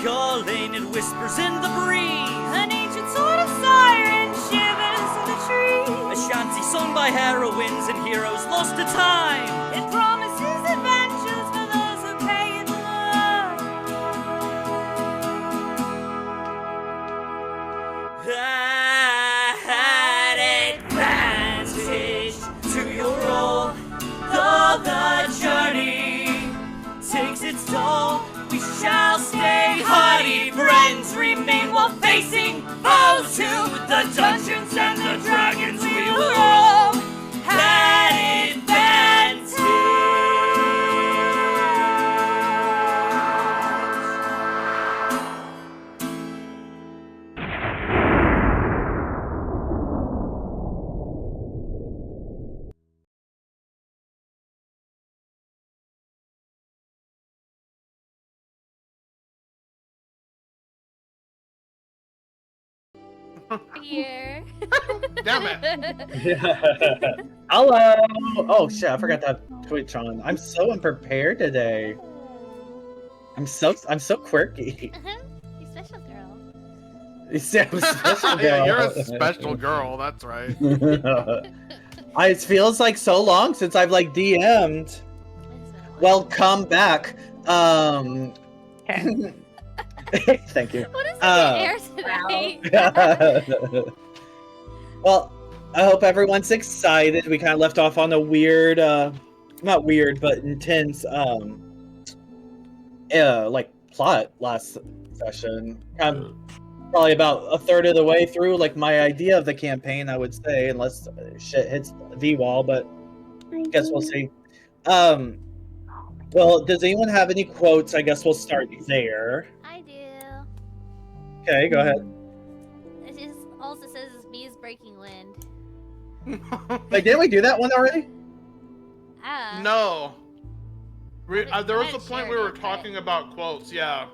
calling, it whispers in the breeze. An ancient sort of siren shivers in the trees. A shanty sung by heroines and heroes lost to time. It promises adventures for those who pay it love. That advantage to your role, though the journey takes its toll. We shall stay hardy, friends remain while facing foes to the dungeons and the dragons we will roll. That advantage. Here. Damn it. Hello! Oh shit, I forgot to have Twitch on. I'm so unprepared today. I'm so quirky. You special girl. You say I'm a special girl. Yeah, you're a special girl, that's right. It feels like so long since I've like DM'd. Welcome back. Thank you. What is in the air tonight? Well, I hope everyone's excited. We kind of left off on a weird, not weird, but intense, like plot last session. Probably about a third of the way through, like my idea of the campaign, I would say, unless shit hits the wall. But I guess we'll see. Well, does anyone have any quotes? I guess we'll start there. I do. Okay, go ahead. It just also says it's me is breaking wind. Wait, didn't we do that one already? No. There was I a point we were talking about quotes, yeah.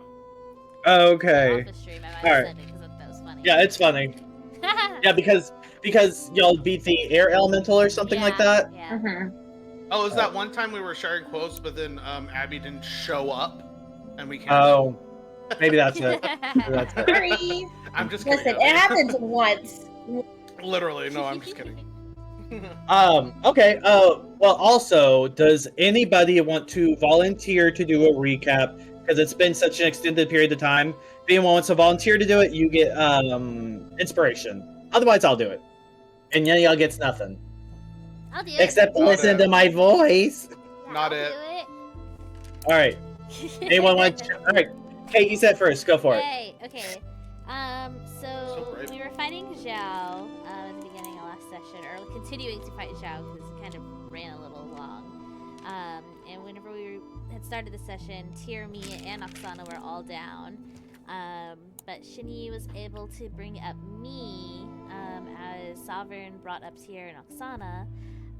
Okay. Off the stream, I might All have right. said it because that was funny. Yeah, it's funny. Yeah, because y'all beat the air elemental or something like that. Yeah. Oh, is that one time we were sharing quotes, but then Abby didn't show up, and we can't. Oh, maybe that's it. Maybe that's it. Sorry. I'm just kidding. Listen, it happened once. Literally, no, I'm just kidding. Okay. Well, also, does anybody want to volunteer to do a recap? Because it's been such an extended period of time. If anyone wants to volunteer to do it, you get inspiration. Otherwise, I'll do it, and then y'all gets nothing. I'll do it. Except to Not listen it. to my voice. Not I'll it. All right. Anyone want to? All right. Kate, you said first. Go for it. Yay. Okay. So brave. we were fighting Zhao at the beginning of last session, or continuing to fight Zhao because it kind of ran a little long. And whenever we had started the session, Tyr, me, and Oksana were all down. But Shini was able to bring up me as Sovereign brought up Tyr and Oksana.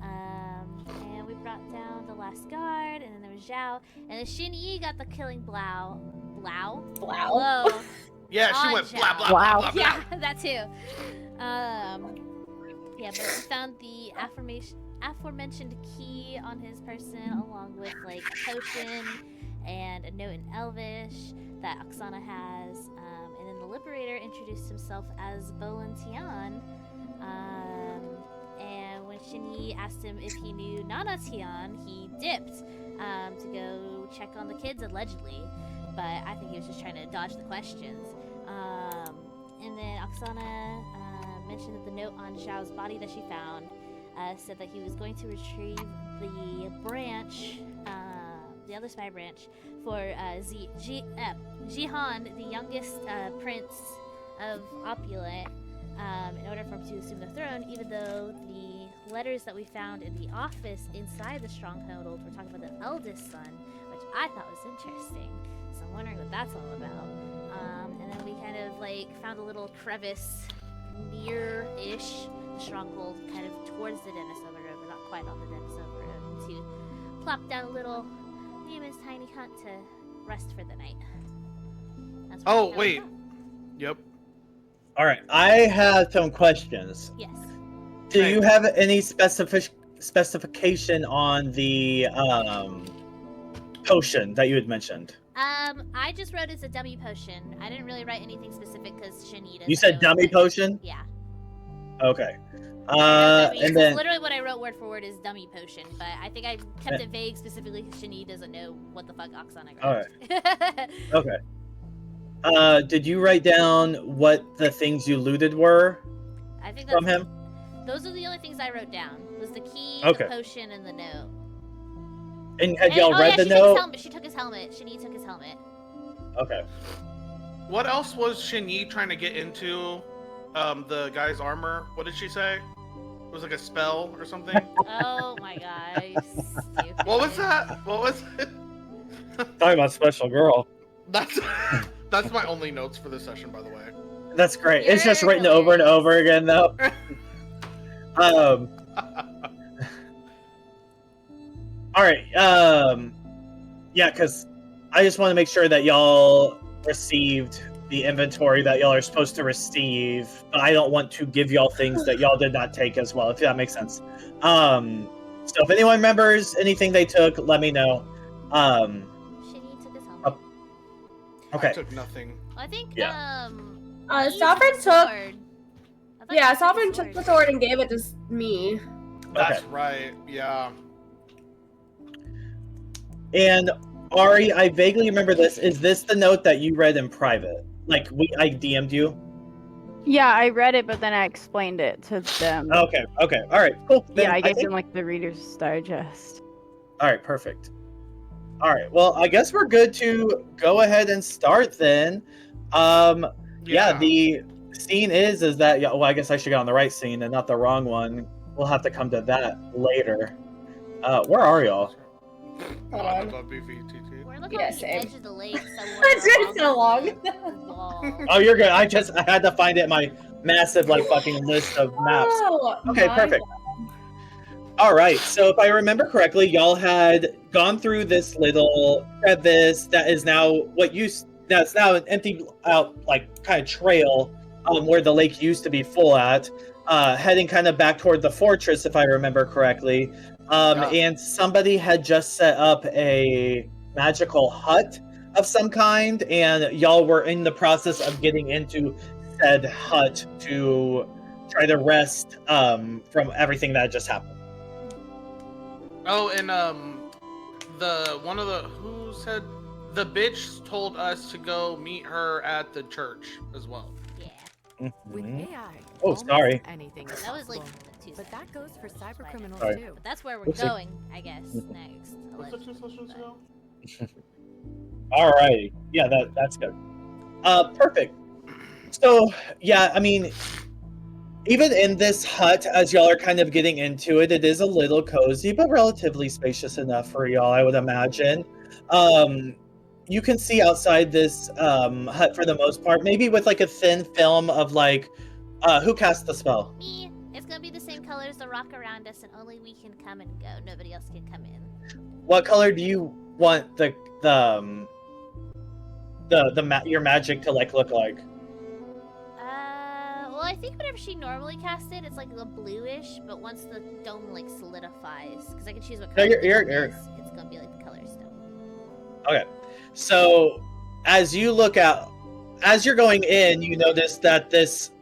And we brought down the last guard, and then there was Zhao, and then Shini got the killing blow. Wow. Yeah, she On went Zhao. blah blah Wow. blah blah. blah. Yeah, that too. Yeah, but we found the aforementioned key on his person, along with like a potion and a note in Elvish that Oksana has. And then the Liberator introduced himself as Bolin. And when Shini asked him if he knew Nana Tian, he dipped to go check on the kids, allegedly. But I think he was just trying to dodge the questions. And then Oksana mentioned that the note on Zhao's body that she found said that he was going to retrieve the branch, the other spy branch, for Jihan, the youngest prince of Oppolant, in order for him to assume the throne, even though the letters that we found in the office inside the stronghold were talking about the eldest son, which I thought was interesting. So I'm wondering what that's all about. And then we kind of like found a little crevice near-ish the stronghold, kind of towards the Denisova Road, but not quite on the Denisova Road, to plop down a little human's tiny hut to rest for the night. That's where we Oh kinda wait. went. Yep. All right. I have some questions. Yes. Do Okay. you have any specification on the potion that you had mentioned? I just wrote it's a dummy potion. I didn't really write anything specific because Shani doesn't You said know dummy what- potion? Yeah. Okay. And then literally what I wrote word for word is dummy potion, but I think I kept it vague specifically because Shani doesn't know what the fuck Oksana grabbed. okay. Did you write down what the things you looted were I think from him? Those are the only things I wrote down. Was the key, Okay. the potion, and the note. And had y'all read the she note? She took his helmet. Shani took his helmet. Okay. What else was Shani trying to get into? The guy's armor. What did she say? It was like a spell or something. Oh my god, you stupid. What was that? What was it? Talking about special girl. That's my only notes for this session, by the way. That's great. It's just You're written over and over again, though. All right. Yeah, because I just want to make sure that y'all received the inventory that y'all are supposed to receive, but I don't want to give y'all things that y'all did not take as well, if that makes sense. So if anyone remembers anything they took, let me know. Shani took his helmet. Okay. I took nothing. I think, Yeah. Sovereign took. took- I thought Yeah, you Sovereign his took the sword and gave it to me. That's Okay. right. Yeah. And Ari, I vaguely remember this. Is this the note that you read in private? Like I DM'd you? Yeah, I read it, but then I explained it to them. Okay. All right. Cool. Then Yeah, I gave think- them like the Reader's Digest. All right, perfect. All right, well, I guess we're good to go ahead and start then. Yeah, the scene is that, well, I guess I should get on the right scene and not the wrong one. We'll have to come to that later. Where are y'all? Hold on. Above BVTT. We're looking Yeah, on the same. edge of the lake somewhere. It's been so long. the wall. Oh, you're good. I had to find it in my massive, like, fucking list of maps. Oh, Okay, my perfect. All right, so if I remember correctly, y'all had gone through this little crevice that is now that's now an empty out, like, kind of trail where the lake used to be full at, heading kind of back toward the fortress, if I remember correctly. And somebody had just set up a magical hut of some kind, and y'all were in the process of getting into said hut to try to rest from everything that just happened. Oh, and who said the bitch told us to go meet her at the church as well. Yeah. With Mhm. AI, Oh, almost sorry. anything is That was like possible. Tuesday. But that goes for cyber criminals Sorry. too. But that's where we're Oopsie. going, I guess, next. What's the allegedly, two sessions but- ago? All right. Yeah, that's good. Perfect. So, yeah, I mean, even in this hut, as y'all are kind of getting into it, it is a little cozy, but relatively spacious enough for y'all, I would imagine. You can see outside this hut for the most part, maybe with like a thin film of like, who cast the spell? Me. It's gonna be the same color as the rock around us, and only we can come and go. Nobody else can come in. What color do you want your magic to like look like? Well, I think whenever she normally casts it, it's like a bluish, but once the dome like solidifies, because I can choose what No, color you're- the you're- dome is, it's gonna be like the color stone. Okay. So as you look out, as you're going in, you notice that this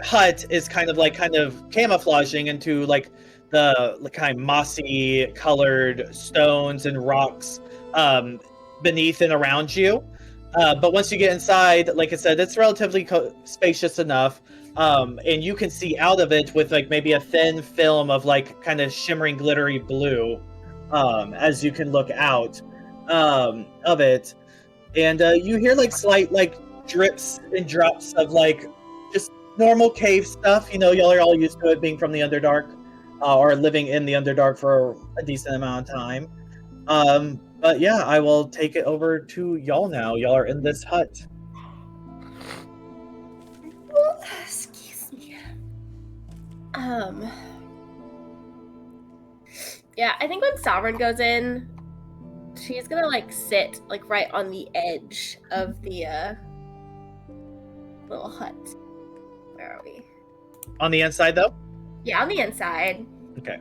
hut is kind of camouflaging into like the kind of mossy colored stones and rocks beneath and around you. But once you get inside, like I said, it's relatively spacious enough. And you can see out of it with like maybe a thin film of like kind of shimmering glittery blue as you can look out of it. And you hear like slight like drips and drops of like just normal cave stuff. You know, y'all are all used to it being from the Underdark or living in the Underdark for a decent amount of time. But yeah, I will take it over to y'all now. Y'all are in this hut. Well, excuse me. Yeah, I think when Sovereign goes in, she's gonna like sit like right on the edge of the little hut. Where are we? On the inside, though? Yeah, on the inside. Okay.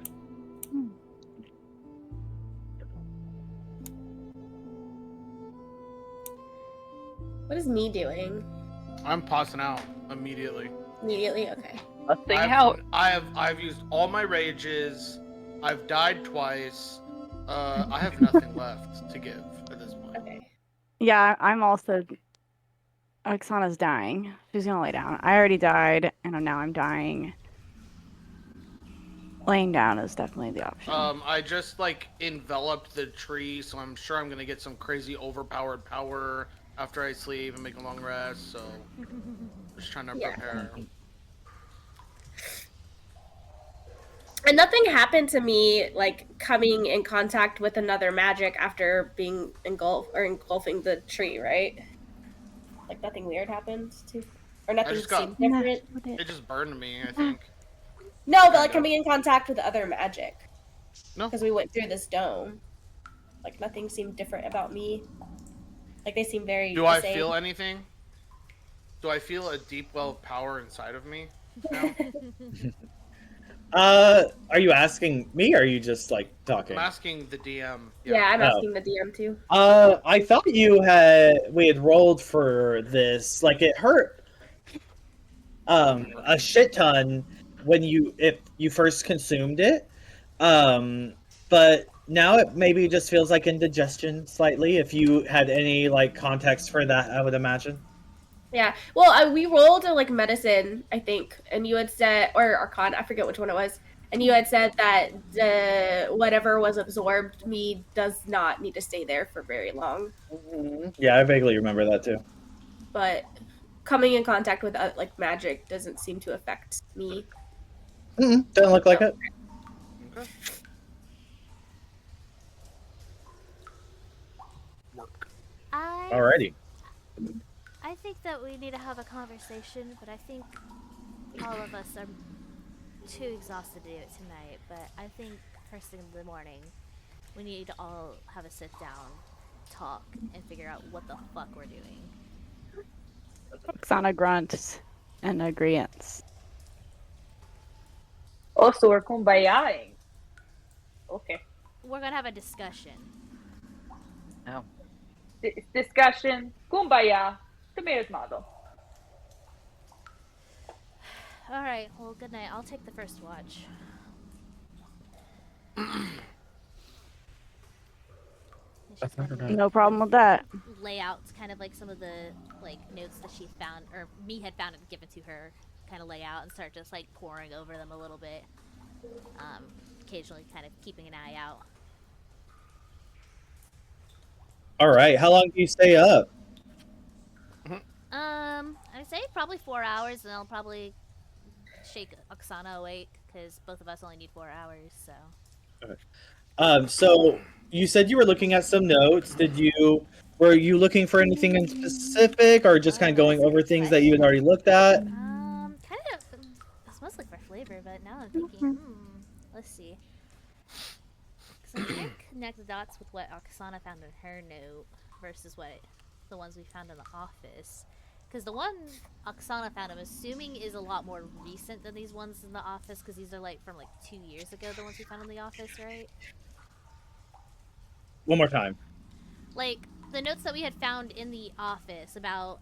What is me doing? I'm passing out immediately. Immediately? Okay. Nothing out. I've used all my rages. I've died twice. I have nothing left to give at this point. Okay. Yeah, I'm also. Oksana's dying. She's gonna lay down. I already died, and now I'm dying. Laying down is definitely the option. I just like enveloped the tree, so I'm sure I'm gonna get some crazy overpowered power after I sleep and make a long rest. So just trying to prepare. And nothing happened to me like coming in contact with another magic after being engulfing the tree, right? Like nothing weird happened to, or nothing seemed different. It just burned me, I think. No, but like coming in contact with other magic. No. Because we went through this dome. Like nothing seemed different about me. Like they seem very. Do I feel anything? Do I feel a deep well of power inside of me now? Are you asking me, or are you just like talking? I'm asking the DM. Yeah, I'm asking the DM too. I thought we had rolled for this. Like it hurt a shit ton if you first consumed it. But now it maybe just feels like indigestion slightly. If you had any like context for that, I would imagine. Yeah. Well, we rolled a like medicine, I think, and you had said, or Arcana, I forget which one it was, and you had said that the whatever was absorbed me does not need to stay there for very long. Mm-hmm. Yeah, I vaguely remember that too. But coming in contact with like magic doesn't seem to affect me. Mm-hmm. Doesn't look like it. Okay. Work. Alrighty. I think that we need to have a conversation, but I think all of us are too exhausted to do it tonight. But I think first thing in the morning, we need to all have a sit down, talk, and figure out what the fuck we're doing. Oksana grunts and agreeance. Oh, so we're kumbayaing. Okay. We're gonna have a discussion. No. Discussion. Kumbaya. Tomatoes model. Alright, well, good night. I'll take the first watch. No problem with that. Lay out kind of like some of the like notes that she found, or me had found and given to her, kind of lay out and start just like poring over them a little bit. Occasionally kind of keeping an eye out. Alright, how long do you stay up? I'd say probably 4 hours, and I'll probably shake Oksana awake, because both of us only need 4 hours, so. So you said you were looking at some notes. Were you looking for anything in specific, or just kind of going over things that you had already looked at? Kind of, it's mostly for flavor, but now I'm thinking, let's see. Because I'm trying to connect the dots with what Oksana found in her note versus what the ones we found in the office. Because the one Oksana found, I'm assuming, is a lot more recent than these ones in the office, because these are like from like 2 years ago, the ones we found in the office, right? One more time. Like, the notes that we had found in the office about,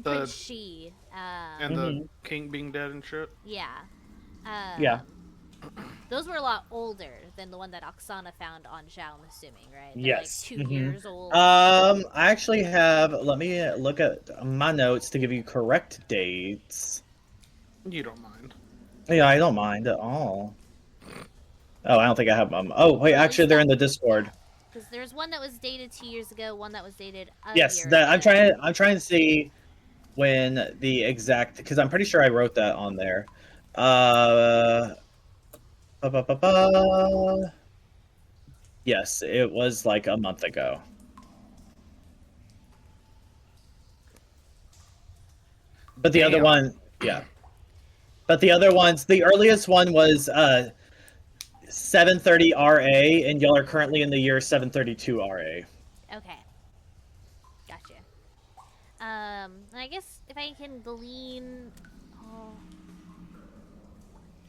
Prince She, and the king being dead and shit? Yeah. Yeah. Those were a lot older than the one that Oksana found on Zhao, I'm assuming, right? They're Yes. like 2 years old. I actually have, let me look at my notes to give you correct dates. You don't mind. Yeah, I don't mind at all. Oh, I don't think I have them. Oh, wait, actually, they're in the Discord. Because there's one that was dated 2 years ago, one that was dated a Yes, year that ago. I'm trying to see when the exact, because I'm pretty sure I wrote that on there. Yes, it was like a month ago. But the other one, yeah. But the other ones, the earliest one was 730 RA, and y'all are currently in the year 732 RA. Okay. Gotcha. And I guess if I can glean...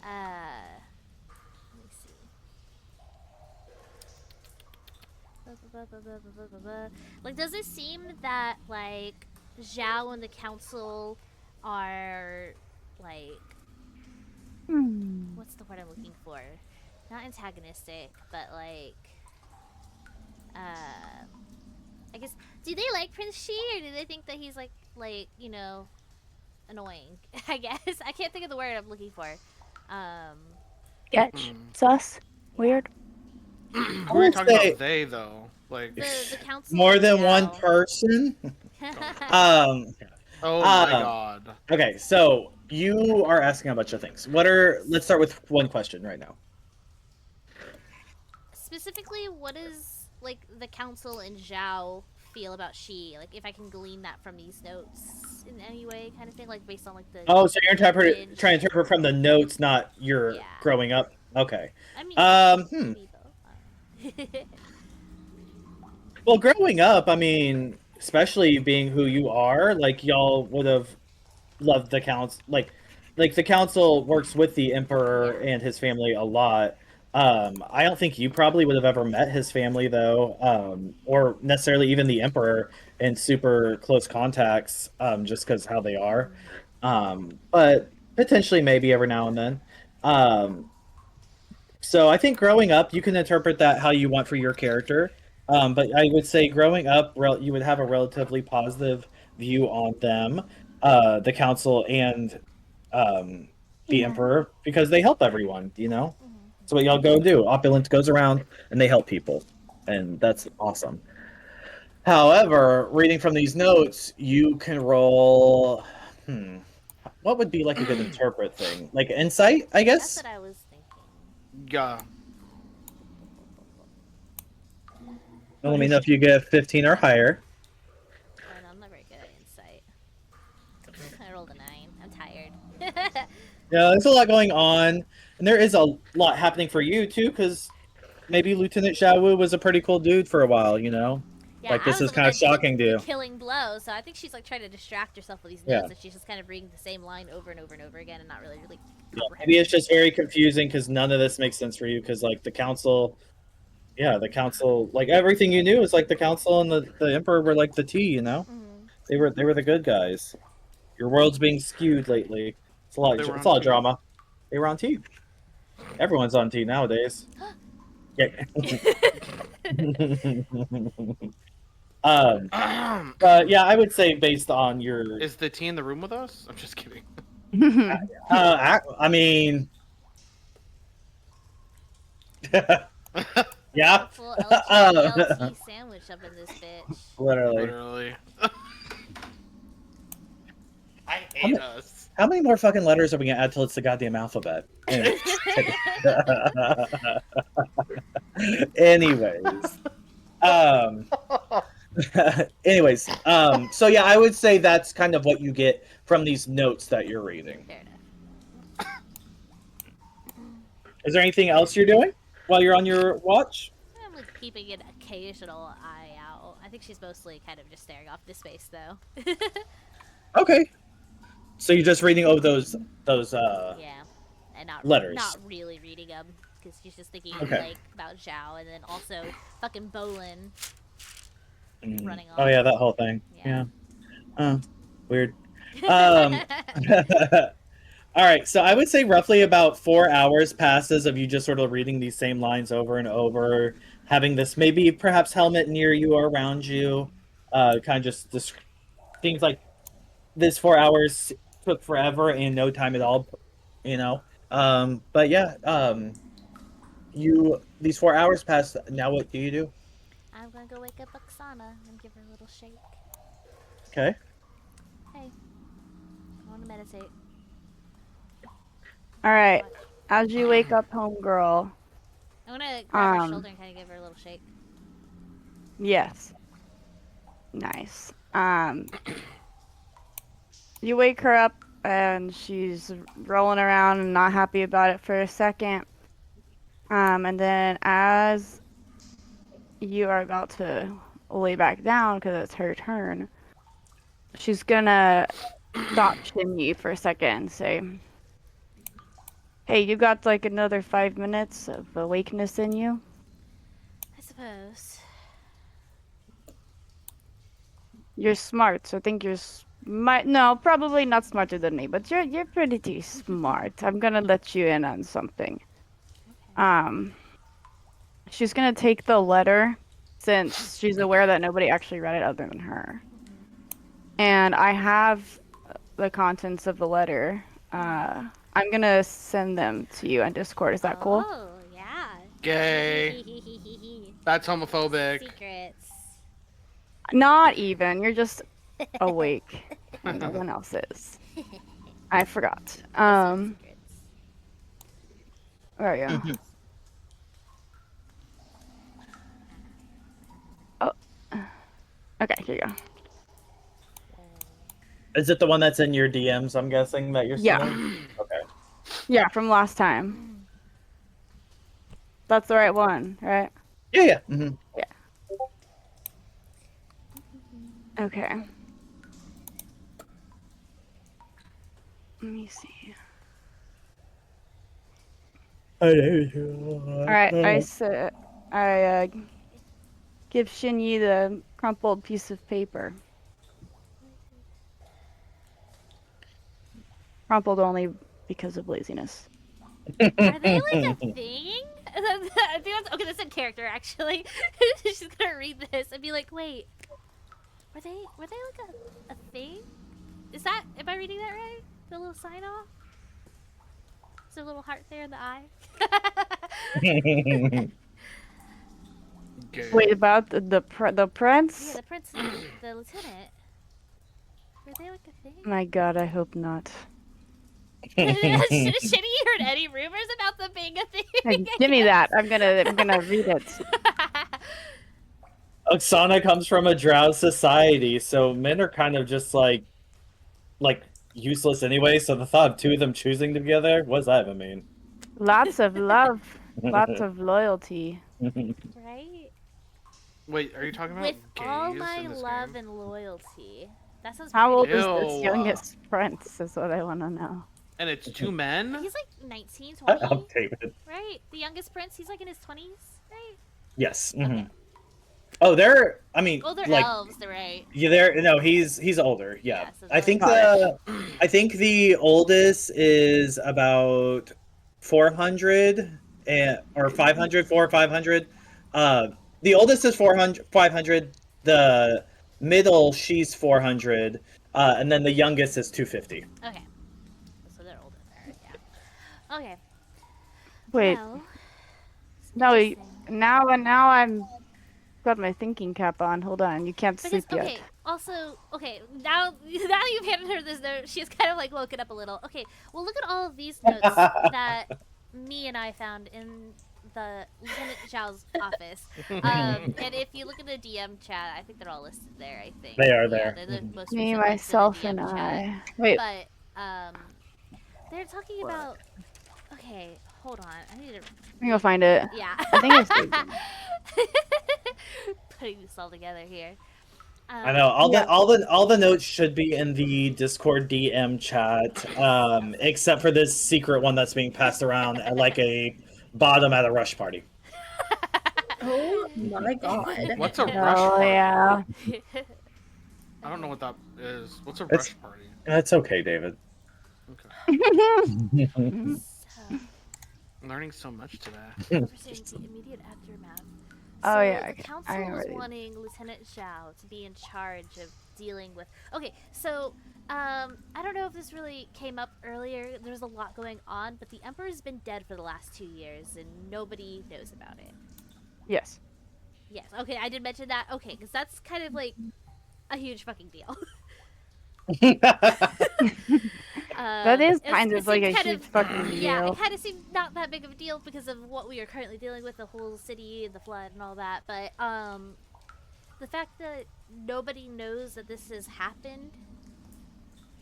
let me see. Like, does it seem that like Zhao and the council are like what's the word I'm looking for? Not antagonistic, but like I guess do they like Prince Shi or do they think that he's like annoying? I guess I can't think of the word I'm looking for. Sketch. Sus. Weird. Who are you would talking say- about? They though, like. The council More and than one Zhao. person. Um. Oh my um, god. Okay, so you are asking a bunch of things. Let's start with one question right now. Specifically, what does like the council and Zhao feel about Shi? Like, if I can glean that from these notes in any way, kind of thing, like based on like the. Oh, so you're language. trying to interpret from the notes, not your Yeah. growing up. Okay. I mean, maybe both. Well, growing up, I mean, especially being who you are, like y'all would have loved the council. Like the council works with the emperor Yeah. and his family a lot. I don't think you probably would have ever met his family though, or necessarily even the emperor in super close contacts, just because how they are. But potentially, maybe every now and then. Um, so I think growing up, you can interpret that how you want for your character. But I would say growing up, you would have a relatively positive view on them, the council and the emperor, because they help everyone. That's what y'all go do. Opulent goes around and they help people, and that's awesome. However, reading from these notes, you can roll. What would be like a good interpret thing? Like insight, I That's guess. what I was thinking. Yeah. Let me know if you get 15 or higher. Oh, no, I'm not very good at insight. I rolled a 9. I'm tired. Yeah, there's a lot going on, and there is a lot happening for you too, because maybe Lieutenant Xiaowu was a pretty cool dude for a while. Yeah, Like I this was is the one kind of that took shocking to the you. killing blow, so I think she's like trying to distract herself with these Yeah. notes, and she's just kind of reading the same line over and over and over again, and not really Yeah, comprehending. maybe it's just very confusing because none of this makes sense for you. Because like the council, like everything you knew is like the council and the emperor were like the tea. They were the good guys. Your world's being skewed lately. It's a lot. They were It's on a lot of tea. drama. They were on tea. Everyone's on tea nowadays. Yeah. But yeah, I would say based on your. Is the tea in the room with us? I'm just kidding. I mean. Yeah. Full LT sandwich up in this bitch. Literally. Literally. I hate us. How many more fucking letters are we gonna add till it's the goddamn alphabet? Anyways. Anyways, so yeah, I would say that's kind of what you get from these notes that you're reading. Fair enough. Is there anything else you're doing while you're on your watch? I'm like keeping an occasional eye out. I think she's mostly kind of just staring off into space, though. Okay. So you're just reading over those yeah, and letters. Not really reading them because she's just thinking Okay. like about Zhao, and then also fucking Bolin running off. Oh yeah, that whole thing. Yeah. Weird. All right, so I would say roughly about 4 hours passes of you just sort of reading these same lines over and over, having this maybe perhaps helmet near you or around you, kind of just things like this 4 hours took forever and no time at all, But yeah, these 4 hours pass. Now what do you do? I'm gonna go wake up Oksana and give her a little shake. Okay. Hey, I want to meditate. All right. As you wake up, homegirl. I'm gonna grab her shoulder and kind of give her a little shake. Yes. Nice. You wake her up and she's rolling around and not happy about it for a second. And then as you are about to lay back down because it's her turn, she's gonna stop Chimney for a second and say, "Hey, you got like another 5 minutes of awakeness in you?" I suppose. You're smart, so I think you're no, probably not smarter than me, but you're pretty smart. I'm gonna let you in on something. She's gonna take the letter since she's aware that nobody actually read it other than her. And I have the contents of the letter. I'm gonna send them to you on Discord. Is that cool? Oh, yeah. Gay. That's homophobic. Secrets. Not even. You're just awake. And no one else is. I forgot. Secrets. Where are you? Oh. Okay, here you go. Is it the one that's in your DMs? I'm guessing that you're Yeah. sending. Okay. Yeah, from last time. That's the right one, right? Yeah, yeah. Mm-hmm. Yeah. Okay. Let me see. All right, I give Shinyi the crumpled piece of paper. Crumpled only because of laziness. Are they like a thing? I think that's, okay, that's in character actually. She's gonna read this and be like, wait, were they like a thing? Is that, am I reading that right? The little sign off? Is there a little heart there in the eye? Gay. Wait, about the prince? Yeah, the prince, the lieutenant. Were they like a thing? My God, I hope not. Shitty heard any rumors about them being a thing? Hey, give me that. I'm gonna read it. Oksana comes from a drow society, so men are kind of just like useless anyway. So the thought of two of them choosing together, what does that even mean? Lots of love, lots of loyalty. Right? Wait, are you talking about With gays all my in this love game? and loyalty. That sounds How old pretty is good. this Ew. youngest prince? Is what I want to know. And it's two men? He's like 19, 20, I'm David. right? The youngest prince, he's like in his 20s, right? Yes. Okay. Oh, they're. I mean, Oh, they're like, elves, they're right. yeah, they're no. He's older. Yeah, Yeah, so I think they're- I think the oldest is about 400 or 500, 400 or 500. The oldest is 400, 500. The middle, she's 400, and then the youngest is 250. Okay. So they're older there, yeah. Okay. Wait, Well, no, interesting. now I'm got my thinking cap on. Hold on, you can't Because, sleep yet. okay, also, okay, now you've handed her this note, she's kind of like woken up a little. Okay, well, look at all of these notes that me and I found in the Lieutenant Zhao's office. And if you look at the DM chat, I think they're all listed there, I think. They are Yeah, there. they're the most Me, recent ones in the myself, DM and chat. I. Wait, But, they're talking about... Okay, hold on. I need to... let me go find it. Yeah. I think it's. Putting this all together here. I know all the notes should be in the Discord DM chat, except for this secret one that's being passed around at like a bottom at a rush party. Oh my god. What's a rush Oh party? yeah. I don't know what that is. What's a It's- rush party? That's okay, David. Okay. So, I'm learning so much today. representing the immediate aftermath. Oh, So yeah, the okay. council I remember was these. wanting Lieutenant Zhao to be in charge of dealing with. Okay, so I don't know if this really came up earlier. There's a lot going on, but the Emperor's been dead for the last 2 years, and nobody knows about it. Yes. Yes. Okay, I did mention that. Okay, because that's kind of like a huge fucking deal. That is kind it of like a seemed kind huge fucking Yeah, deal. it kind of seemed not that big of a deal because of what we are currently dealing with, the whole city and the flood and all that. But the fact that nobody knows that this has happened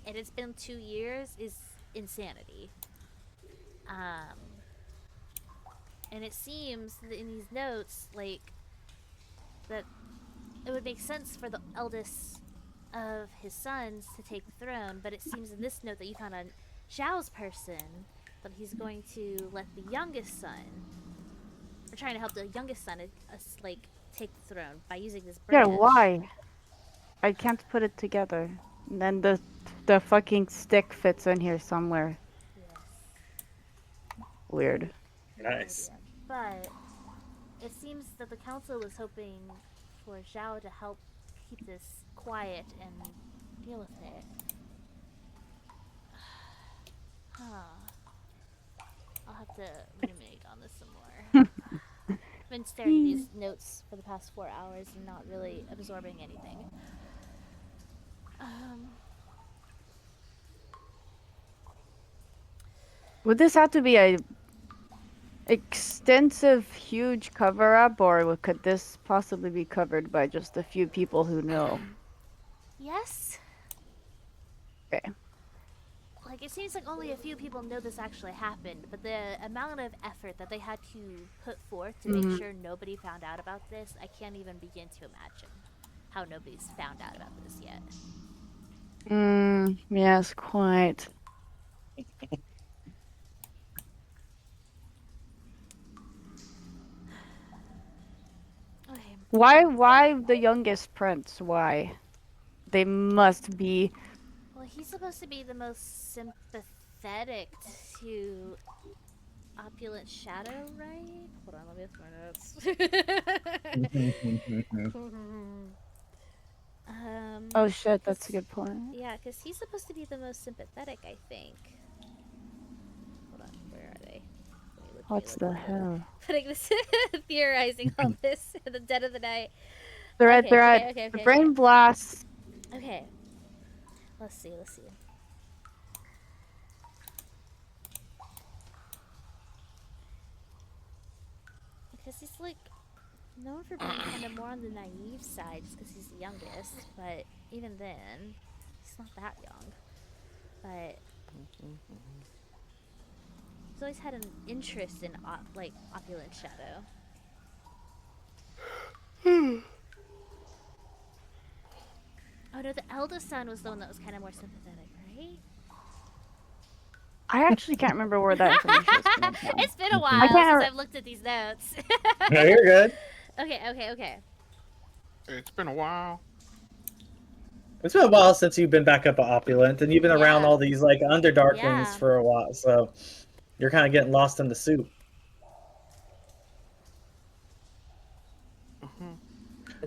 and it's been 2 years is insanity. And it seems that in these notes, like, that it would make sense for the eldest of his sons to take the throne, but it seems in this note that you found on Zhao's person that he's going to let the youngest son, or trying to help the youngest son, like, take the throne by using this Yeah, branch. why? I can't put it together. And then the fucking stick fits in here somewhere. Yes. Weird. No Nice. idea. But it seems that the council was hoping for Zhao to help keep this quiet and deal with it. Huh. I'll have to ruminate on this some more. I've been staring at these notes for the past 4 hours and not really absorbing anything. Would this have to be a extensive, huge cover up, or could this possibly be covered by just a few people who know? Yes? Okay. Like, it seems like only a few people know this actually happened, but the amount of effort that they had to put forth to make sure nobody found out about this, I can't even begin to imagine how nobody's found out about this yet. Yes, quite. Okay. Why the youngest prince? Why? They must be. Well, he's supposed to be the most sympathetic to Oppolant Shadow, right? Hold on, let me look my notes. Oh shit, that's a good point. Yeah, because he's supposed to be the most sympathetic, I think. Hold on, where are they? What's the hell? Putting this, theorizing all this in the dead of the night. They're at Okay, the brain blast. Okay. Let's see. Because he's like known for being kind of more on the naive side just because he's the youngest, but even then, he's not that young. But he's always had an interest in Oppolant Shadow. Oh no, the eldest son was the one that was kind of more sympathetic, right? I actually can't remember where that information is coming from. It's been a while since I've looked at these notes. No, you're good. Okay. It's been a while. It's been a while since you've been back up at Oppolant, and you've been around Yeah. all these like Underdarklings Yeah. for a while, so you're kind of getting lost in the soup.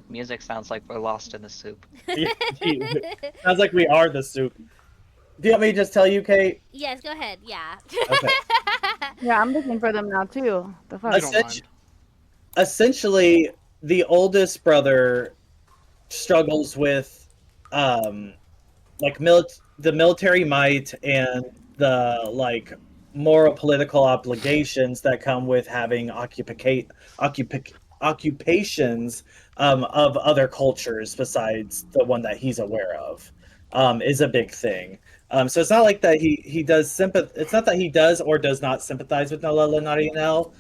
Music sounds like we're lost in the soup. Sounds like we are the soup. Do you want me to just tell you, Kate? Yes, go ahead. Yeah. Okay. Yeah, I'm looking for them now too. The fuck? Essentially, the oldest brother struggles with, like the military might and the like moral political obligations that come with having occupations of other cultures besides the one that he's aware of, is a big thing. So it's not like that he does it's not that he does or does not sympathize with Nalala Narinel.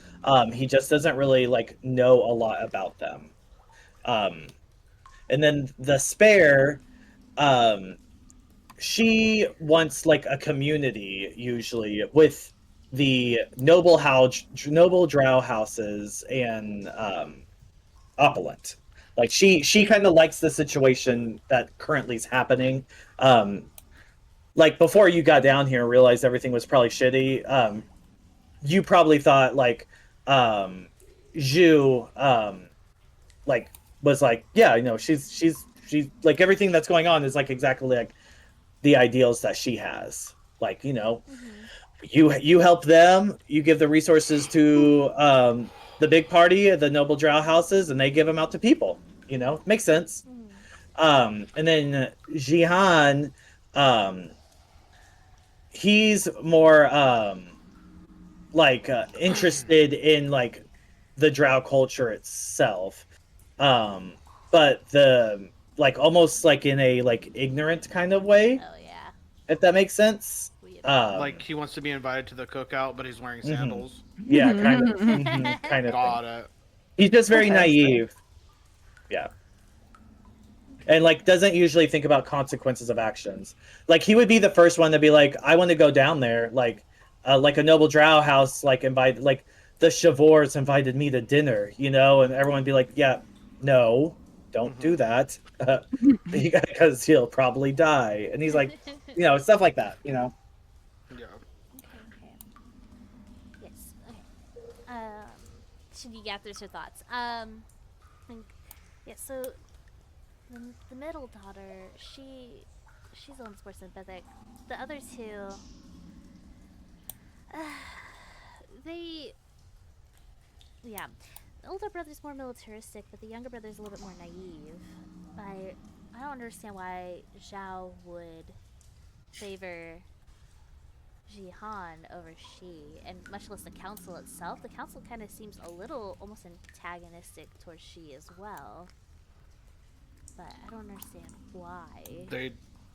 He just doesn't really like know a lot about them. And then the spare, she wants like a community usually with the noble drow houses and Oppolant. Like she kind of likes the situation that currently is happening. Like before you got down here and realized everything was probably shitty, you probably thought like Zhu like was like, yeah, you know, she's like everything that's going on is like exactly like the ideals that she has. Like, you know, you help them, you give the resources to the big party, the noble drow houses, and they give them out to people. You know, makes sense. And then Jihan, he's more like interested in like the drow culture itself, but the like almost like in a like ignorant kind of way. Oh yeah. If that makes sense. Like he wants to be invited to the cookout, but he's wearing sandals. Yeah, kind of. Kind of. Got it. He's just very naive. Yeah. And like doesn't usually think about consequences of actions. Like he would be the first one to be like, I want to go down there. Like a noble drow house, like invite like the Shaevors invited me to dinner, you know, and everyone would be like, yeah, no, don't do that because he'll probably die. And he's like, stuff like that. Yeah. Okay. Yes. Okay. She gathers her thoughts. Yeah. So the middle daughter, she's a little more sympathetic. The other two, they, yeah. The older brother's more militaristic, but the younger brother's a little bit more naive. I don't understand why Zhao would favor Jihan over Shi, and much less the council itself. The council kind of seems a little almost antagonistic towards Shi as well. But I don't understand why.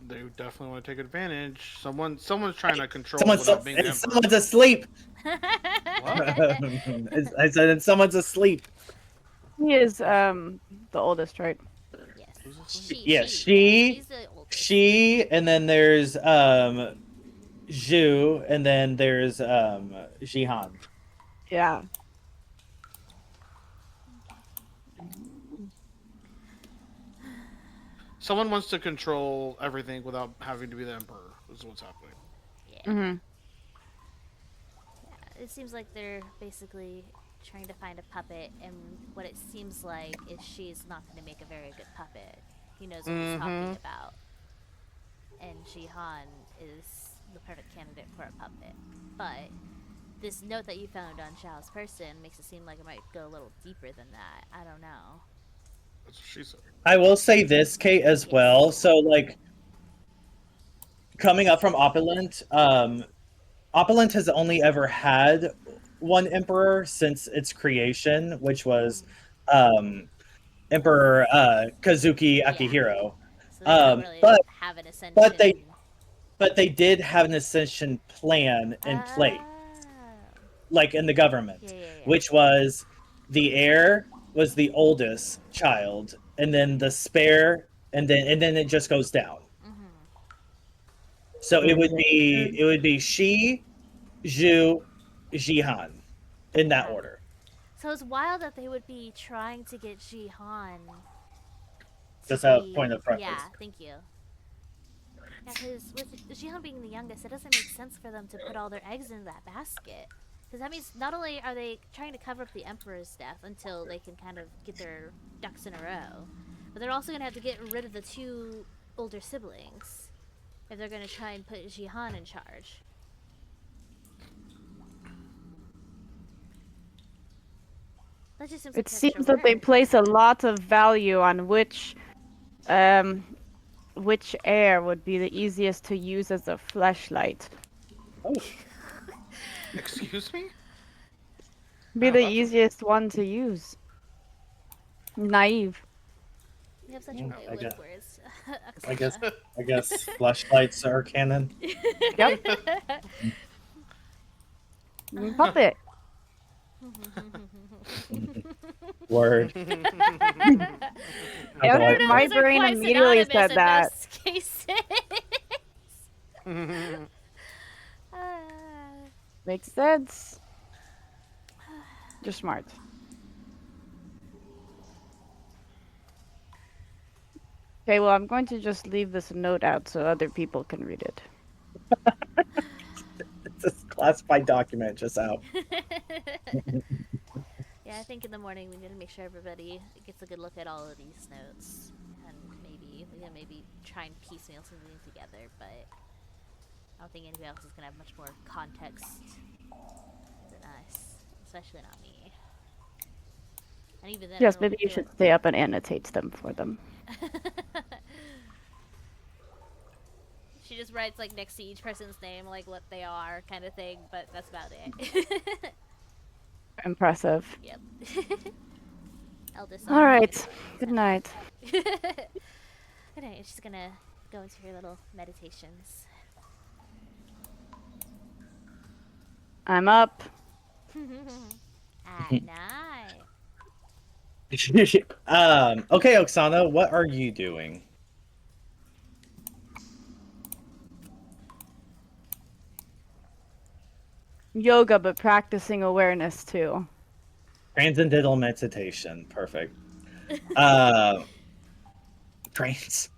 They definitely want to take advantage. Someone's trying to control Someone's without being the emperor. someone's asleep. What? I said someone's asleep. He is the oldest, right? Yes. Yeah, She's the oldest. she, and then there's Zhu, and then there's Jihan. Yeah. Someone wants to control everything without having to be the emperor. Is what's happening. Yeah. Mm-hmm. Yeah. It seems like they're basically trying to find a puppet, and what it seems like is she's not going to make a very good puppet. He knows what he's talking about. And Jihan is the perfect candidate for a puppet. But this note that you found on Zhao's person makes it seem like it might go a little deeper than that. I don't know. That's what she said. I will say this, Kate, as well. So, like, coming up from Oppolant, Oppolant has only ever had one emperor since its creation, which was Emperor Kazuki Akihiro. So they don't really but have an ascension. but they did have an ascension plan in place, like in the government, which was the heir was the oldest child, and then the spare, and then it just goes down. So it would be Shi, Zhu, Jihan, in that order. So it's wild that they would be trying to get Jihan. Just a point of preference. Yeah, thank you. Yeah, because with Jihan being the youngest, it doesn't make sense for them to put all their eggs in that basket. Because that means not only are they trying to cover up the Emperor's death until they can kind of get their ducks in a row, but they're also going to have to get rid of the two older siblings if they're going to try and put Jihan in charge. That just seems like It seems that they work. place a lot of value on which heir would be the easiest to use as a fleshlight. Oh. Excuse me? Be the easiest one to use. Naive. You have such a way with words. I guess flashlights are canon. Yep. Puppet. Word. Yeah, my brain immediately said that. Makes sense. You're smart. Okay, well, I'm going to just leave this note out so other people can read it. It's a classified document just out. Yeah, I think in the morning we need to make sure everybody gets a good look at all of these notes, and maybe we can try and piecemeal something together. But I don't think anybody else is gonna have much more context than us, especially not me. And even then, Yes, maybe you should stay up and annotate them for them. She just writes like next to each person's name, like what they are, kind of thing. But that's about it. Impressive. Yep. All right. Good night. Good night. She's gonna go into her little meditations. I'm up. At night. Okay, Oksana, what are you doing? Yoga, but practicing awareness too. Transcendental meditation. Perfect. cranes.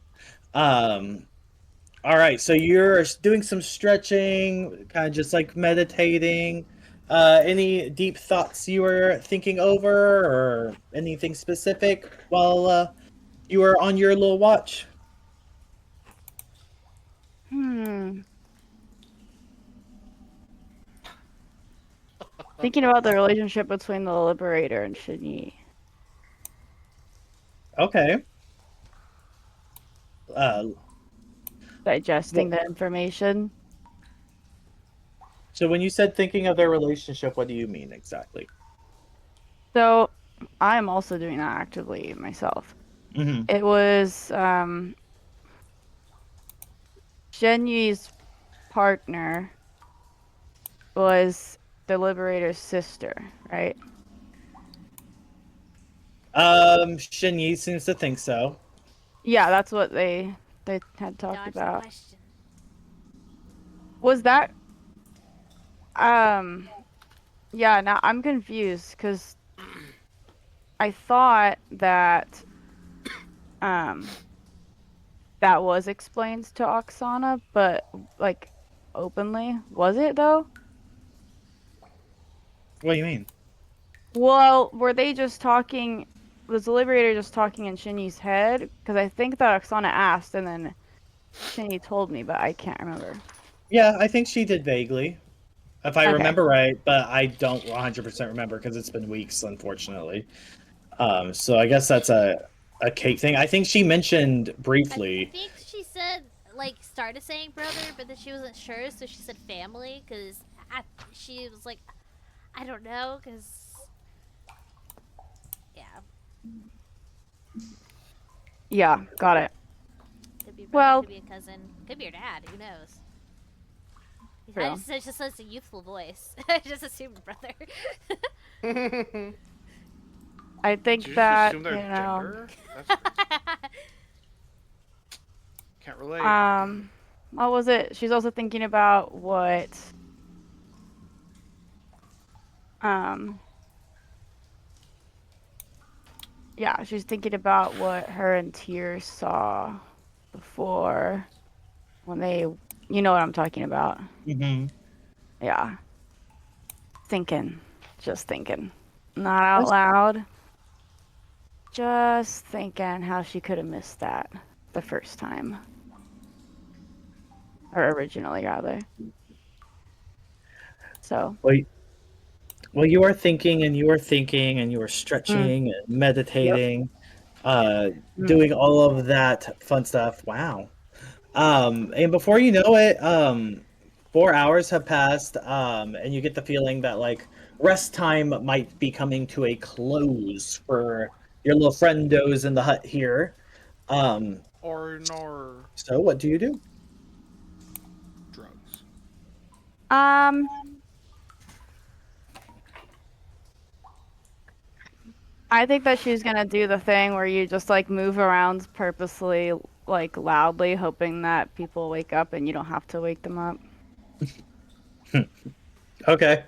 All right, so you're doing some stretching, kind of just like meditating. Any deep thoughts you were thinking over, or anything specific while you were on your little watch? Thinking about the relationship between the Liberator and Shinyi. Okay. Digesting Well, the information. so when you said thinking of their relationship, what do you mean exactly? So I'm also doing that actively myself. Mm-hmm. It was Shenyi's partner was the Liberator's sister, right? Shinyi seems to think so. Yeah, that's what they had talked Dodge the about. question. Was that yeah, now I'm confused because I thought that that was explained to Oksana, but like openly. Was it though? What do you mean? Well, were they just talking? Was the Liberator just talking in Shinyi's head? Because I think that Oksana asked, and then Shinyi told me, but I can't remember. Yeah, I think she did vaguely, if I Okay. remember right, but I don't 100% remember because it's been weeks, unfortunately. So I guess that's a Kate thing. I think she mentioned I briefly. think she said, like, started saying brother, but then she wasn't sure, so she said family, because she was like, I don't know, because, yeah, Yeah, got it. could be brother, Well, could be a cousin, could be your dad, who knows? true. It's just a youthful voice. Just assumed brother. I Did think you just that, assume their you know, gender? That's crazy. Can't relate. what was it? She's also thinking about what, um, yeah, she's thinking about what her and Tyr saw before when they, you know what I'm talking about. Mm-hmm. Yeah. Thinking. Just thinking. Not out loud. Just thinking how she could have missed that the first time. Or originally, rather. So. Well, you are thinking and you are thinking and you are Mm, stretching and yep. meditating, Mm. doing all of that fun stuff. Wow. And before you know it, 4 hours have passed, and you get the feeling that like rest time might be coming to a close for your little friendos in the hut here. Um, Or nor so what do you do? drugs. Um, I think that she's gonna do the thing where you just like move around purposely, like loudly, hoping that people wake up and you don't have to wake them up. Okay.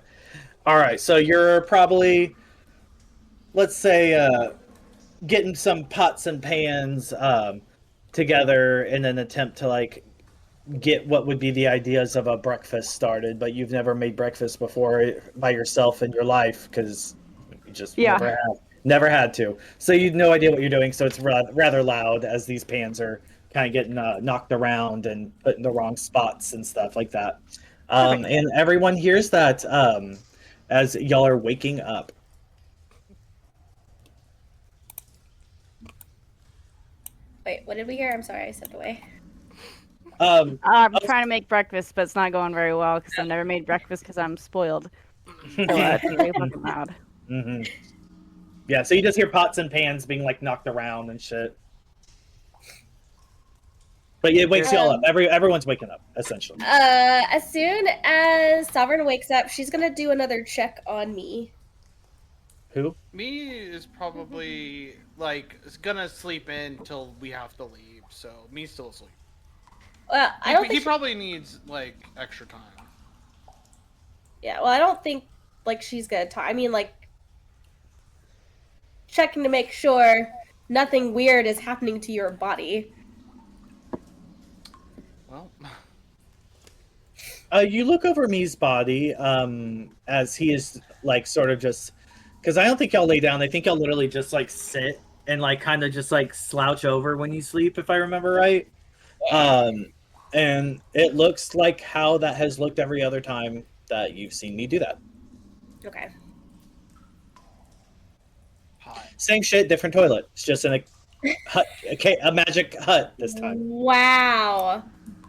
All right. So you're probably, let's say, getting some pots and pans together in an attempt to like get what would be the ideas of a breakfast started, but you've never made breakfast before by yourself in your life because you just Yeah. never had to. So you've no idea what you're doing. So it's rather loud as these pans are kind of getting knocked around and put in the wrong spots and stuff like that. Perfect. And everyone hears that as y'all are waking up. Wait, what did we hear? I'm sorry, I stepped away. I'm trying to make breakfast, but it's not going very well because I've never made breakfast because I'm spoiled. So it's really fucking loud. hmm Yeah, so you just hear pots and pans being like knocked around and shit. But it wakes y'all up. Everyone's waking up essentially. As soon as Sovereign wakes up, she's gonna do another check on me. Who? Me is probably like is gonna sleep in till we have to leave. So me's still asleep. Well, I don't He think. probably needs like extra time. Yeah, well, I don't think like she's gonna talk. I mean, like checking to make sure nothing weird is happening to your body. Well, You look over Me's body, as he is like sort of just, because I don't think y'all lay down. I think y'all literally just like sit and like kind of just like slouch over when you sleep, if I remember right. And it looks like how that has looked every other time that you've seen me do that. Okay. hot. Same shit, different toilet. It's just in a hut, a magic hut this time. Wow.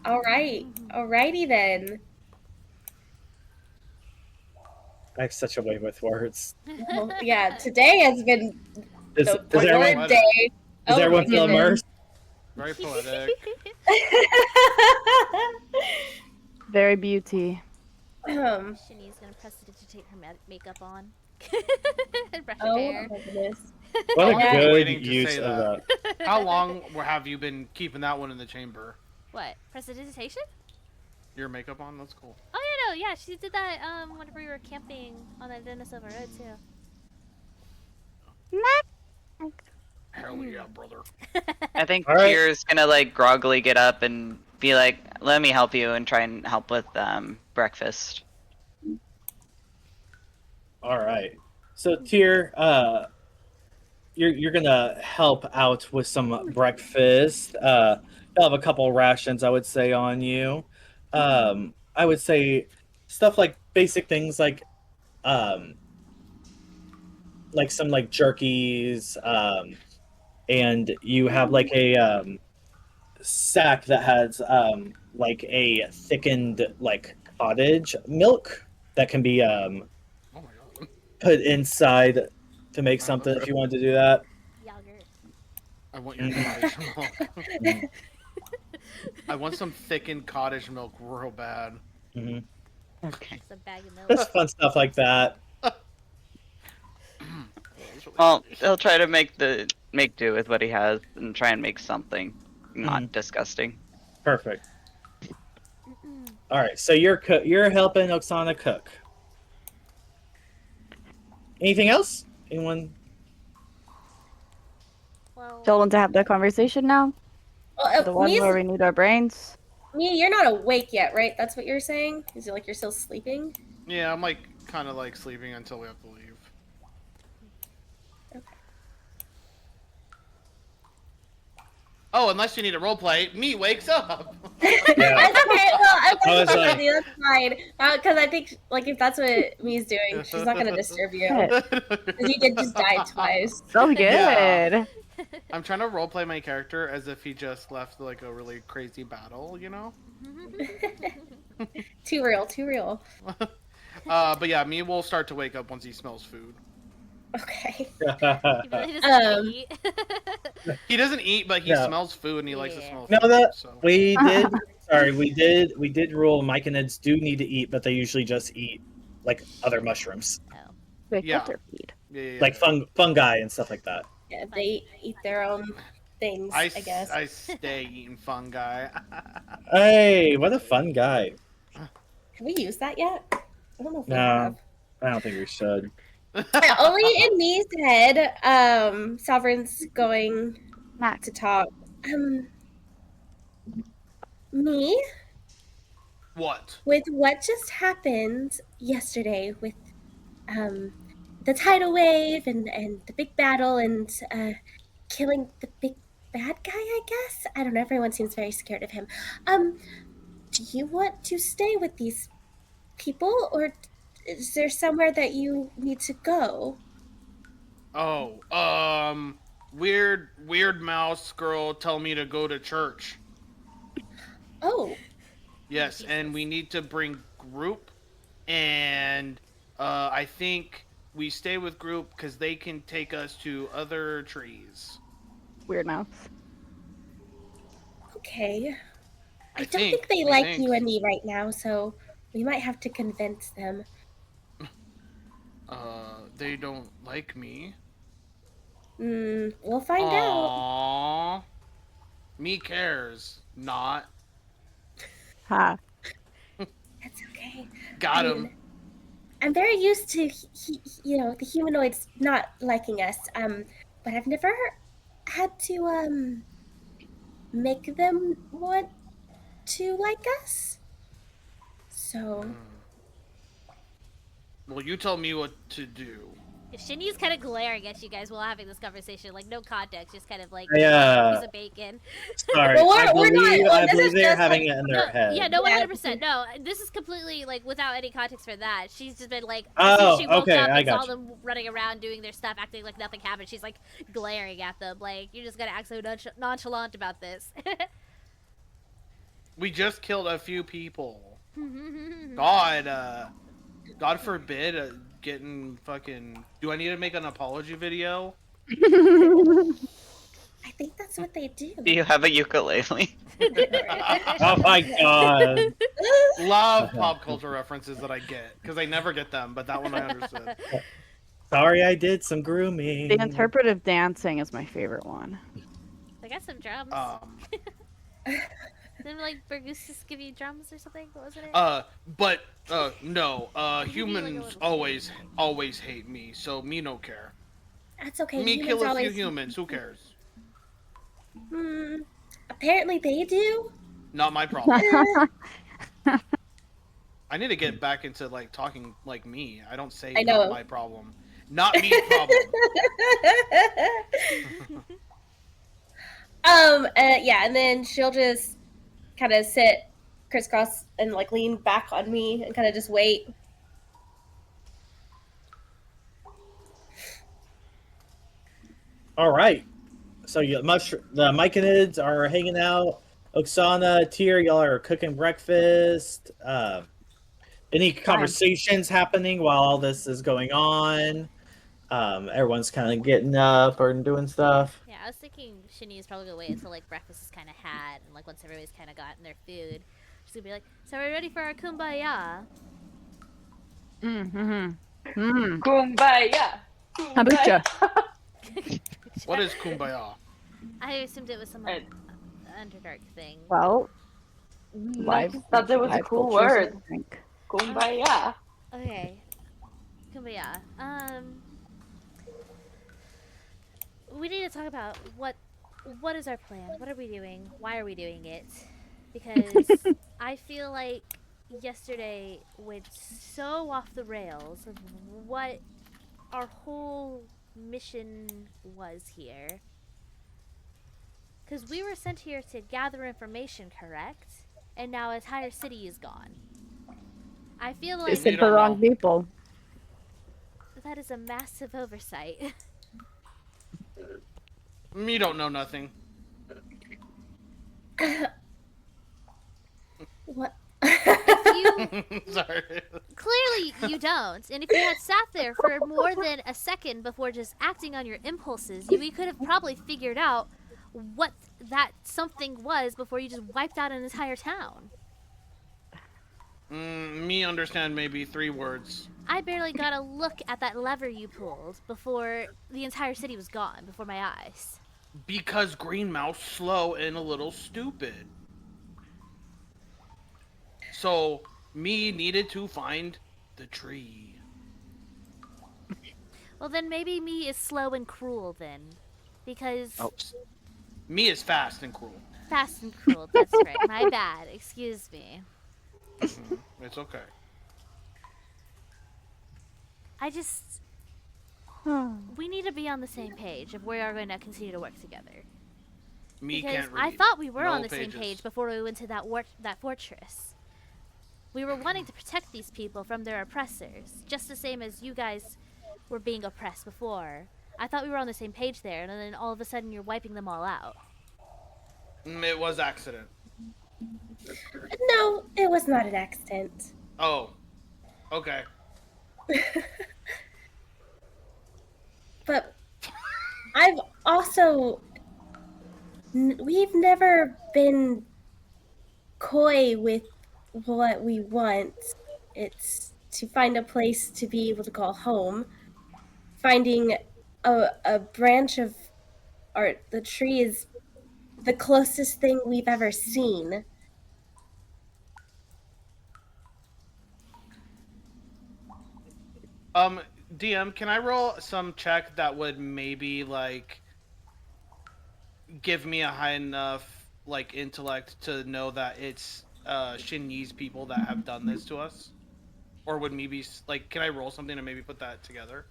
All right. Alrighty then. I have such a way with words. Well, yeah, today has been Is, the is everyone, word day. is Oh everyone my feel goodness. immersed? Very poetic. Very beauty. Shani's gonna prestidigitate her makeup on. And brush her Oh hair. my goodness. What I a was good waiting to use say of that. that. How long have you been keeping that one in the chamber? What? Prestidigitation? Your makeup on? That's cool. Oh yeah, no, yeah, she did that whenever we were camping on the Denisova Road too. Hell yeah, brother. I think All right. Tyr's gonna like groggily get up and be like, "Let me help you," and try and help with breakfast. All right. So Tyr, you're gonna help out with some breakfast. You'll have a couple rations, I would say, on you. I would say stuff like basic things like some like jerkies, and you have like a sack that has like a thickened like cottage milk that can be Oh my god. put inside to make Wow, something that's if you cool. want to do that. Yogurt. I want your cottage milk. I want some thickened cottage milk real bad. Hmm. Okay. Just a bag of milk. Just fun stuff like that. Well, he'll try to make do with what he has and try and make something not disgusting. Perfect. All right, so you're helping Oksana cook. Anything else? Anyone? Well, Still want to have that conversation now? Well, The one where we need our brains? Mia, you're not awake yet, right? That's what you're saying? Is it like you're still sleeping? Yeah, I'm like kind of like sleeping until we have to leave. Okay. Oh, unless you need a role play, me wakes up. Yeah. That's okay. Well, I was that's like- that's fine. Because I think, like, if that's what Mia's doing, she's not gonna disturb you. Because you did just die twice. So good. Yeah. I'm trying to roleplay my character as if he just left like a really crazy battle, you know? Too real, too real. But yeah, me will start to wake up once he smells food. Okay. he really doesn't eat. He doesn't eat, but he No. smells food and he likes to Yeah. smell No, food. that So. we did. Sorry, we did rule Myconids do need to eat, but they usually just eat like other mushrooms, They Yeah. filter feed. Yeah. like fungi and stuff like that. Yeah, they eat their own things, I guess. I stay eating fungi. Hey, what a fun guy. Have we used that yet? I don't know if we No, have. I don't think we should. Yeah, only in Mia's head, Sovereign's going Max. to talk. Me? What? With what just happened yesterday with the tidal wave and the big battle and killing the big bad guy, I guess? I don't know, everyone seems very scared of him. Do you want to stay with these people, or is there somewhere that you need to go? Oh, weird mouse girl tell me to go to church. Oh, Yes, and we need to bring group, and I think we stay with group because they can take us to other trees. Weird mouse. okay. I don't think think they he like thinks. you and me right now, so we might have to convince them. They don't like me. We'll find out. Aww. Me cares. Not. Ha. That's okay. Got him. I'm very used to, the humanoids not liking us. But I've never had to make them want to like us. So Well, you tell me what to do. Shinny's kind of glaring at you guys while having this conversation, like no context, just kind of like I, a piece of bacon. Sorry, Well, I we're not- believe, well, I this is believe they're just, having like- it in No, their head. yeah, no, Yeah. 100%. No, this is completely like without any context for that. She's just been like, Oh, as soon as she woke okay, up I and saw got you. them running around doing their stuff, acting like nothing happened. She's like glaring at them, like you're just gonna act so nonchalant about this. We just killed a few people. God forbid getting fucking. Do I need to make an apology video? I think that's what they do. Do you have a ukulele? Oh my god. Love pop culture references that I get because I never get them, but that one I understood. Sorry, I did some grooming. The interpretive dancing is my favorite one. I got some drums. Didn't like Bergustus give you drums or something? Wasn't it? But no. Humans always hate me, so me no care. That's okay. Me humans kill a few always... humans. Who cares? Apparently they do. Not my problem. I need to get back into like talking like me. I don't say I know. not my problem. Not me problem. Yeah, and then she'll just kind of sit crisscross and like lean back on me and kind of just wait. All right. So the Myconids are hanging out. Oksana, Tyr, y'all are cooking breakfast. Any conversations happening while all this is going on? Everyone's kind of getting up or doing stuff. Yeah, I was thinking Shinny is probably gonna wait until like breakfast is kind of had and like once everybody's kind of gotten their food, she's gonna be like, "So we're ready for our kumbaya." Kumbaya. Habucha. What is kumbaya? I assumed it was some like, Underdark thing. Well, I thought that was a cool word. Kumbaya. Okay, kumbaya. We need to talk about what is our plan? What are we doing? Why are we doing it? Because I feel like yesterday went so off the rails of what our whole mission was here. Because we were sent here to gather information, correct? And now a entire city is gone. I feel They like sent the wrong people. that is a massive oversight. Me don't know nothing. What? Sorry. Clearly you don't. And if you had sat there for more than a second before just acting on your impulses, we could have probably figured out what that something was before you just wiped out an entire town. Me understand maybe 3 words. I barely got a look at that lever you pulled before the entire city was gone before my eyes. Because Green Mouse slow and a little stupid. So me needed to find the tree. Well, then maybe me is slow and cruel then. Because... Oh. Me is fast and cruel. Fast and cruel, that's right. My bad. Excuse me. It's okay. I just... we need to be on the same page if we are going to continue to work together. Me because can't read. I thought we were No on the pages. same page before we went to that fortress. We were wanting to protect these people from their oppressors, just the same as you guys were being oppressed before. I thought we were on the same page there, and then all of a sudden you're wiping them all out. It was accident. No, it was not an accident. Oh. Okay. But I've also... we've never been coy with what we want. It's to find a place to be able to call home. Finding a branch of art. The tree is the closest thing we've ever seen. DM, can I roll some check that would maybe like give me a high enough like intellect to know that it's Shinyi's people that have done this to us? Or would maybe like, can I roll something and maybe put that together?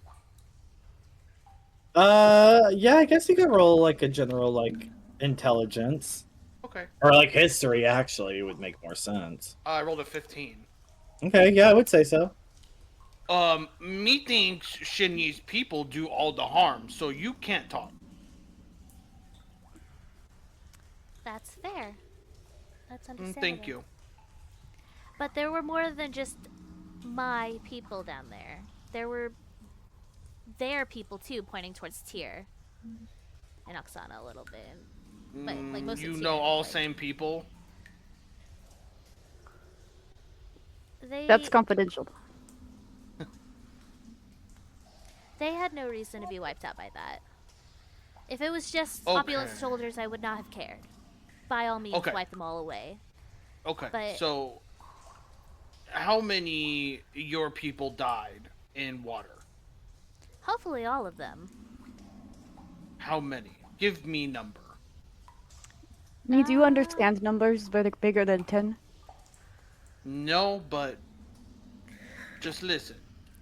Yeah, I guess you could roll like a general like intelligence Okay. or like history. Actually, would make more sense. I rolled a 15. Okay, yeah, I would say so. Me thinks Shinyi's people do all the harm, so you can't talk. That's fair. That's understandable. Thank you. But there were more than just my people down there. There were their people too, pointing towards Tyr and Oksana a little bit. But like most You of know Tyr, all like, same people? That's confidential. They had no reason to be wiped out by that. If it was just Okay. opulent soldiers, I would not have cared. By all means, Okay. wipe them all away. Okay, But- so how many your people died in water? Hopefully all of them. How many? Give me number. Me, do you understand numbers bigger than 10? No, but just listen.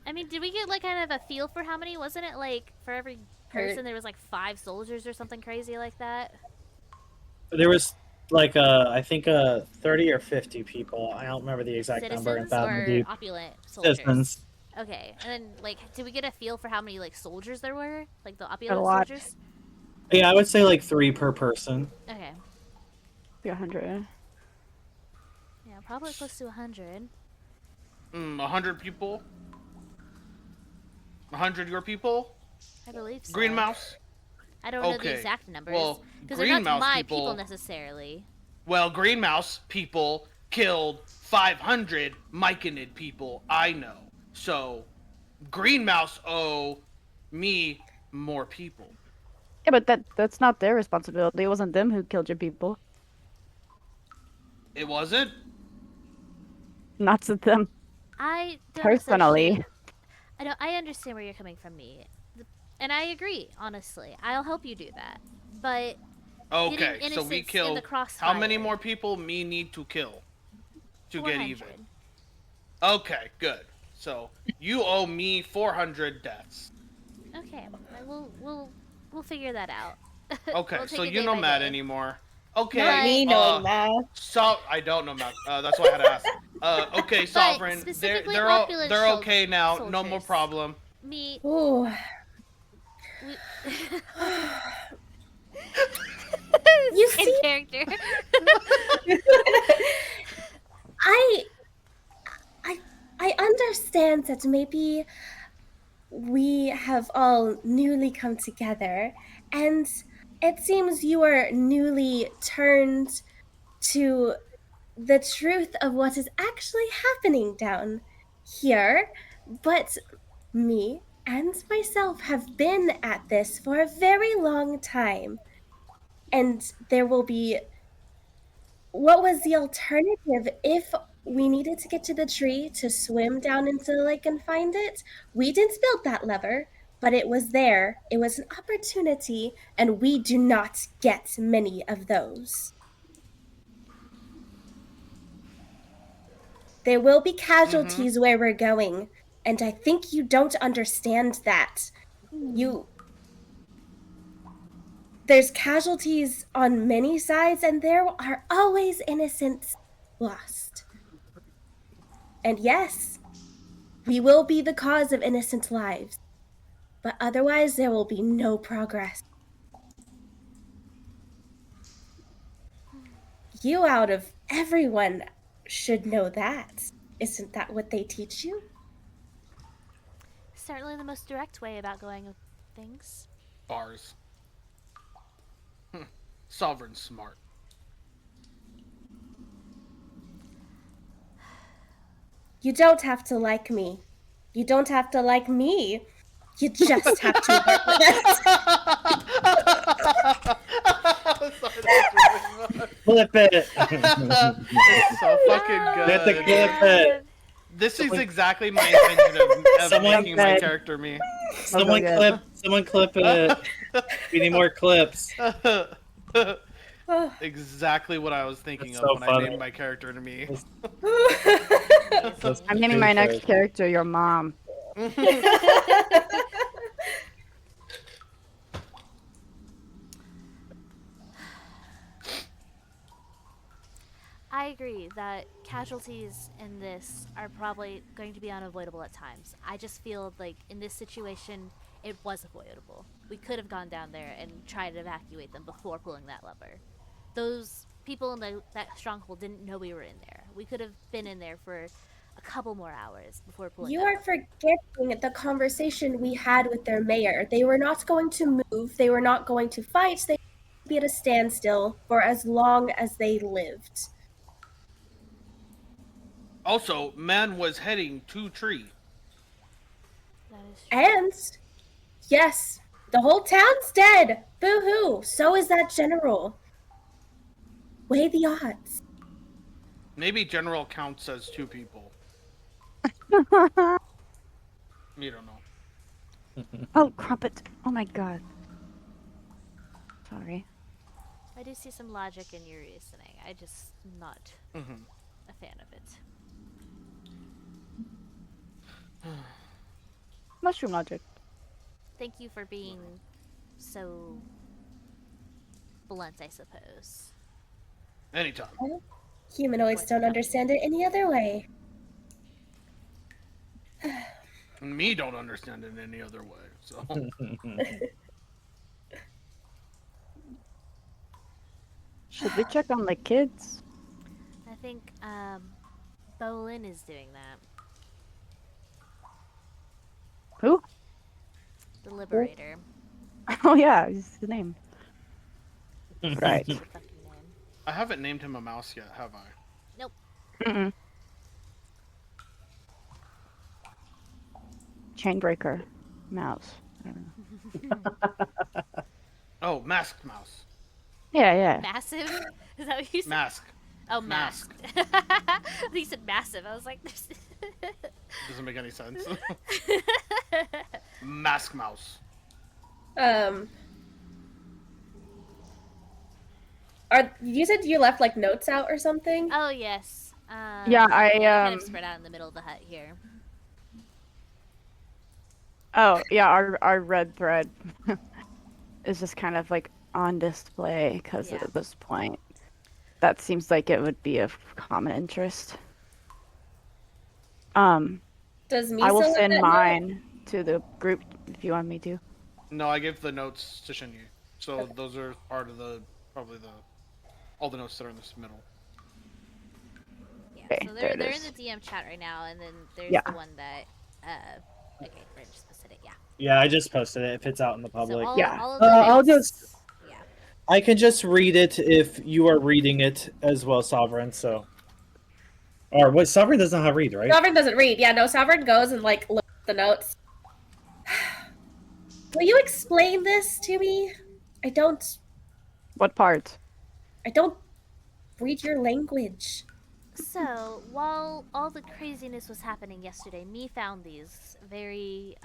I mean, did we get like kind of a feel for how many? Wasn't it like for every person there was like 5 soldiers or something crazy like that? There was like I think 30 or 50 people. I don't remember the exact number. In Citizens fact, or maybe opulent soldiers? citizens. Okay, and then like, did we get a feel for how many like soldiers there were? Like the A opulent lot. soldiers? Yeah, I would say like 3 per person. Okay. 100. Yeah, probably close to 100. 100 people? 100 your people? I believe so. Green Mouse? I don't know the Okay, exact numbers. well, Because they're Green not Mouse my people- people necessarily. Well, Green Mouse people killed 500 Myconid people I know. So, Green Mouse owe me more people. Yeah, but that's not their responsibility. It wasn't them who killed your people. It wasn't? Not to them. I don't Personally. associate- I understand where you're coming from, me, and I agree. Honestly, I'll help you do that. But Okay, getting so we innocents in killed. the crossfire. How many more people me need to kill to get even? 400. Okay, good. So you owe me 400 deaths. Okay, we'll figure that out. Okay, We'll take so it you day know by Matt day. anymore. Okay. Not me knowing math. So I don't know Matt. That's why I had to ask. Okay, Sovereign. They're specifically they're opulent they're okay now. No more soldiers. problem. Me. Ooh. We... You In see- character. I understand that maybe we have all newly come together, and it seems you are newly turned to the truth of what is actually happening down here. But me and myself have been at this for a very long time, and there will be. What was the alternative if we needed to get to the tree to swim down into the lake and find it? We didn't build that lever, but it was there. It was an opportunity, and we do not get many of those. There will be casualties where we're going, and I think you don't understand that. There's casualties on many sides, and there are always innocents lost. And yes, we will be the cause of innocent lives, but otherwise there will be no progress. You, out of everyone, should know that. Isn't that what they teach you? Certainly the most direct way about going with things. Bars. Sovereign smart. You don't have to like me. You don't have to like me. You just have to work with us. Flip it. It's so fucking good. Get the clip it. This is exactly my intention of Someone making my said- character me. Someone clip it. We need more clips. Exactly what I was thinking That's of so when funny. I named my character to me. That's I'm naming my next perfect. character your mom. I agree that casualties in this are probably going to be unavoidable at times. I just feel like in this situation, it was avoidable. We could have gone down there and tried to evacuate them before pulling that lever. Those people in that stronghold didn't know we were in there. We could have been in there for a couple more hours before pulling You that are lever. forgetting the conversation we had with their mayor. They were not going to move. They were not going to fight. They would be at a standstill for as long as they lived. Also, man was heading to tree. That is true. And yes, the whole town's dead. Boo-hoo. So is that general. Weigh the odds. Maybe General counts as 2 people. You don't know. Oh, crumpet. Oh my god. Sorry. I do see some logic in your reasoning. I just not a fan of it. Mushroom logic. Thank you for being so blunt, I suppose. Anytime. Humanoids don't understand it any other way. Me don't understand it any other way, so. Should we check on the kids? I think Bolin is doing that. Who? The Liberator. Oh yeah, it's the name. Right. That's the fucking name. I haven't named him a mouse yet, have I? Nope. Mm-mm. Chainbreaker. Mouse. I don't know. Oh, masked mouse. Yeah. Massive? Is that what you said? Mask. Oh, Mask. He said massive. I was like, Doesn't make any sense. Mask mouse. You said you left like notes out or something? oh yes. Yeah, kind of spread out in the middle of the hut here. Oh yeah, our red thread is just kind of like on display because Yeah. at this point, that seems like it would be of common interest. Does Misa I will let send that know? mine to the group if you want me to. No, I gave the notes to Shinyu. So those are part of all the notes that are in this middle. Yeah. Okay, So there it they're is. in the DM chat right now, and then there's Yeah. the one that okay, Brent just posted it. Yeah. Yeah, I just posted it. If it's out in the public, So all, Yeah. all of the I'll notes- Yeah. I can just read it if you are reading it as well, Sovereign. So, or what? Sovereign doesn't know how to read, right? Sovereign doesn't read. Yeah, no, Sovereign goes and like looks at the notes. Will you explain this to me? I don't What part? read your language. So, while all the craziness was happening yesterday, me found these very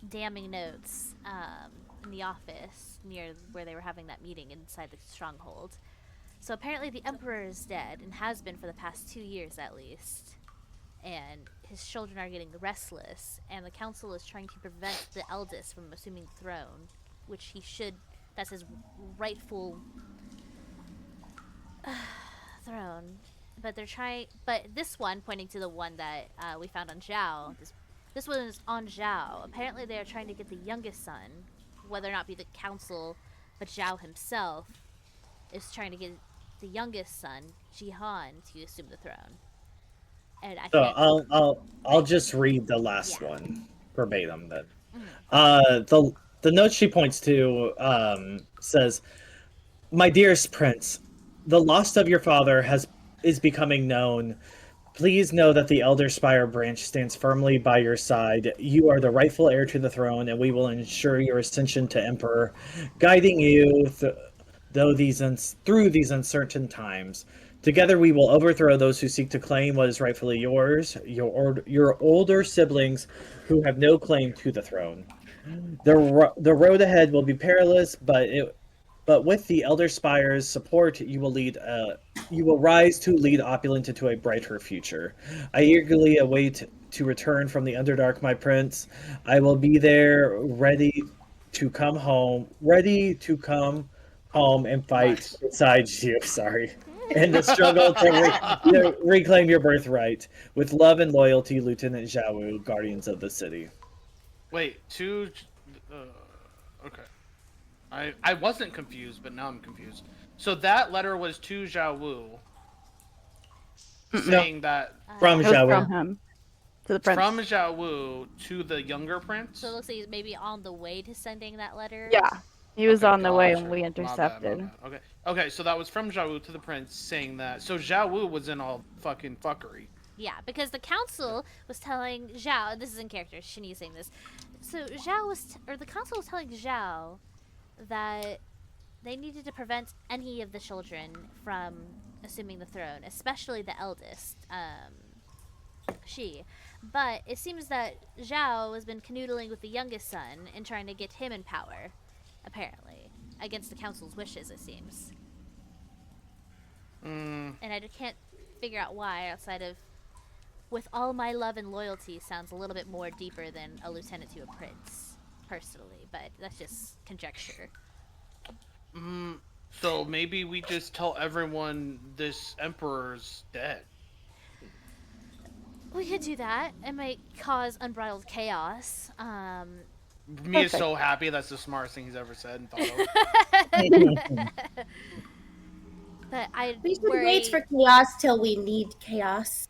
damning notes in the office near where they were having that meeting inside the stronghold. So apparently the Emperor is dead, and has been for the past 2 years at least. And his children are getting restless, and the council is trying to prevent the eldest from assuming the throne, which he should, that's his rightful throne. But they're trying, but this one, pointing to the one that we found on Zhao, this one is on Zhao. Apparently they are trying to get the youngest son, whether or not be the council, but Zhao himself is trying to get the youngest son, Jihan, to assume the throne. And I So can't. I'll just read the last Yeah. one verbatim. Then, Mhm. the note she points to says, "My dearest prince, the loss of your father is becoming known. Please know that the Elder Spire branch stands firmly by your side. You are the rightful heir to the throne, and we will ensure your ascension to Emperor, guiding you through these uncertain times. Together, we will overthrow those who seek to claim what is rightfully yours. Your older siblings, who have no claim to the throne. The road ahead will be perilous, but but with the Elder Spire's support, you will rise to lead Oppolant into a brighter future. I eagerly await to return from the Underdark, my prince. I will be there, ready to come home and fight beside you. Sorry. In the struggle to reclaim your birthright. With love and loyalty, Lieutenant Zhao, Guardians of the City. Wait, okay. I wasn't confused, but now I'm confused. So that letter was to Zhao Wu, saying that from Zhao Wu. From him to the prince. From Zhao Wu to the younger prince. So it looks like he's maybe on the way to sending that letter. Yeah, he was on the way when we intercepted. My bad. Okay, so that was from Zhao Wu to the prince, saying that. So Zhao Wu was in all fucking fuckery. Yeah, because the council was telling Zhao, and this is in character, Shini's saying this. So the council was telling Zhao that they needed to prevent any of the children from assuming the throne, especially the eldest, she. But it seems that Zhao has been canoodling with the youngest son and trying to get him in power, apparently, against the council's wishes, it seems. And I can't figure out why, outside of with all my love and loyalty sounds a little bit more deeper than a lieutenant to a prince, personally, but that's just conjecture. So maybe we just tell everyone this emperor's dead. We could do that. It might cause unbridled chaos. Me is so happy. That's the smartest thing he's ever said and thought of. But we should wait for chaos till we need chaos.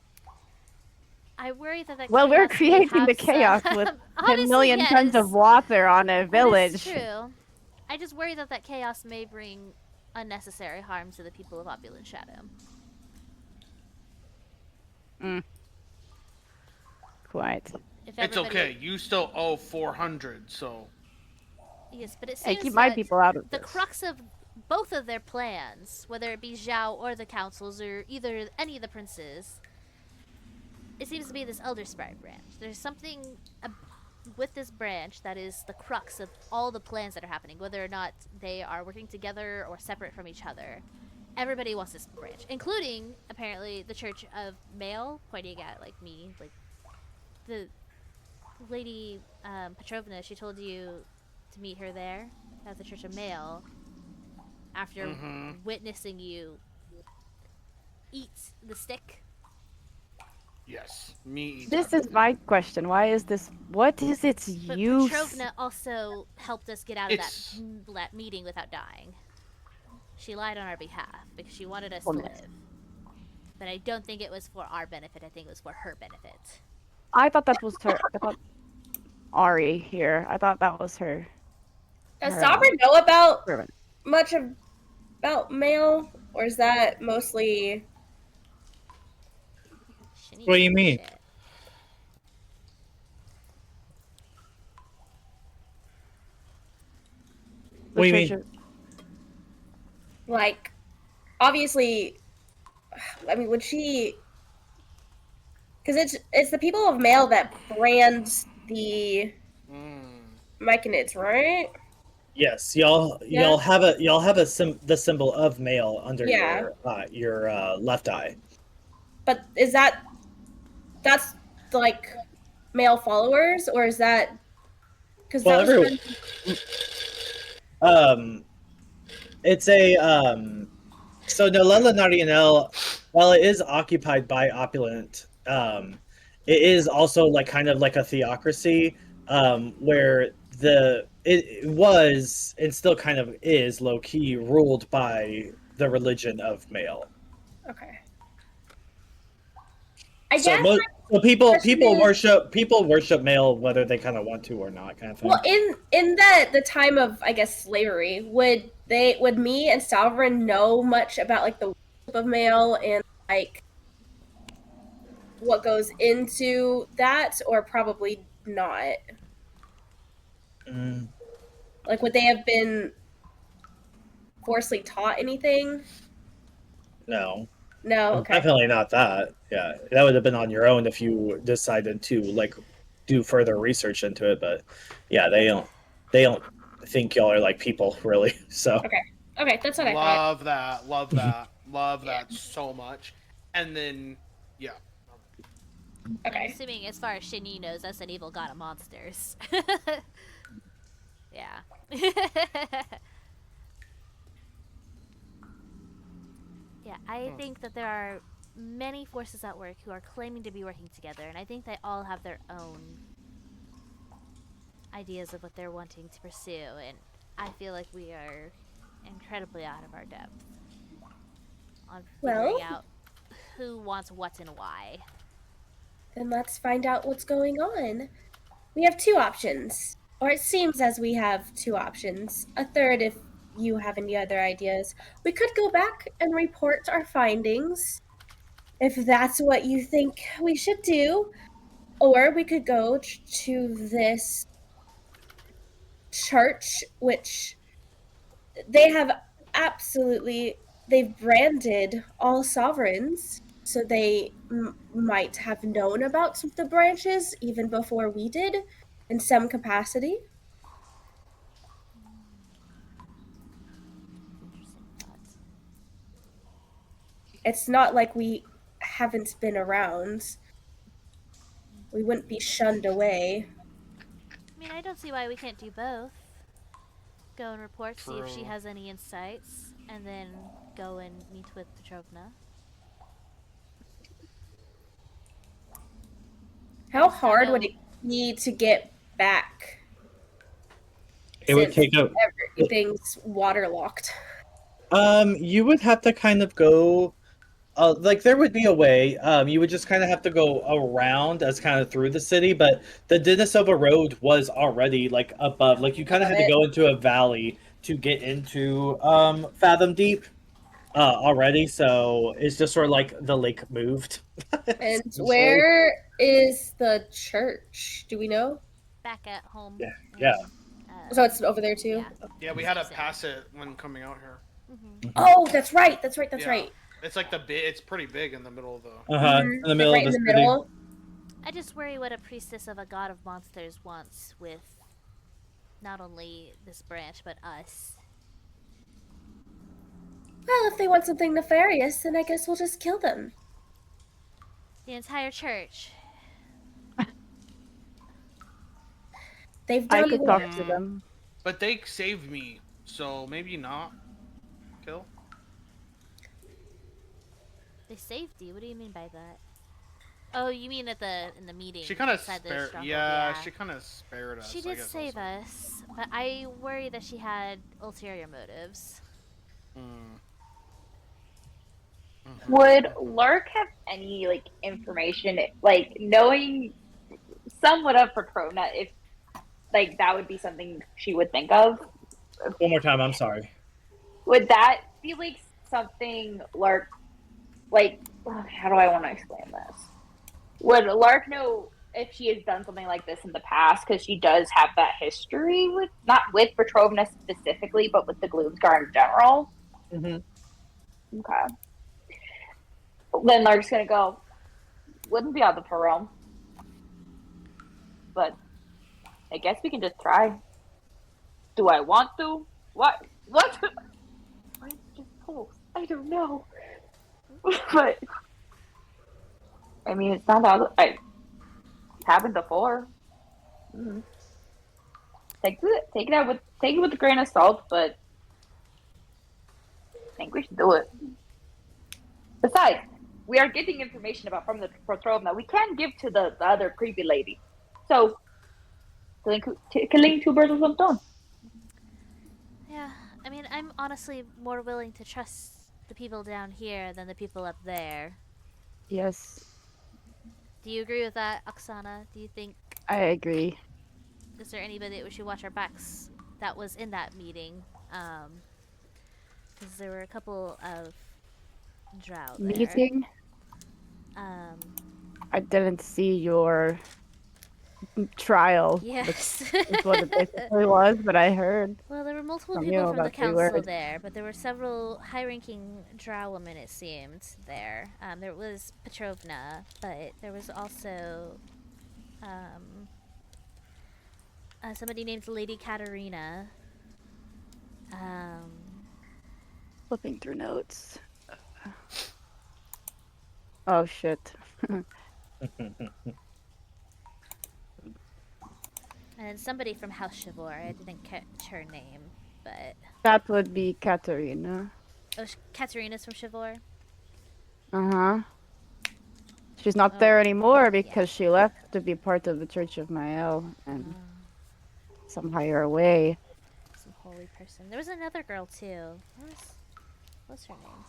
I worry that well, we're creating the chaos with 10 million tons of water on a village. That's true. I just worry that chaos may bring unnecessary harm to the people of Oppolant Shadow. Quite. It's okay. You still owe 400, so. Yes, but it seems keep my people out of the crux of both of their plans, whether it be Zhao or the councils or either any of the princes, it seems to be this Elder Spire branch. There's something with this branch that is the crux of all the plans that are happening, whether or not they are working together or separate from each other. Everybody wants this branch, including, apparently, the Church of Male, pointing at, me, the lady, Petrovna, she told you to meet her there at the Church of Male after witnessing you eat the stick. Yes, me. This is my question. What is its use? Petrovna also helped us get out of that meeting without dying. She lied on our behalf because she wanted us to live. But I don't think it was for our benefit. I think it was for her benefit. I thought that was her. I thought Ari here. I thought that was her. Does Sovereign know about much about Male, or is that mostly? What do you mean? What do you mean? Obviously, I mean, would she? Because it's the people of Male that brand the Myconids, right? Yes, y'all have the symbol of Male under your left eye. But is that's Male followers, or is that because it's a so Nolela Narianel, while it is occupied by Oppolant, it is also kind of like a theocracy, where it was and still kind of is low key ruled by the religion of Male. Okay. People worship Male whether they kind of want to or not, kind of thing. Well, in the time of, I guess, slavery, would me and Sovereign know much about the worship of Male and what goes into that, or probably not? Would they have been forcibly taught anything? No. No, okay. Definitely not that. Yeah, that would have been on your own if you decided to do further research into it. But yeah, they don't think y'all are people, really. So. Okay, that's what I thought. Love that. Love that. Love that so much. And then, yeah. I'm Okay. assuming, as far as Shinyi knows, that's an evil god of monsters. Yeah. Yeah, I think that there are many forces at work who are claiming to be working together, and I think they all have their own ideas of what they're wanting to pursue, and I feel like we are incredibly out of our depth on figuring Well, out who wants what and why. then let's find out what's going on. We have two options, or it seems as we have two options. A third if you have any other ideas. We could go back and report our findings, if that's what you think we should do, or we could go to this church, which they have they've branded all sovereigns, so they might have known about the branches even before we did in some capacity. Interesting thoughts. It's not like we haven't been around. We wouldn't be shunned away. I mean, I don't see why we can't do both. Go and report, see if she True. has any insights, and then go and meet with Petrovna. How hard would it be to get back? It would take a. Everything's waterlocked. You would have to kind of go. Like there would be a way. You would just kind of have to go around as kind of through the city, but the Denisova Road was already like above. Like you kind of had to go into a valley to get into Fathom Deep already. So it's just sort of like the lake moved. And where is the church? Do we know? Back at home. Yeah. Yeah. So it's over there too? Yeah, we had to pass it when coming out here. Oh, that's right. That's right. That's Yeah. right. It's like it's pretty big in the middle of the. In the middle right of in the the city. middle. I just worry what a priestess of a god of monsters wants with not only this branch, but us. Well, if they want something nefarious, then I guess we'll just kill them. The entire church. They've I done could work. talk to them. But they saved me, so maybe not. Kill. They saved you? What do you mean by that? Oh, you mean in the meeting? She kind of inside the spared. stronghold? Yeah, she kind of spared us. She I did guess save also. us, but I worry that she had ulterior motives. Would Lark have any like information, like knowing somewhat of Petrovna, if like that would be something she would think of? One more time. I'm sorry. Would that be like something Lark, like, how do I want to explain this? Would Lark know if she has done something like this in the past? Because she does have that history with, not with Petrovna specifically, but with the Gloomscar in general. Mm-hmm. Okay. Then Lark's gonna go, wouldn't be out of her realm. But I guess we can just try. Do I want to? What? Why just pulse? I don't know. But I mean, it's not out. It's happened before. Mm-hmm. Take it with a grain of salt, but I think we should do it. Besides, we are getting information about from the Petrovna we can give to the other creepy lady. So, killing two birds with one stone. Yeah, I mean, I'm honestly more willing to trust the people down here than the people up there. Yes, Do you agree with that, Oksana? Do you think... I agree. Is there anybody that we should watch our backs that was in that meeting? Because there were a couple of Drow there. Meeting? I didn't see your trial. Yes. Is what it basically was, but I heard. Well, there were multiple from people you from the about three council words. there, but there were several high-ranking Drow women, it seemed, there. There was Petrovna, but there was also somebody named Lady Katerina. Flipping through notes. Oh shit. And somebody from House Shaevor. I didn't catch her name, but That would be Katarina. oh, Katarina's from Shaevor. Uh-huh. She's not Oh, there anymore yeah. because she left to be part of the Church of Mael and Oh, some higher away. some holy person. There was another girl too. What's her name?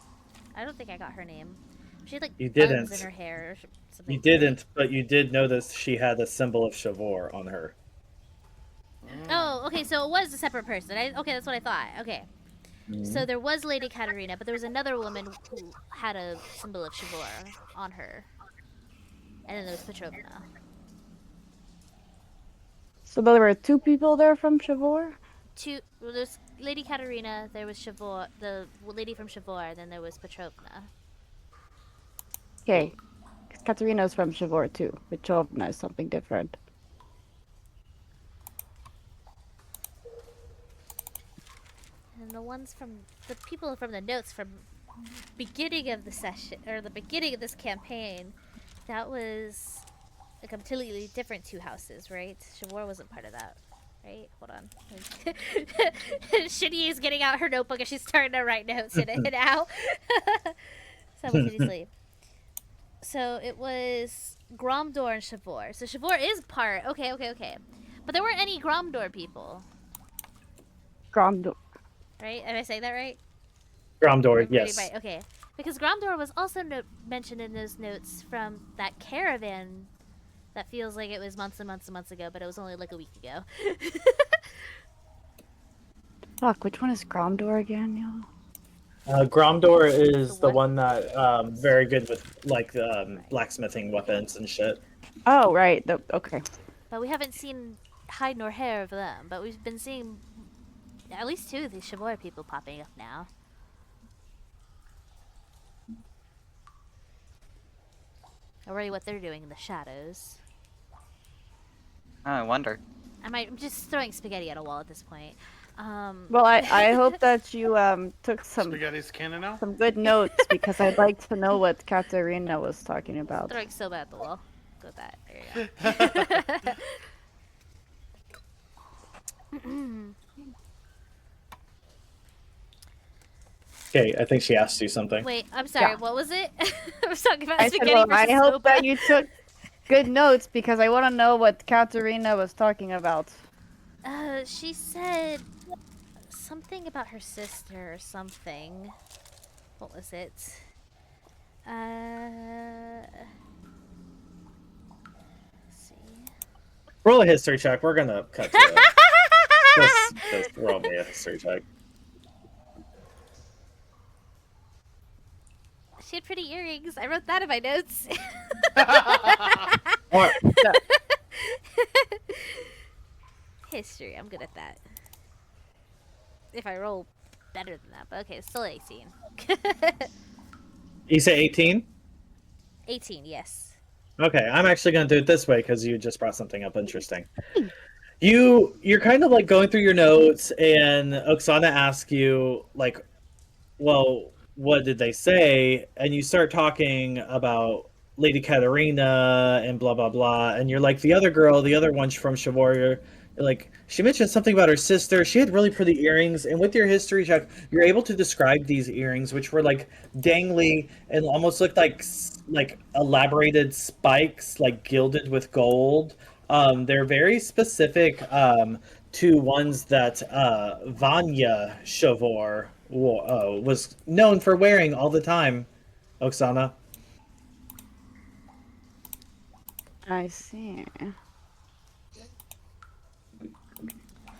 I don't think I got her name. She had like You bugs didn't. in her hair or something. You didn't, but you did notice she had a symbol of Shaevor on her. Oh, okay. So it was a separate person. Okay, that's what I thought. Okay. Mm-hmm. So there was Lady Katarina, but there was another woman who had a symbol of Shaevor on her. And then there was Petrovna. So there were 2 people there from Shaevor? Well, there's Lady Katarina, there was Shaevor, the lady from Shaevor, and then there was Petrovna. Okay. Katarina's from Shaevor too. Petrovna is something different. And the people from the notes from beginning of the session, or the beginning of this campaign, that was a completely different 2 houses, right? Shaevor wasn't part of that, right? Hold on. Shitty is getting out her notebook and she's starting to write notes in it now. Simultaneously. So it was Gromdor and Shaevor. So Shaevor is part. Okay. But there weren't any Gromdor people, Gromdor. right? Am I saying that right? Gromdor, Everybody yes. right? Okay. Because Gromdor was also mentioned in those notes from that caravan that feels like it was months and months and months ago, but it was only like a week ago. Fuck, which one is Gromdor again, y'all? Gromdor is The the one- one that very good with like blacksmithing weapons and shit. Oh, right. Okay. But we haven't seen hide nor hair of them. But we've been seeing at least 2 of these Shaevor people popping up now. I worry what they're doing in the shadows. Oh, I wonder. I'm just throwing spaghetti at a wall at this point. Well, I hope that you took some Spaghetti's canon now? good notes because I'd like to know what Katarina was talking about. Throwing soba at the wall. Go with that. There you go. Okay, I think she asked you something. Wait, I'm sorry. Yeah. What was it? I was talking about I said, spaghetti well, versus I hope soba. that you took good notes because I want to know what Katarina was talking about. She said something about her sister or something. What was it? Let's see. Roll a history check. We're gonna cut to it. Just roll me a history check. She had pretty earrings. I wrote that in my notes. Alright. History. I'm good at that. If I roll better than that, but okay, it's still 18. You say 18? 18, yes. Okay, I'm actually gonna do it this way because you just brought something up interesting. You're kind of like going through your notes, and Oksana asks you like, well, what did they say? And you start talking about Lady Katarina and blah blah blah, and you're like, the other girl, the other one from Shaevor, you're like, she mentioned something about her sister. She had really pretty earrings, and with your history check, you're able to describe these earrings, which were like dangly and almost looked like elaborated spikes, like gilded with gold. They're very specific to ones that Vanya Shaevor was known for wearing all the time, Oksana. I see.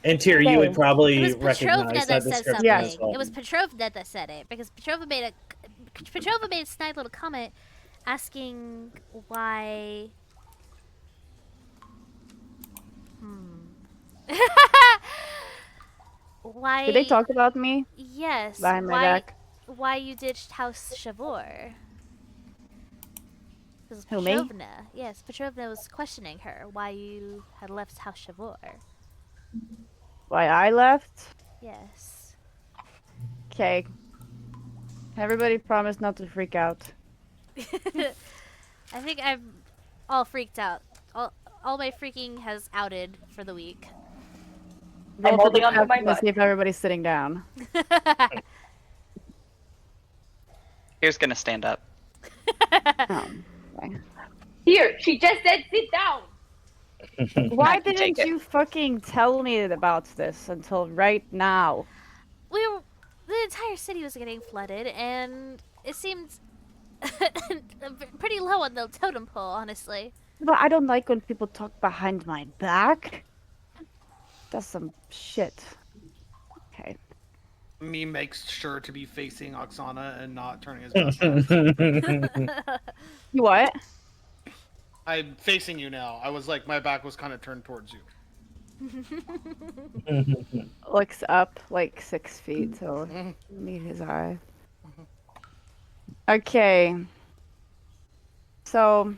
And Tyr, you would It probably was Petrovna recognize that that said description something. as well. It was Petrovna that said it because Petrovna made a snide little comment asking why. Why? Did they talk about me? Yes. Behind my back? Why you ditched House Shaevor? This is Who, me? Petrovna. Yes, Petrovna was questioning her why you had left House Shaevor. Why I left? Yes. Okay. Everybody promise not to freak out. I think I'm all freaked out. All my freaking has outed for the week. Roll to holding onto my deception to butt. see if everybody's sitting down. Here's gonna stand up. Okay. Here, she just said sit down. Why I can didn't take it. you fucking tell me about this until right now? The entire city was getting flooded, and it seemed pretty low on the totem pole, honestly. But I don't like when people talk behind my back. That's some shit. Okay. Me makes sure to be facing Oksana and not turning his back to us. You what? I'm facing you now. I was like, my back was kind of turned towards you. Looks up like 6 feet to meet his eye. Okay. So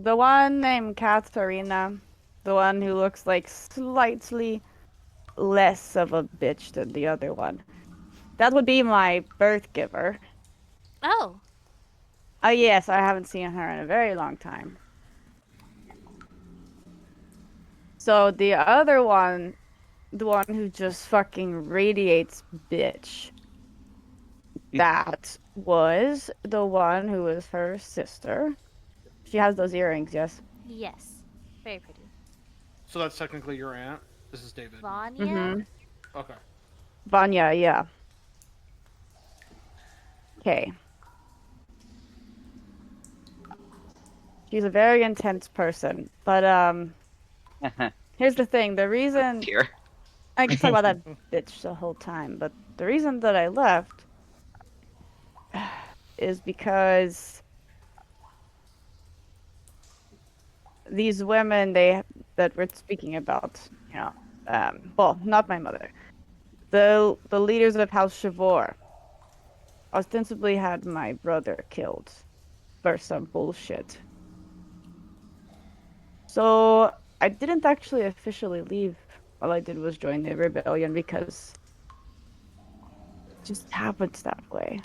the one named Katharina, the one who looks like slightly less of a bitch than the other one. That would be my birth giver. Oh. Oh yes, I haven't seen her in a very long time. So the other one, the one who just fucking radiates bitch. That was the one who was her sister. She has those earrings, yes. Yes. Very pretty. So that's technically your aunt. This is David. Vanya? Mm-hmm. Okay. Vanya, yeah. Okay. She's a very intense person, but here's the thing. The reason Here. I can talk about that bitch the whole time, but the reason that I left is because these women that we're speaking about, you know, well, not my mother, the leaders of House Shaevor ostensibly had my brother killed for some bullshit. So I didn't actually officially leave. All I did was join the rebellion because it just happens that way.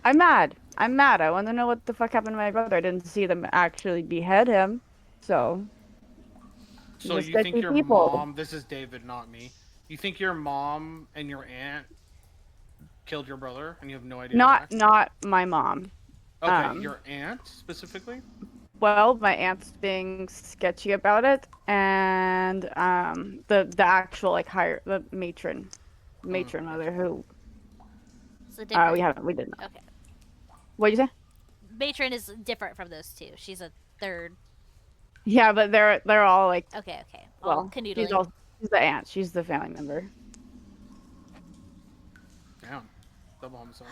I'm mad. I want to know what the fuck happened to my brother. I didn't see them actually behead him. So So just you let think me your people. mom? This is David, not me. You think your mom and your aunt killed your brother, and you have no idea why? Not my mom. Okay, your aunt specifically. Well, my aunt's being sketchy about it, and the actual like the matron mother who So different. we didn't know. Okay. What'd you say? Matron is different from those two. She's a third. Yeah, but they're all like Okay. All canoodling. She's the aunt. She's the family member. Damn. Double homicide.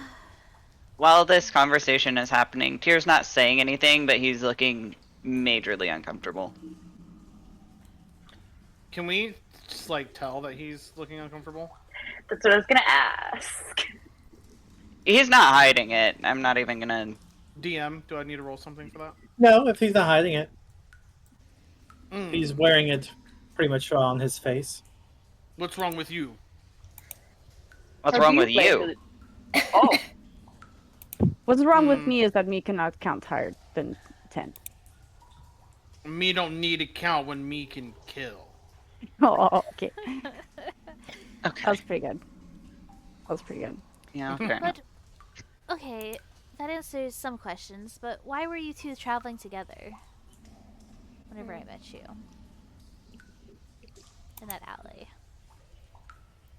While this conversation is happening, Tyr's not saying anything, but he's looking majorly uncomfortable. Can we just like tell that he's looking uncomfortable? That's what I was gonna ask. He's not hiding it. I'm not even gonna. DM, do I need to roll something for that? No, if he's not hiding it. Mm. He's wearing it pretty much on his face. What's wrong with you? What's wrong with you? Oh. What's wrong with me is that me cannot count higher than 10. Me don't need to count when me can kill. Oh, okay. Okay. That was pretty good. Yeah. Okay. But okay, that answers some questions. But why were you two traveling together? Whenever I met you in that alley.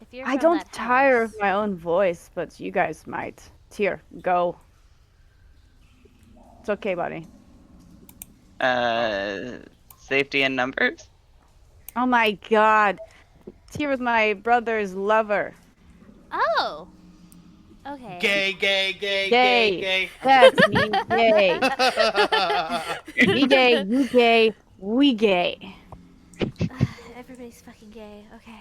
If you're I from don't that tire house- of my own voice, but you guys might. Tyr, go. It's okay, buddy. Safety in numbers. Oh my god. Tyr was my brother's lover. Oh. Okay. Gay. That's me, gay. Me gay, you gay, we gay. Everybody's fucking gay. Okay.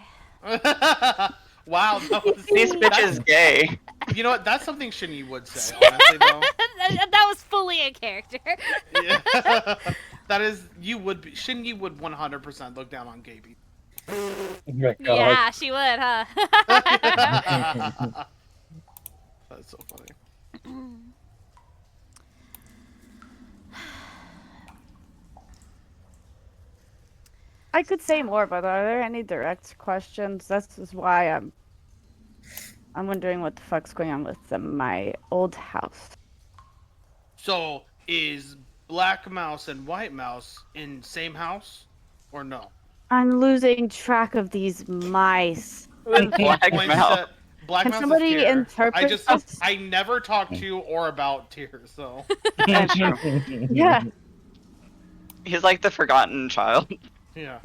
Wow, that was, This bitch is gay. You know what? That's something Shini would say, honestly, though. that was fully a character. Yeah. That is, you would be. Shinji would 100% look down on gay people. Oh my God. Yeah, she would, huh? That's so funny. I could say more, but are there any direct questions? This is why I'm wondering what the fuck's going on with my old house. So, is Black Mouse and White Mouse in same house, or no? I'm losing track of these mice. Black Points Mouse. to- Black Can Mouse somebody is Tyr. interpret this? I never talk to or about Tyr, so. That's true. Yeah. He's like the forgotten child. Yeah.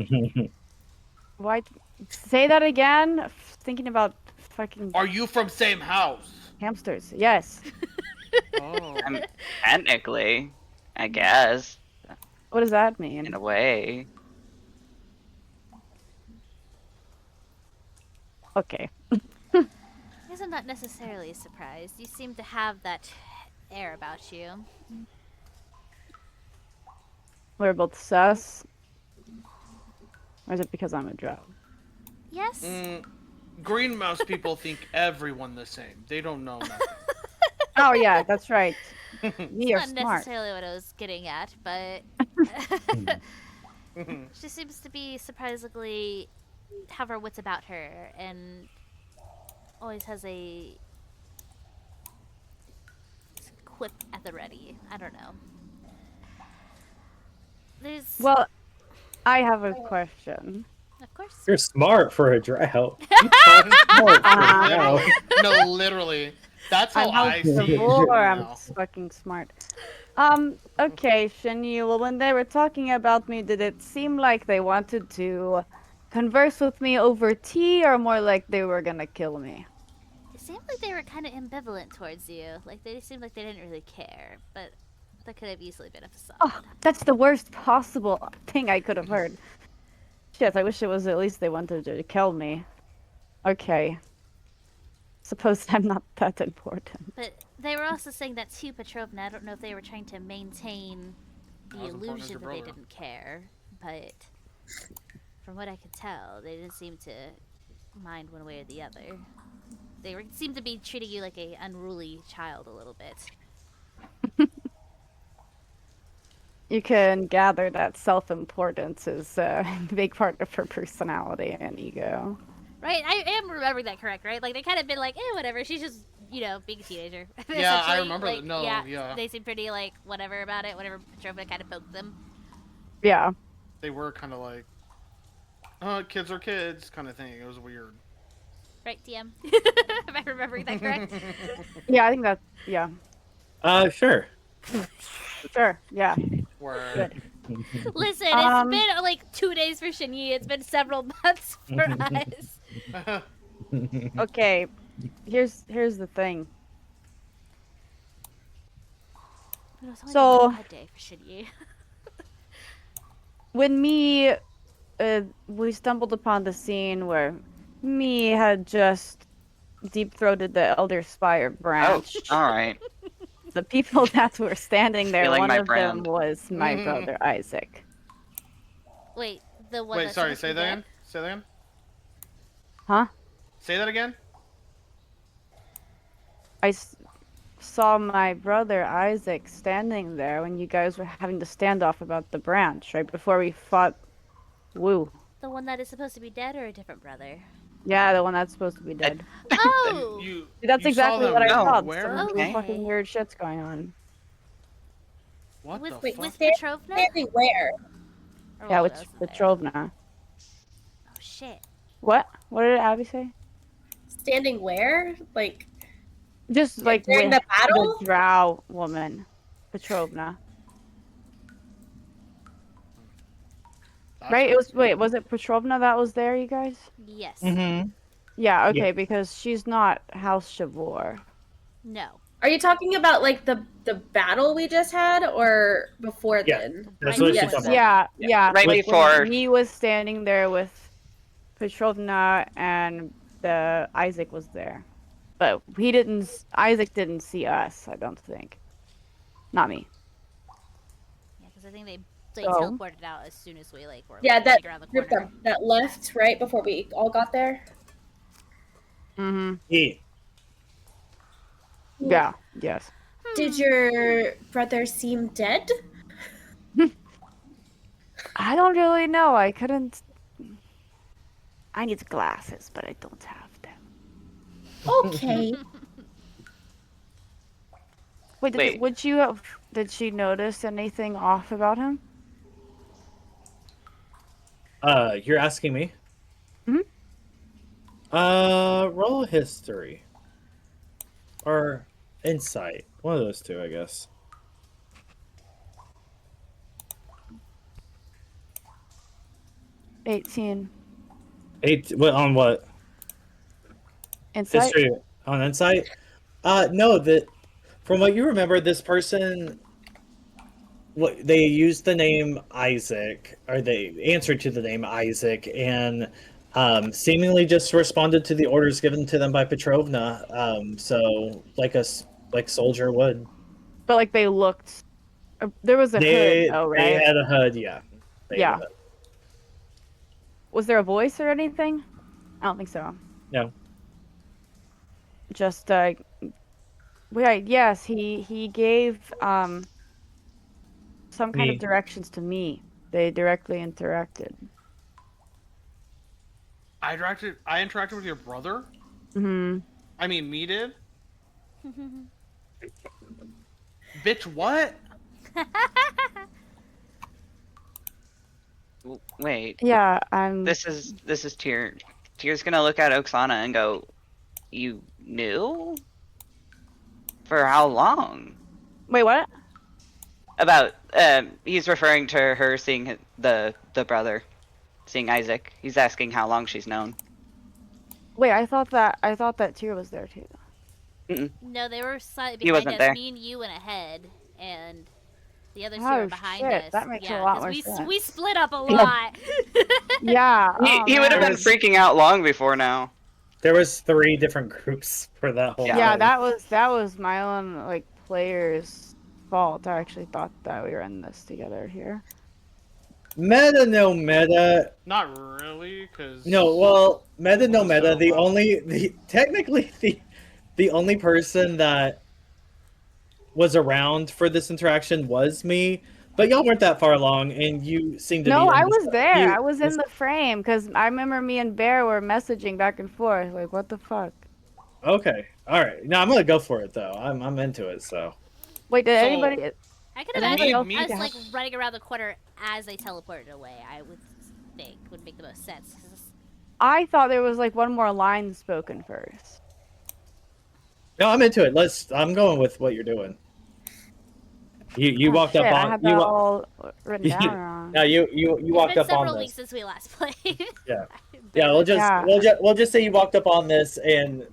Why? Say that again. Thinking about fucking Are you from same house? hamsters. Yes. Oh. Technically, I guess, What does that mean? in a way. Okay. I guess I'm not necessarily surprised. You seem to have that air about you. We're both sus. Or is it because I'm a drow? Yes? Green Mouse people think everyone the same. They don't know nothing. Oh yeah, that's right. We are Not smart. necessarily what I was getting at, but she seems to be surprisingly have her wits about her and always has a quip at the ready. I don't know. There's Well, I have a question. of course. You're smart for a drow. You talk smart for a drow. No, literally. That's how I see it Or I'm now. fucking smart. Okay, Shinyu, well, when they were talking about me, did it seem like they wanted to converse with me over tea, or more like they were gonna kill me? It seemed like they were kind of ambivalent towards you. Like they seemed like they didn't really care, but that could have easily been a facade. Oh, that's the worst possible thing I could have heard. Shit, I wish it was at least they wanted to kill me. Okay. Suppose I'm not that important. But they were also saying that too, Petrovna. I don't know if they were trying to maintain the Not as important as illusion your that they brother. didn't care, but from what I could tell, they didn't seem to mind one way or the other. They seemed to be treating you like a unruly child a little bit. You can gather that self-importance is a big part of her personality and ego. Right? I am remembering that correct, right? Like, they kind of been like, whatever, she's just, being a teenager. Yeah, I Essentially, remember like, that. No, yeah. They seem pretty, like, whatever about it, whatever Petrovna kind of poked them. Yeah. They were kind of like, kids are kids kind of thing. It was weird. Right, TM? Am I remembering that correct? Yeah, I think that, yeah. Sure. Sure, yeah. Word. Listen, it's been, like, 2 days for Shinyi. It's been several months for us. Okay, here's the thing. It was only So- one bad day for Shinyi. When we stumbled upon the scene where me had just deep-throated the Elder Spire branch. Oh, alright. The people that were standing there, Feeling one my of them brand. was my brother Isaac. Wait, the one Wait, that's sorry. supposed Say to that be again. dead? Say that again. Huh? Say that again. I saw my brother Isaac standing there when you guys were having the standoff about the branch, right before we fought Woo. The one that is supposed to be dead or a different brother? Yeah, the one that's supposed to be dead. Oh! You. That's you exactly saw what I them thought. Where? Some Okay. fucking weird shit's going on. What With, the wait, fuck? with Stand- Petrovna? Standing where? Or Yeah, Waldo with wasn't the there? Trovna. Oh, shit. What? What did Abby say? Standing where? Like Just like during with the battle? the Drow woman, Petrovna. That's Right? It was. weird. Wait, was it Petrovna that was there, you guys? Yes. Mm-hmm. Yeah. Okay, Yeah. because she's not House Shaevor. No. Are you talking about like the battle we just had, or before Yeah. then? That's Right what she's Yes. talking about. Yeah. Right like before- when he was standing there with Petrovna and the Isaac was there, but he didn't. Isaac didn't see us. I don't think. Not me. Yeah, because I think they they So? teleported out as soon as we like were Yeah, like, that right around the group corner. that left right before we all got there. Mm-hmm. Yeah. Yeah. Yes. Did your brother seem dead? I don't really know. I couldn't. I need glasses, but I don't have them. Okay. Wait, Wait. would you have? Did she notice anything off about him? You're asking me? Mhm. Roll history. Or insight. One of those two, I guess. 18. What on what? Insight? History on insight? No, that from what you remember, this person what they used the name Isaac, or they answered to the name Isaac, and seemingly just responded to the orders given to them by Petrovna. So like soldier would. But like they looked. There was a hood, though, They right? had a HUD, yeah. They had a Yeah. HUD. Was there a voice or anything? I don't think so. No. Just wait, yes, he gave some kind of Me. directions to me. They directly interacted. I interacted with your brother? Hmm. I mean, me did? Bitch, what? Wait. Yeah, This is Tyr. Tyr's gonna look at Oksana and go, "You knew? For how long?" Wait, what? About he's referring to her seeing the brother, seeing Isaac. He's asking how long she's known. Wait, I thought that Tyr was there too. Mm-mm. No, they were behind He wasn't us. there. Me and you went ahead, and the other two Oh were behind shit, us. that makes a Yeah, lot 'cause more we sense. split up a lot. Yeah. Oh, He would have man. been freaking out long before now. There was 3 different groups for that whole Yeah, thing. that was my own like player's fault. I actually thought that we were in this together here. Meta no meta. Not really, because... No, well, meta no Well, this meta. took a while. Technically the only person that was around for this interaction was me, but y'all weren't that far along, and you seemed to be No, in I this, was there. you I was in the frame because I remember me and Bear were messaging back and forth. Like, what the fuck? Okay, all right. Now I'm gonna go for it though. I'm into it. So Wait, did So- anybody? I could Did imagine anybody else us think like running around the corner as they teleported away. I would think would make the most sense. 'Cause I thought there was like one more line spoken first. no, I'm into it. I'm going with what you're doing. You Oh, walked shit, up I on had you. that all written down wrong. No, you it's walked been up on several this. weeks since we last played. Yeah. Bear Yeah, we'll with me. just Yeah. we'll just say you walked up on this, and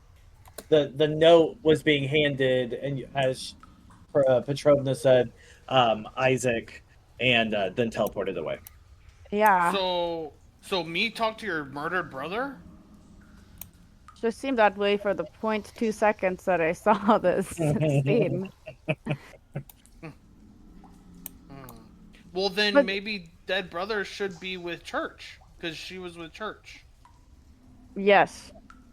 the note was being handed, and as Petrovna said, Isaac, and then teleported away. Yeah. So me talk to your murdered brother? Just seemed that way for the 0.2 seconds that I saw this scene. Well, then But- maybe dead brother should be with Church, because she was with Church. Yes.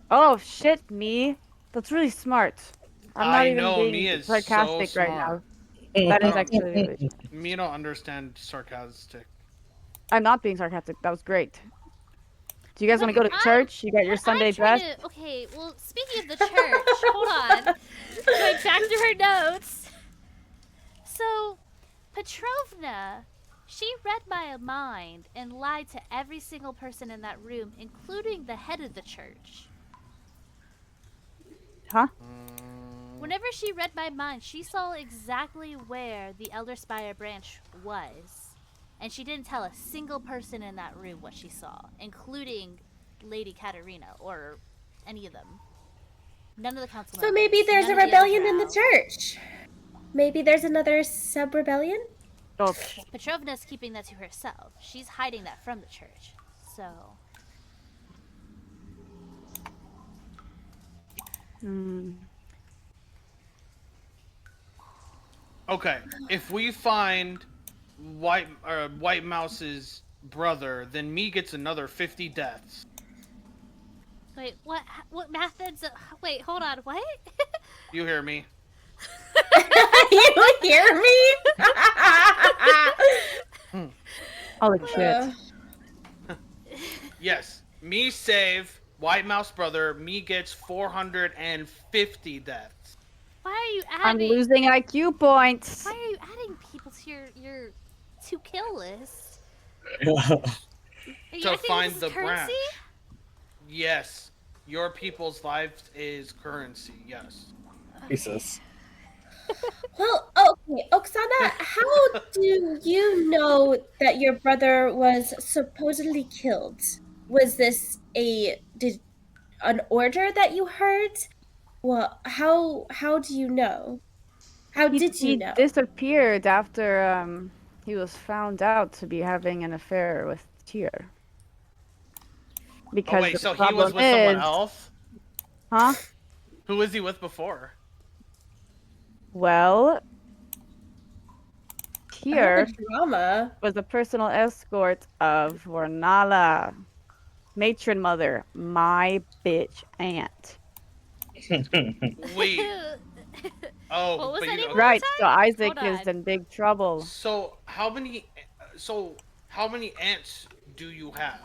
Oh shit, me. That's really smart. I'm not I even know, being me is sarcastic so right smart. now. That is actually really smart. Me don't understand sarcastic. I'm not being sarcastic. That was great. Do you guys want to go to I'm- church? You got your Sunday I'm trying dress? to. Okay, well, speaking of the church, hold on. Going back to her notes. So, Petrovna, she read my mind and lied to every single person in that room, including the head of the church. Huh? Whenever she read my mind, she saw exactly where the Elder Spire branch was. And she didn't tell a single person in that room what she saw, including Lady Katerina or any of them. None of the council So members, maybe there's none a of the other rebellion in the Drow. church. Maybe there's another sub-rebellion? Oh, Petrovna's keeping that to herself. She's hiding that from the church. So, Okay, if we find White Mouse's brother, then me gets another 50 deaths. Wait, what? What methods? Wait, hold on. What? You hear me? You hear me? Holy shit. Yes, me save White Mouse brother. Me gets 450 deaths. Why are you I'm adding? losing IQ points. Why are you adding people to your to kill list? Are you To acting find as the currency? branch. Yes, your people's lives is currency. Yes. Jesus. Well, okay, Oksana, how do you know that your brother was supposedly killed? Was this an order that you heard? Well, how do you know? How did you He know? disappeared after he was found out to be having an affair with Tyr. Because Oh wait, the so he problem was with someone is, else? huh? Who was he with before? Well, All Tyr the drama. was a personal escort of Vornala, matron mother, my bitch aunt. Wait. Oh, What was but that you name okay. one more Right, time? so Isaac Hold is on. in big trouble. So how many aunts do you have?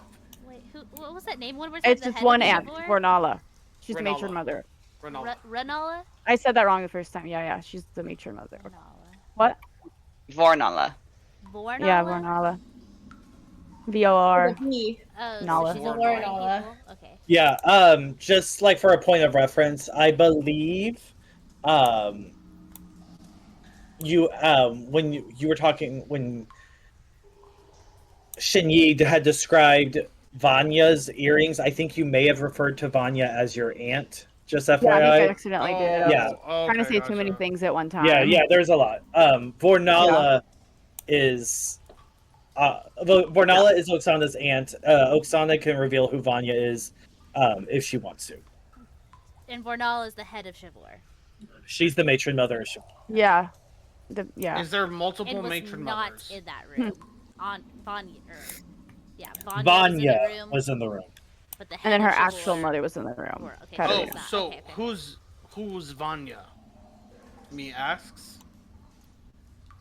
Wait, what was that name one more time? It's The just head one of aunt, Shivor? Vornala. She's the Renala. matron mother. Renala. Renala? I said that wrong the first time. Yeah, she's the matron mother. Renala. What? Vornala. Vornala? Yeah, Vornala. VOR. Oh, so Nala. she's Vornala. ignoring people? Okay. Yeah, just like for a point of reference, I believe, when you were talking, when Shinyi had described Vanya's earrings, I think you may have referred to Vanya as your aunt. Just Yeah, I think I FYI. accidentally did. Yeah. Trying to okay, say too many gotcha. things at one time. Yeah, there's a lot. Vornala is Vornala is Oksana's aunt. Oksana can reveal who Vanya is, if she wants to. And Vornala is the head of Shivor. She's the matron mother of Shivor. Yeah. Is there multiple And was matron not mothers? in that room. On Vanya. Vanya was was in the room. But the And head then her of actual Shivor mother was in the room. were- okay, Oh, Katarina. so Okay. who's Vanya? Me asks.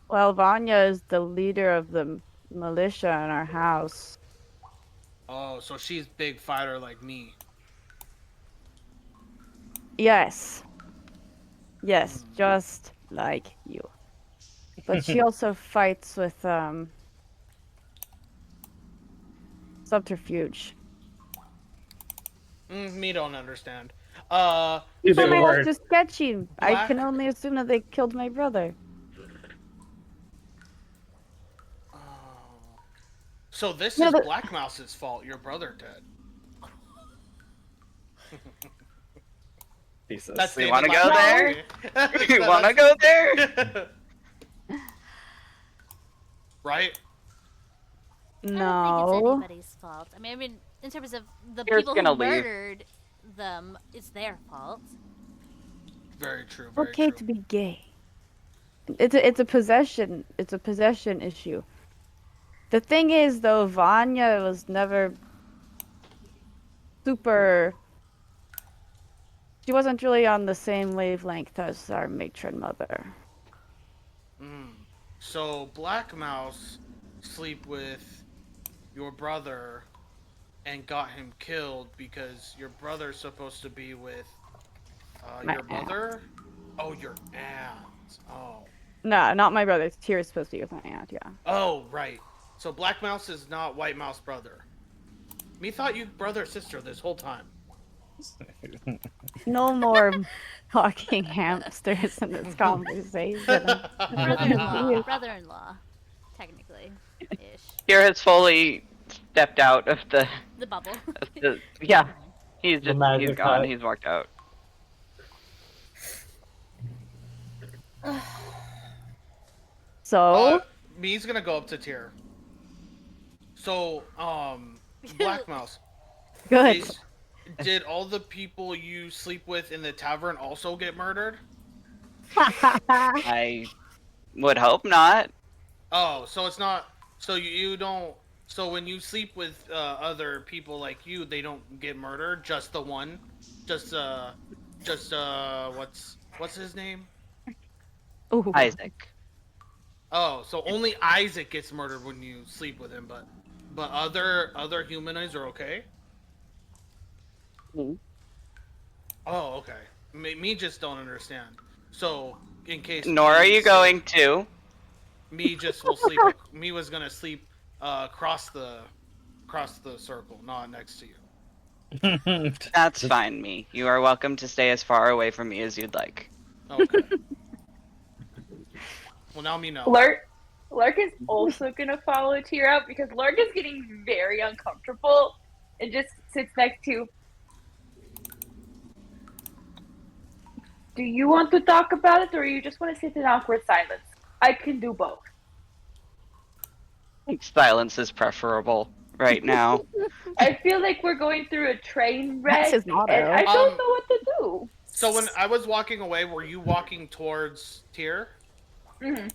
Well, Vanya is the leader of the militia in our house. Oh, so she's big fighter like me. Yes. Yes, just like you. But she also fights with subterfuge. Me don't understand. Use My the house word. is sketchy. I Black- can only assume that they killed my brother. So this No, is but- Black Mouse's fault. Your brother dead. Jesus. That's We David wanna last go night. there? You wanna go there? Right? I don't think No. it's anybody's fault. I mean, in terms of the Tyr's people gonna who leave. murdered them, it's their fault. Very true. Very Okay true. to be gay. It's a possession. It's a possession issue. The thing is, though, Vanya was never super. She wasn't really on the same wavelength as our matron mother. So Black Mouse sleep with your brother and got him killed because your brother's supposed to be with My your aunt. mother. Oh, your aunt. Oh. No, not my brother. Tyr is supposed to be with my aunt. Yeah. Oh, right. So Black Mouse is not White Mouse brother. Me thought you brother sister this whole time. No more talking hamsters in this conversation. Brother-in-law, technically, ish. Tyr has fully stepped out of the. The bubble. Yeah, he's The just magic he's gone. hut. He's walked out. So Me's gonna go up to Tyr. So, Black Mouse. good. Did all the people you sleep with in the tavern also get murdered? I would hope not. Oh, so it's not. So you don't. So when you sleep with other people like you, they don't get murdered. Just the one. Just what's his name? Ooh. Isaac. Oh, so only Isaac gets murdered when you sleep with him, but other humanoids are okay. Mm. Oh, okay. Me just don't understand. So in case Nor are me you say going to. me just will sleep. Me was gonna sleep across the circle, not next to you. That's fine, me. You are welcome to stay as far away from me as you'd like. Okay. Well, now me know. Lark is also gonna follow Tyr out because Lark is getting very uncomfortable and just sits next to. Do you want to talk about it, or you just want to sit in awkward silence? I can do both. Silence is preferable right now. I feel like we're going through a train wreck, That's his and motto. I don't know what to do. So when I was walking away, were you walking towards Tyr? Mm-hmm.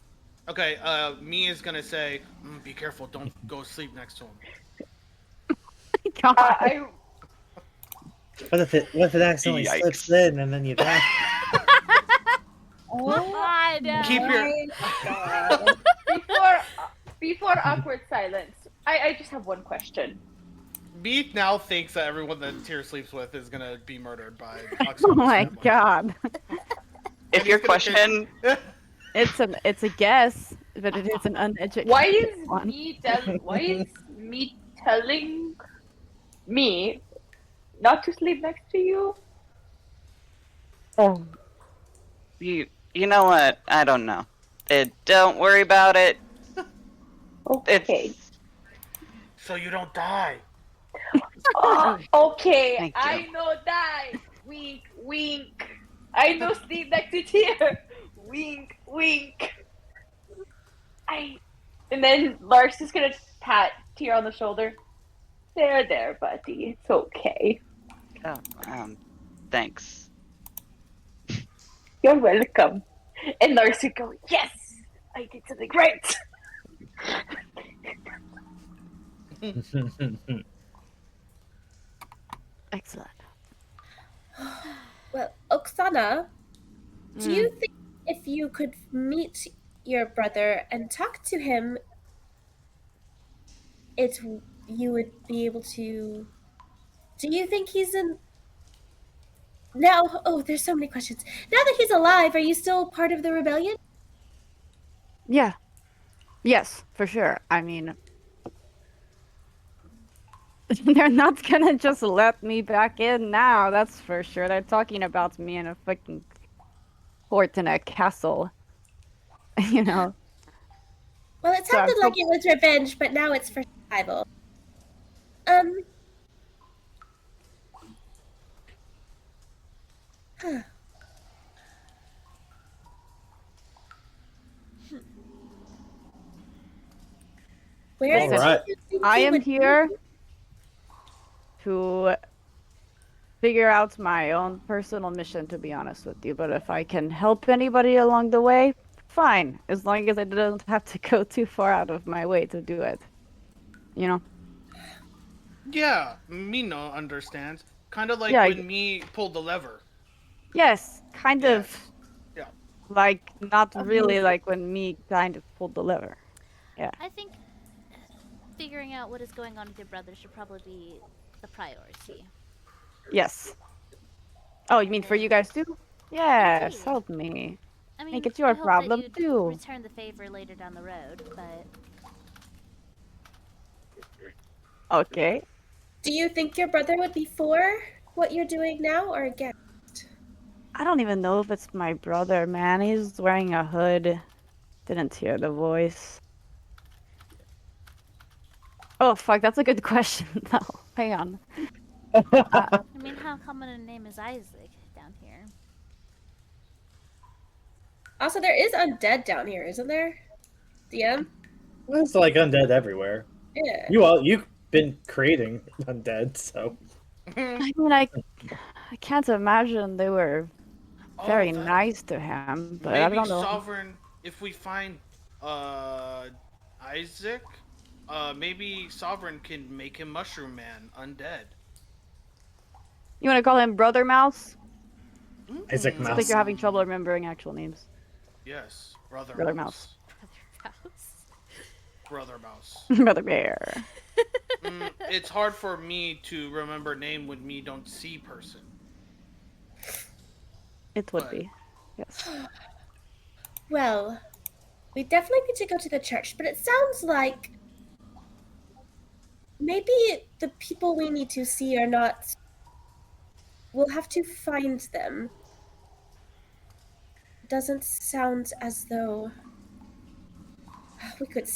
Okay. Me is gonna say, "Be careful. Don't go sleep next to him." God. What if it accidentally Yikes. slips in and then you die? God. Keep your. God. Before awkward silence, I just have one question. Me now thinks that everyone that Tyr sleeps with is gonna be murdered by Oh Oksana's my family. god. If And your he's gonna question, It's a guess, but it is an uneducated Why is one. me telling me not to sleep next to you? Oh. you know what? I don't know. Don't worry about it. Okay. It's So you don't die. Oh, okay, Thank I you. know that. Wink, wink. I know sleep next to Tyr. Wink, wink. And then Lark's just gonna pat Tyr on the shoulder. There, buddy. It's okay. oh, thanks. You're welcome. And Lark's would go, yes, I did something great. Excellent. Well, Oksana, do Mm. you think if you could meet your brother and talk to him, you would be able to? Do you think he's in? Now, oh, there's so many questions. Now that he's alive, are you still part of the rebellion? Yeah. Yes, for sure. I mean, they're not gonna just let me back in now, that's for sure. They're talking about me in a fucking court in a castle. You know? Well, it So I'm sounded like it was revenge, but now it's for survival. Um. Huh. Where Listen, Alright. do you think I he am would here be? to figure out my own personal mission, to be honest with you. But if I can help anybody along the way, fine. As long as I don't have to go too far out of my way to do it. You know? Yeah, me no understands. Kind of like Yeah, when me pulled the lever. Yes, kind Yes. of. Yeah. Like, not really like when me kind of pulled the lever. Yeah. I think figuring out what is going on with your brother should probably be the priority. Yes. Oh, you mean for you guys too? Yes, Indeed. help me. I mean, Make it I your hope problem that you'd too. return the favor later down the road, but Okay. Do you think your brother would be for what you're doing now or against? I don't even know if it's my brother, man. He's wearing a hood. Didn't hear the voice. Oh, fuck, that's a good question, though. Hang on. I mean, how common a name is Isaac down here? Also, there is undead down here, isn't there? DM? It's like undead everywhere. Yeah. You've been creating undead, so I mean, I can't imagine they were very that- nice to him, but I Maybe don't know. sovereign. If we find Isaac, maybe Sovereign can make him Mushroom Man undead. You want to call him Brother Mouse? Isaac Sounds like you're Mouse. having trouble remembering actual names. Yes, Brother Brother Mouse. Brother Mouse. Brother Mouse. Brother Bear. It's hard for me to remember name when me don't see person. It would But- be. Yes. Well, we definitely need to go to the church, but it sounds like maybe the people we need to see are not. We'll have to find them. Doesn't sound as though we could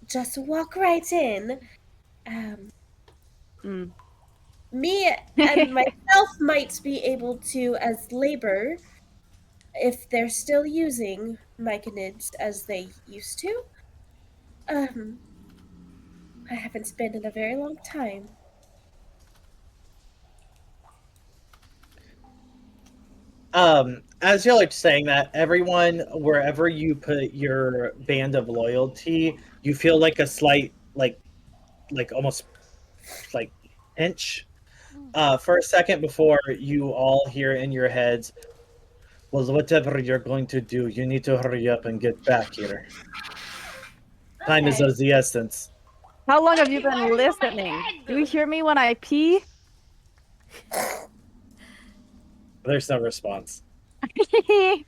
just walk right in. Mm. Me and myself might be able to, as labor, if they're still using Myconids as they used to. I haven't been in a very long time. As y'all are saying that, everyone, wherever you put your band of loyalty, you feel like a slight, like almost like pinch. For a second before you all hear in your heads, well, whatever you're going to do, you need to hurry up and get back here. Time is Okay. of the essence. How long have you been listening? Do you hear me when I pee? There's no response. Okay,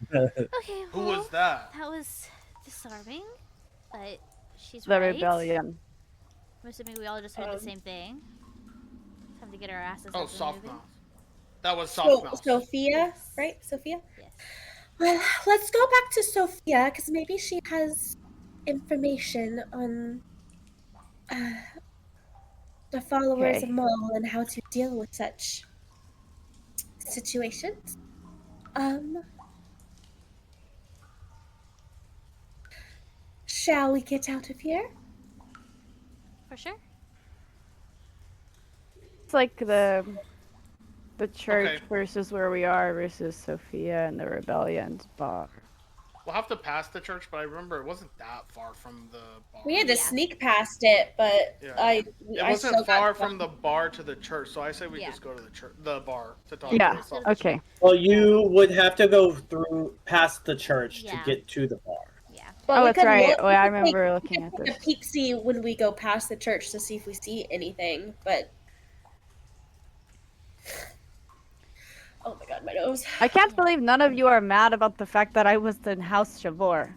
Who well, was that? that was disarming, but she's The right. rebellion. I'm assuming we all just heard the same thing. Time to get our asses Oh, up and soft moving. mouth. That was soft mouth. Sophia, right? Sophia? Yes. Well, let's go back to Sophia, because maybe she has information on the followers Okay. of Maul and how to deal with such situations. Shall we get out of here? For sure. It's like the church Okay. versus where we are versus Sophia and the rebellion's bar. We'll have to pass the church, but I remember it wasn't that far from the bar. We had to sneak past it, but Yeah. It I wasn't still far got from the bar to the church, so I say we Yeah. just go to the bar to talk Yeah. to soft. Okay. Well, you would have to go through past the church Yeah. to get to the bar. Yeah. But Oh, we that's could right. look- Oh, we I could take- remember we looking could at take this. a peek see when we go past the church to see if we see anything, but oh my god, my nose. I can't believe none of you are mad about the fact that I was in House Shaevor.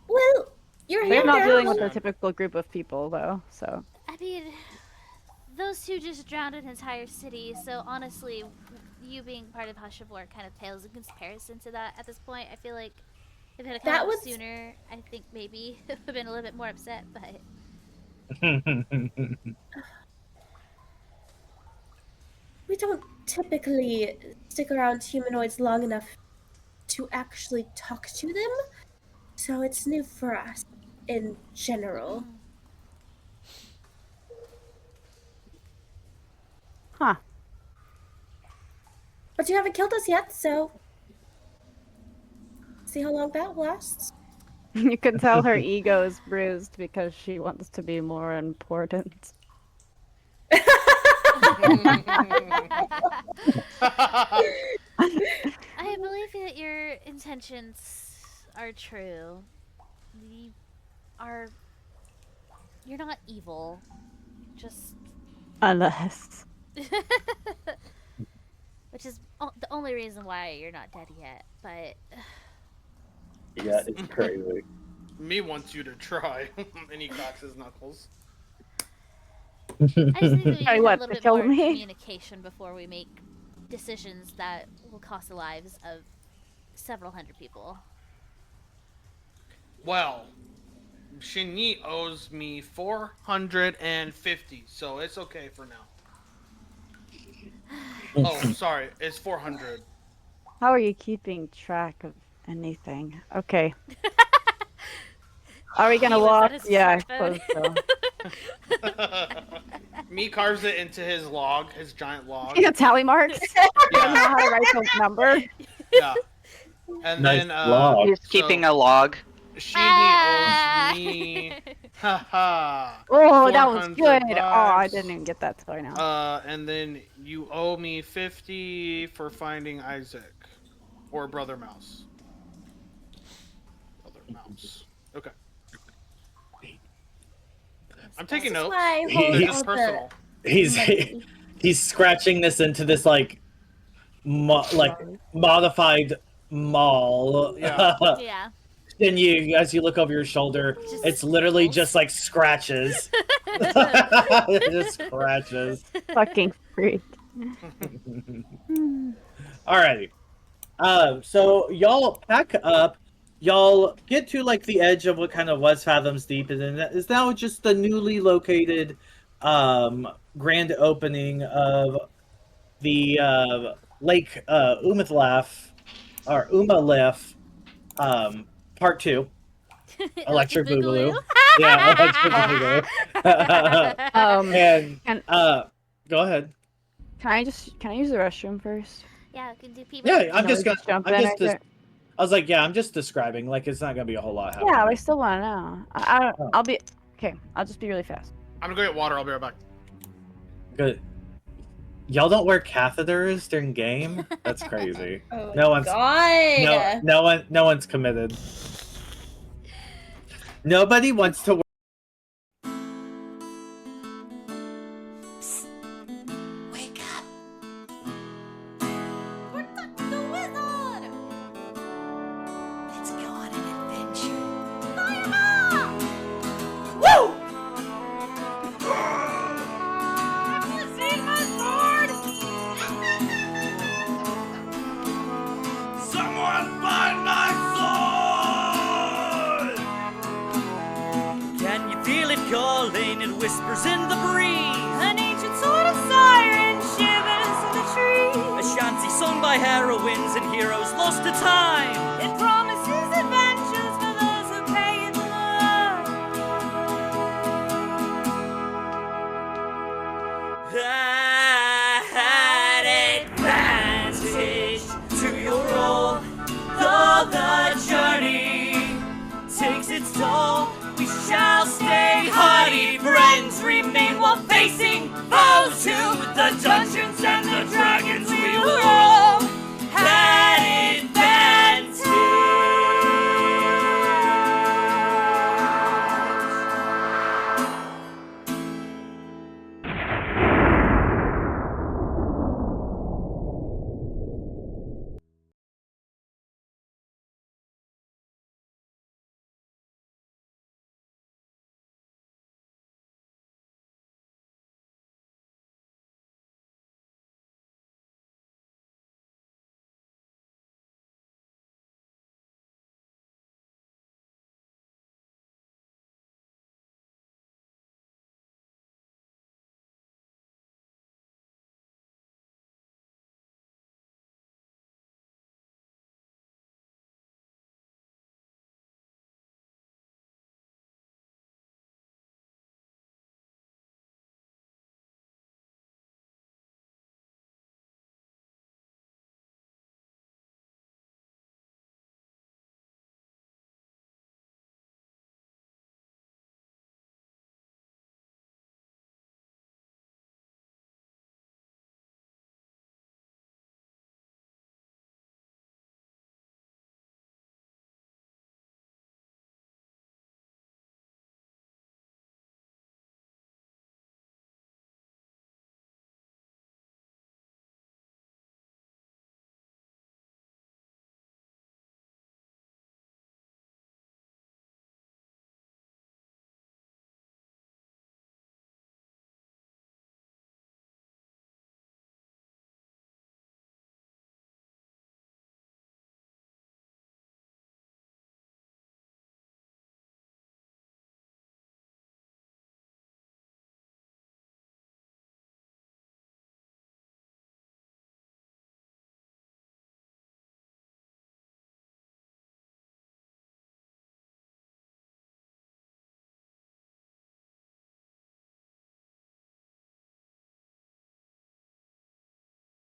Well, you're here We're not now. dealing with a typical group of people, though, so. I mean, those two just drowned an entire city, so honestly, you being part of House of War kind of pales in comparison to that at this point. I feel like if it had come That up was- sooner, I think maybe I would have been a little bit more upset, but We don't typically stick around humanoids long enough to actually talk to them, so it's new for us in general. Huh. But you haven't killed us yet, so see how long that lasts. You can tell her ego is bruised because she wants to be more important. I believe that your intentions are true. You're not evil. Just Unless. which is the only reason why you're not dead yet, but Yeah, it's crazy. Me wants you to try, and he cracks his knuckles. I just think that we Sorry, need what, a little to bit kill more me? communication before we make decisions that will cost the lives of several hundred people. Well, Shinyi owes me 450, so it's okay for now. Oh, sorry, it's 400. How are you keeping track of anything? Okay. Are we gonna He was walk? on his Yeah, I smartphone. suppose so. Me carves it into his log, his giant log. You got tally marks? You don't know Yeah, how to write those numbers? yeah. And Nice then log. He's keeping a log. She owes me. Haha. Oh, that was 400 good. Oh, I bucks. didn't even get that till now. And then you owe me 50 for finding Isaac. Or Brother Mouse. Brother Mouse. Okay. I'm taking This is notes. why I He- hold They're all just the personal. He's money. he's scratching this into this like modified mall. Yeah. Yeah. Then you, as you look over your shoulder, Just it's literally scribbles. just like scratches. Just scratches. Fucking freak. Alrighty. So y'all pack up. Y'all get to like the edge of what kind of was Fathoms Deep, and then that is now just the newly located grand opening of the Lake Umathlaf or Umalif part 2. Electric Boogaloo. Yeah, Electric Boogaloo. And And go ahead. can I use the restroom first? Yeah, we can do pee Yeah, break. I'm just gonna. jump I'm in. just. I was like, yeah, I'm just describing. Like, it's not gonna be a whole lot happening. Yeah, I still want to know. Oh. I'll be okay. I'll just be really fast. I'm gonna go get water. I'll be right back. Good. Y'all don't wear catheters during game? That's crazy. Oh No one's God. no one's committed. Nobody wants to. Wake up! We're the wizard! Let's go on an adventure. Fire! Woo! Have you seen my sword? Someone find my sword! Can you feel it calling? It whispers in the breeze. An ancient sword of siren shivers in the trees. A shanty sung by heroines and heroes lost to time. It promises adventures for those who pay it love. At advantage to your role, though the journey takes its toll, we shall stay hardy. Friends remain while facing foes to the dungeons and the dragons we will roam. At advantage.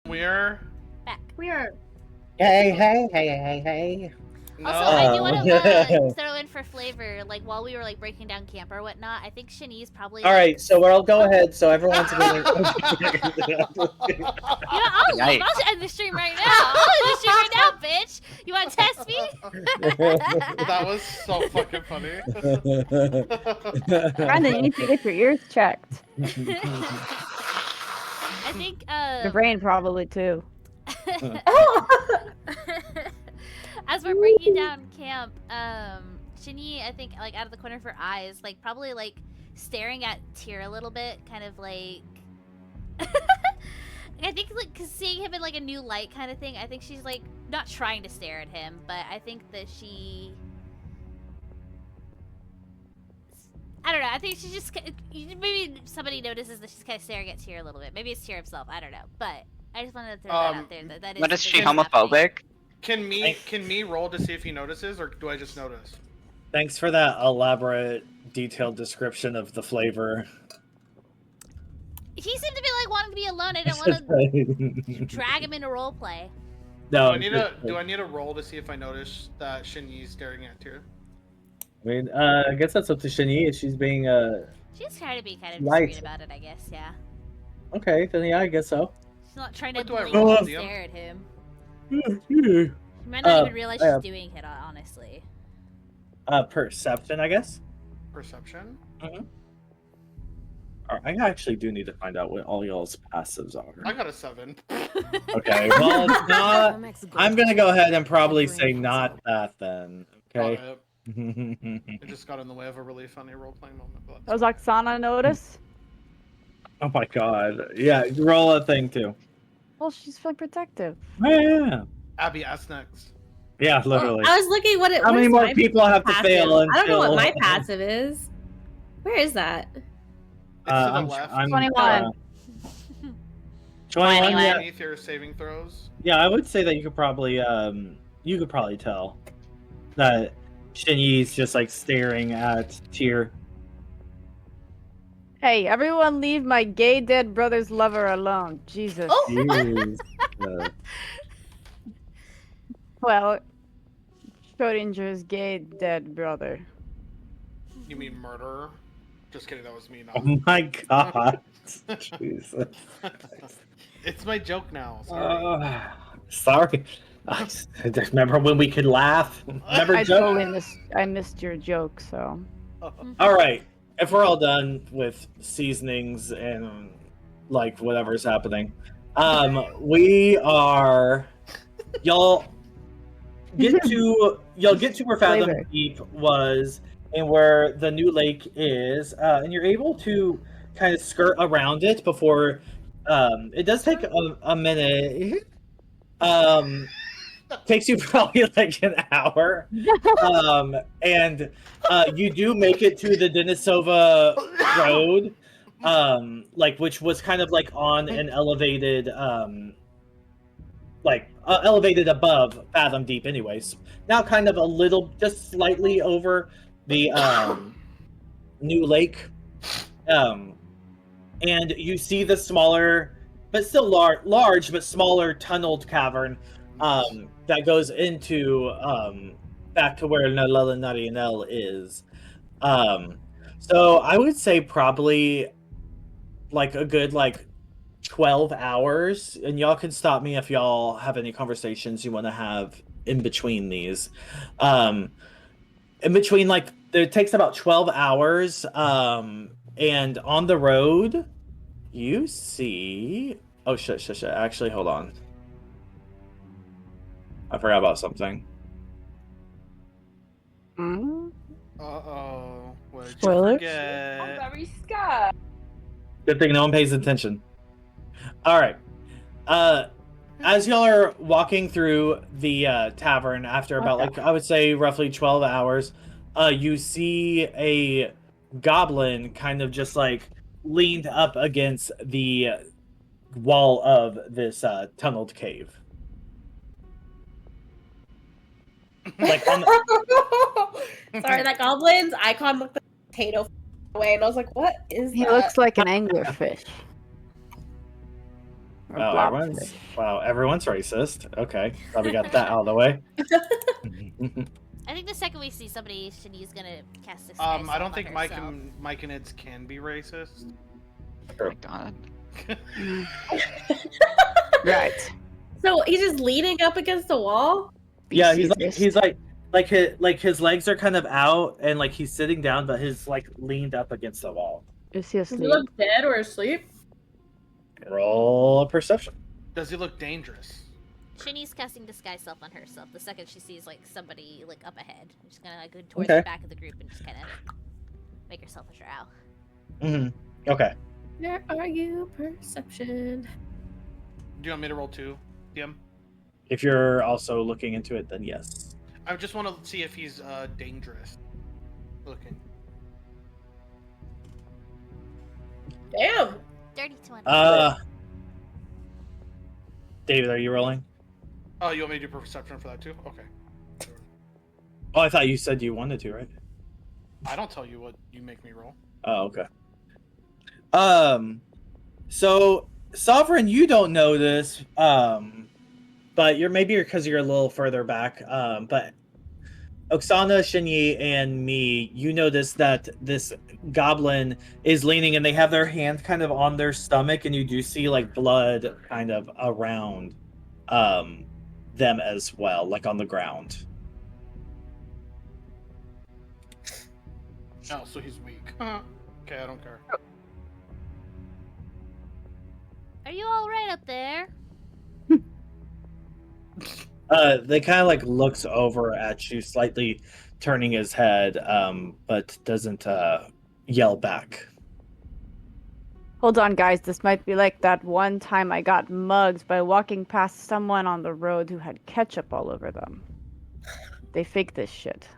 We're Back. We are. Hey. No. Also, I do want to throw in for flavor, like while we were like breaking down camp or whatnot. I think Shanice probably. All like, right, so I'll go ahead. So everyone's going. You know, I'll leave. I'll end the stream right now. I'll end the stream right now, bitch. You want to test me? That was so fucking funny. Brandon, you need to get your ears checked. I think. Your brain probably too. As we're breaking down camp, Shani, I think, like out of the corner of her eyes, like probably like staring at Tyr a little bit, kind of like. I think like 'cause seeing him in like a new light kind of thing. I think she's like not trying to stare at him, but I think that she. I don't know. I think she's just maybe somebody notices that she's kind of staring at Tyr a little bit. Maybe it's Tyr himself. I don't know, but I just wanted to throw that out there. That is. But is she that is homophobic? Can me roll to see if he notices, or do I just notice? Thanks for that elaborate, detailed description of the flavor. He seemed to be like wanting to be alone. I didn't want to drag him into roleplay. No, do I need a roll to see if I notice that Shinyi's staring at Tyr? I mean, I guess that's up to Shani if she's being She's trying to be kind of Light. discreet about it, I guess. Yeah. Okay, then yeah, I guess so. She's not trying to What do I blatantly roll? stare at him. Yeah. She might not even realize she's doing it, honestly. Perception, I guess. Perception. I actually do need to find out what all y'all's passives are. I got a 7. Okay, well, it's not. I'm gonna go ahead and probably say not that then. Okay. It just got in the way of a really funny role-playing moment. But Does Oksana notice? Oh my god. Yeah, roll a thing too. Well, she's feeling protective. Yeah. Abby, ask next. Yeah, literally. I was looking what it. How many more people have to fail I don't know what until- my passive is. Where is that? It's to the left. 21. 21. Yeah. Underneath your saving throws. Yeah, I would say that you could probably tell that Shinyi's just like staring at Tyr. Hey, everyone leave my gay dead brother's lover alone. Jesus. Oh. Jeez. Well, Schrodinger's gay dead brother. You mean murderer? Just kidding, that was me. Not. Oh my god. Jesus. It's my joke now. Sorry. Sorry. I just remember when we could laugh. Never I joke. totally missed your joke, so. All right. If we're all done with seasonings and like whatever's happening, we are. Y'all get to where Fathom Flavor. Deep was and where the new lake is, and you're able to kind of skirt around it before. It does take a minute. Takes you probably like an hour. And you do make it to the Denisova Road, like which was kind of like on an elevated, elevated above Fathom Deep, anyways. Now kind of a little, just slightly over the new lake, and you see the smaller, but still large but smaller tunneled cavern. That goes into back to where Narianel is. So I would say probably like a good 12 hours, and y'all can stop me if y'all have any conversations you want to have in between these. In between, it takes about 12 hours, and on the road you see shit. Actually, hold on. I forgot about something. Uh-oh. What did you Spoilers? forget? I'm very scared. Good thing no one pays attention. All right. As y'all are walking through the tavern after about I would say roughly 12 hours, you see a goblin kind of just leaned up against the wall of this tunneled cave. Sorry, that goblin's icon looked like a potato away, and I was like, "What is He that?" looks like an anglerfish. Or Oh, blobfish. everyone's racist. Okay, glad we got that out of the way. I think the second we see somebody, Shani's gonna cast disguise I don't self think on herself. Myconids can be racist. Oh my god. Right. So he's just leaning up against the wall. Yeah, Speciesist. he's like his legs are kind of out and like he's sitting down, but his like leaned up against the wall. Is he Does he asleep? look dead or asleep? Roll a perception. Does he look dangerous? Shani's casting disguise self on herself. The second she sees like somebody like up ahead, she's gonna like go towards Okay. the back of the group and just kind of make herself a drow. Mm-hmm. Okay. Where are you? Perception. Do you want me to roll 2, DM? If you're also looking into it, then yes. I just want to see if he's dangerous looking. Damn. Dirty 20. David, are you rolling? Oh, you want me to do perception for that too? Okay. Oh, I thought you said you wanted to, right? I don't tell you what you make me roll. Oh, okay. So Sovereign, you don't know this, but you're because you're a little further back. But Oksana, Shinyi, and me, you notice that this goblin is leaning, and they have their hand kind of on their stomach, and you do see like blood kind of around them as well, like on the ground. Oh, so he's weak. Okay, I don't care. Are you all right up there? They kind of like looks over at you, slightly turning his head, but doesn't yell back. Hold on, guys. This might be like that one time I got mugged by walking past someone on the road who had ketchup all over them. They fake this shit.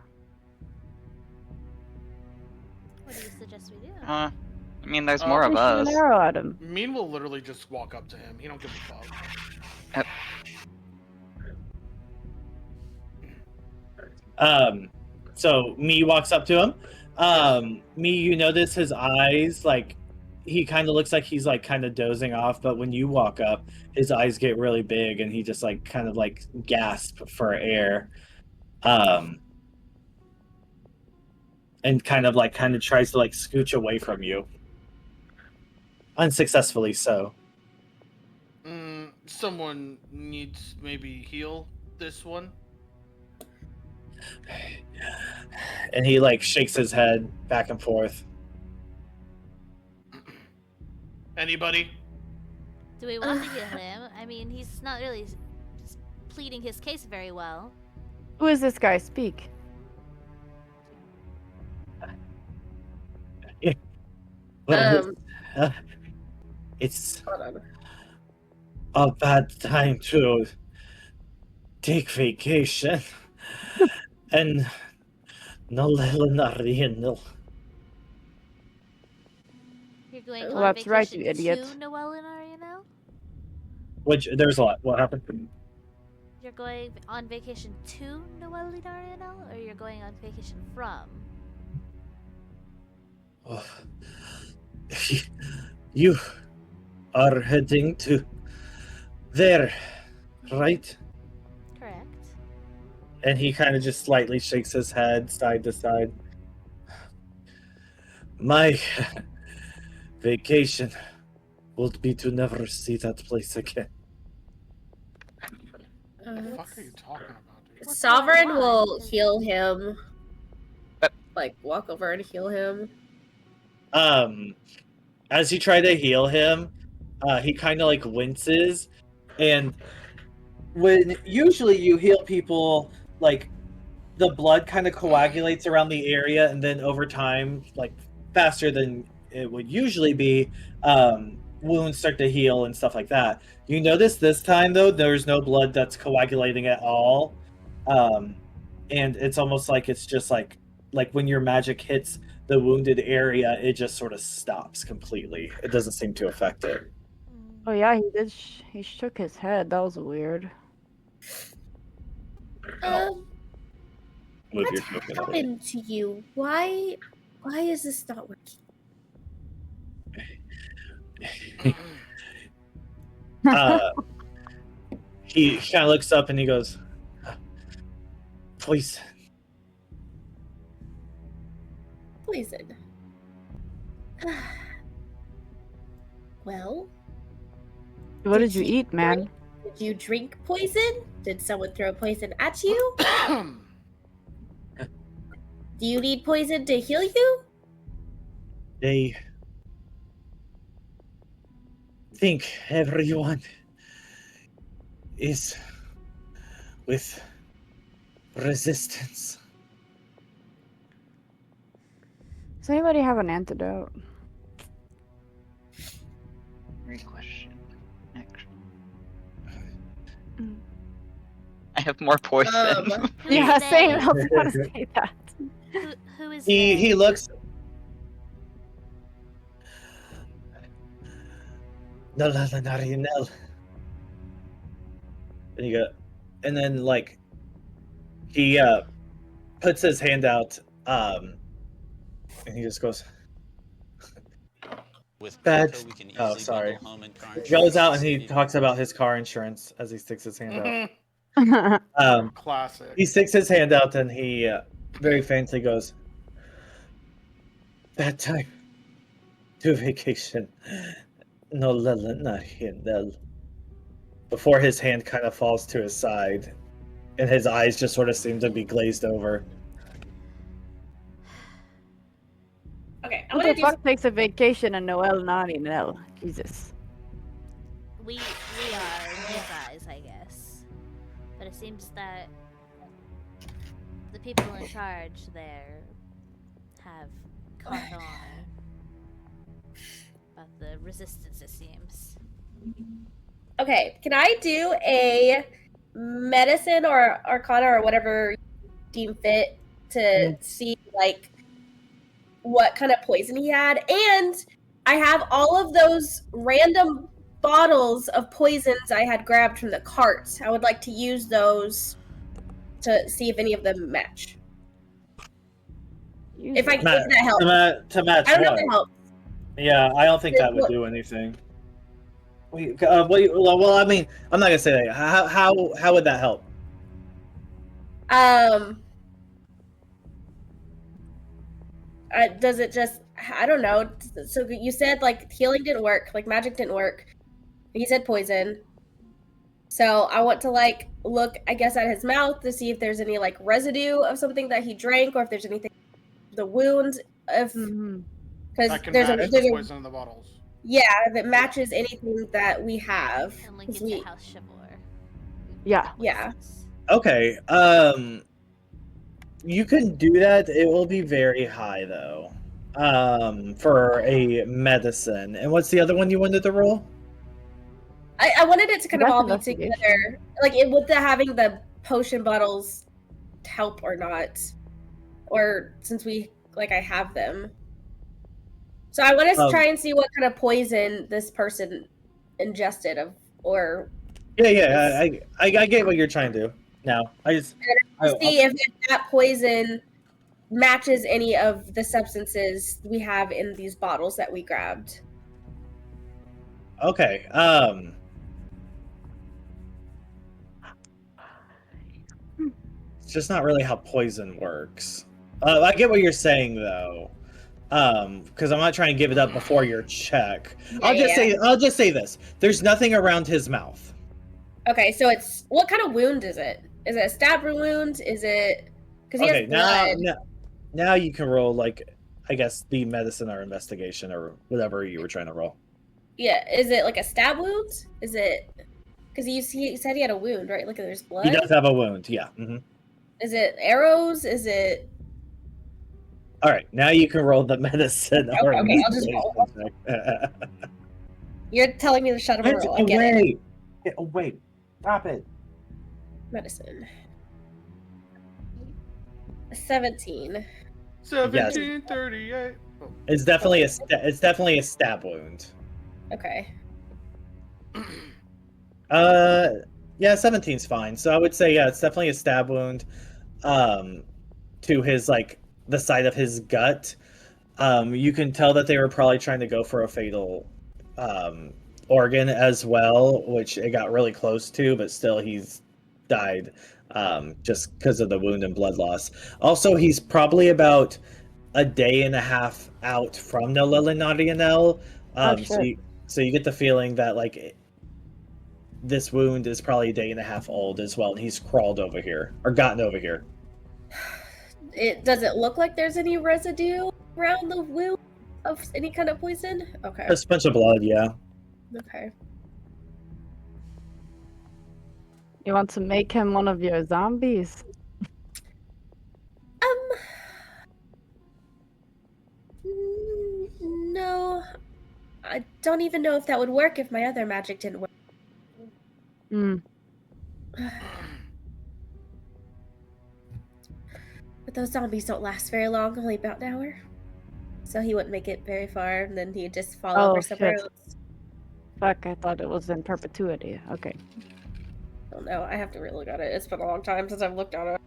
What do you suggest we do? I mean, there's more of Shoot us. an arrow at him. Mean will literally just walk up to him. He don't give a fuck. So me walks up to him. Me, you notice his eyes, like he kind of looks like he's like kind of dozing off, but when you walk up, his eyes get really big and he just like kind of like gasp for air. And kind of tries to like scooch away from you. Unsuccessfully so. Someone needs maybe heal this one. And he like shakes his head back and forth. Anybody? Do we want to heal him? I mean, he's not really pleading his case very well. Who is this guy? Speak. It's Hold on. a bad time to take vacation. And no little Narinal. You're going Well, on that's vacation right, you idiot. to Noel and Ariano? Which there's a lot. What happened? You're going on vacation to Noel and Ariano, or you're going on vacation from? Oh. You are heading to there, right? Correct. And he kind of just slightly shakes his head side to side. My vacation will be to never see that place again. What the fuck are you talking about, dude? What's Sovereign going will on? heal him. Like walk over and heal him. As you try to heal him, he kind of like winces, and when usually you heal people, like the blood kind of coagulates around the area, and then over time, like faster than it would usually be, wounds start to heal and stuff like that. You notice this time though, there's no blood that's coagulating at all, and it's almost like it's just like when your magic hits the wounded area, it just sort of stops completely. It doesn't seem to affect it. Oh yeah, he did. He shook his head. That was weird. Move What your token over. happened to you? Why is this not working? He kind of looks up and he goes, "Please." Poison. Well, What did you eat, man? did you drink poison? Did someone throw poison at you? Do you need poison to heal you? They think everyone is with resistance. Does anybody have an antidote? Great question. Actually. I have more poison. Yeah, Who's same. they? I was gonna say that. Who is He they? looks. No, and you go, and then like he puts his hand out, and he just goes. With Bad. Coco, we can Oh, easily sorry. bundle home and car He goes insurance out to and he save you. talks about his car insurance as he sticks his hand Mhm. out. Classic. He sticks his hand out and he very faintly goes, "Bad time to vacation. No, not Hindel." Before his hand kind of falls to his side, and his eyes just sort of seem to be glazed over. Okay, I Who want to the do fuck takes a vacation and Noel not in Noel? Jesus. We are you guys, I guess. But it seems that the people in charge there have caught on about the resistance, it seems. Okay, can I do a medicine or arcana or whatever you deem fit to see like what kind of poison he had? And I have all of those random bottles of poisons I had grabbed from the cart. I would like to use those to see if any of them match. If that helps. To match I don't know what? if it helps. Yeah, I don't think that would do anything. Well, I mean, I'm not gonna say that. How would that help? Does it just? I don't know. So you said like healing didn't work, like magic didn't work. He said poison. So I want to like look, I guess, at his mouth to see if there's any like residue of something that he drank, or if there's anything, the wound, if because I can there's match a the poison in the bottles. yeah, if it matches anything that we have. And link it to House Shaevor. Yeah. Yeah. Okay. You can do that. It will be very high though. For a medicine. And what's the other one you wanted to roll? I wanted it to kind of That's all be investigation. together. Like would having the potion bottles help or not? Or since we I have them. So I want to try and see what kind of poison this person ingested or Yeah, I get what you're trying to do. Now, see if that poison matches any of the substances we have in these bottles that we grabbed. Okay. It's just not really how poison works. I get what you're saying though. Because I'm not trying to give it up before your check. I'll just say this. There's nothing around his mouth. Okay, so it's what kind of wound is it? Is it a stab wound? Is it because he has blood? Now you can roll I guess the medicine or investigation or whatever you were trying to roll. Yeah, is it like a stab wound? Is it because he said he had a wound, right? Look at there's blood. He does have a wound, yeah. Mm-hmm. Is it arrows? Is it? All right, now you can roll the medicine. Okay, I'll just roll. You're telling me to shut him roll. I get it. Oh wait, stop it. Medicine. 17. 1738. Oh. It's definitely a stab wound. Okay. Yeah, 17's fine. So I would say it's definitely a stab wound. To his the side of his gut. You can tell that they were probably trying to go for a fatal organ as well, which it got really close to, but still he's died just because of the wound and blood loss. Also, he's probably about a day and a half out from the Lillinadianel. So you get the feeling that like this wound is probably a day and a half old as well, and he's crawled over here or gotten over here. Does it look like there's any residue around the wound of any kind of poison? Okay. Just a bunch of blood, yeah. Okay. You want to make him one of your zombies? No. I don't even know if that would work if my other magic didn't work. Hmm. But those zombies don't last very long, only about an hour. So he wouldn't make it very far, and then he'd just fall over somewhere else. Fuck, I thought it was in perpetuity. Okay. I don't know. I have to really look at it. It's been a long time since I've looked at it.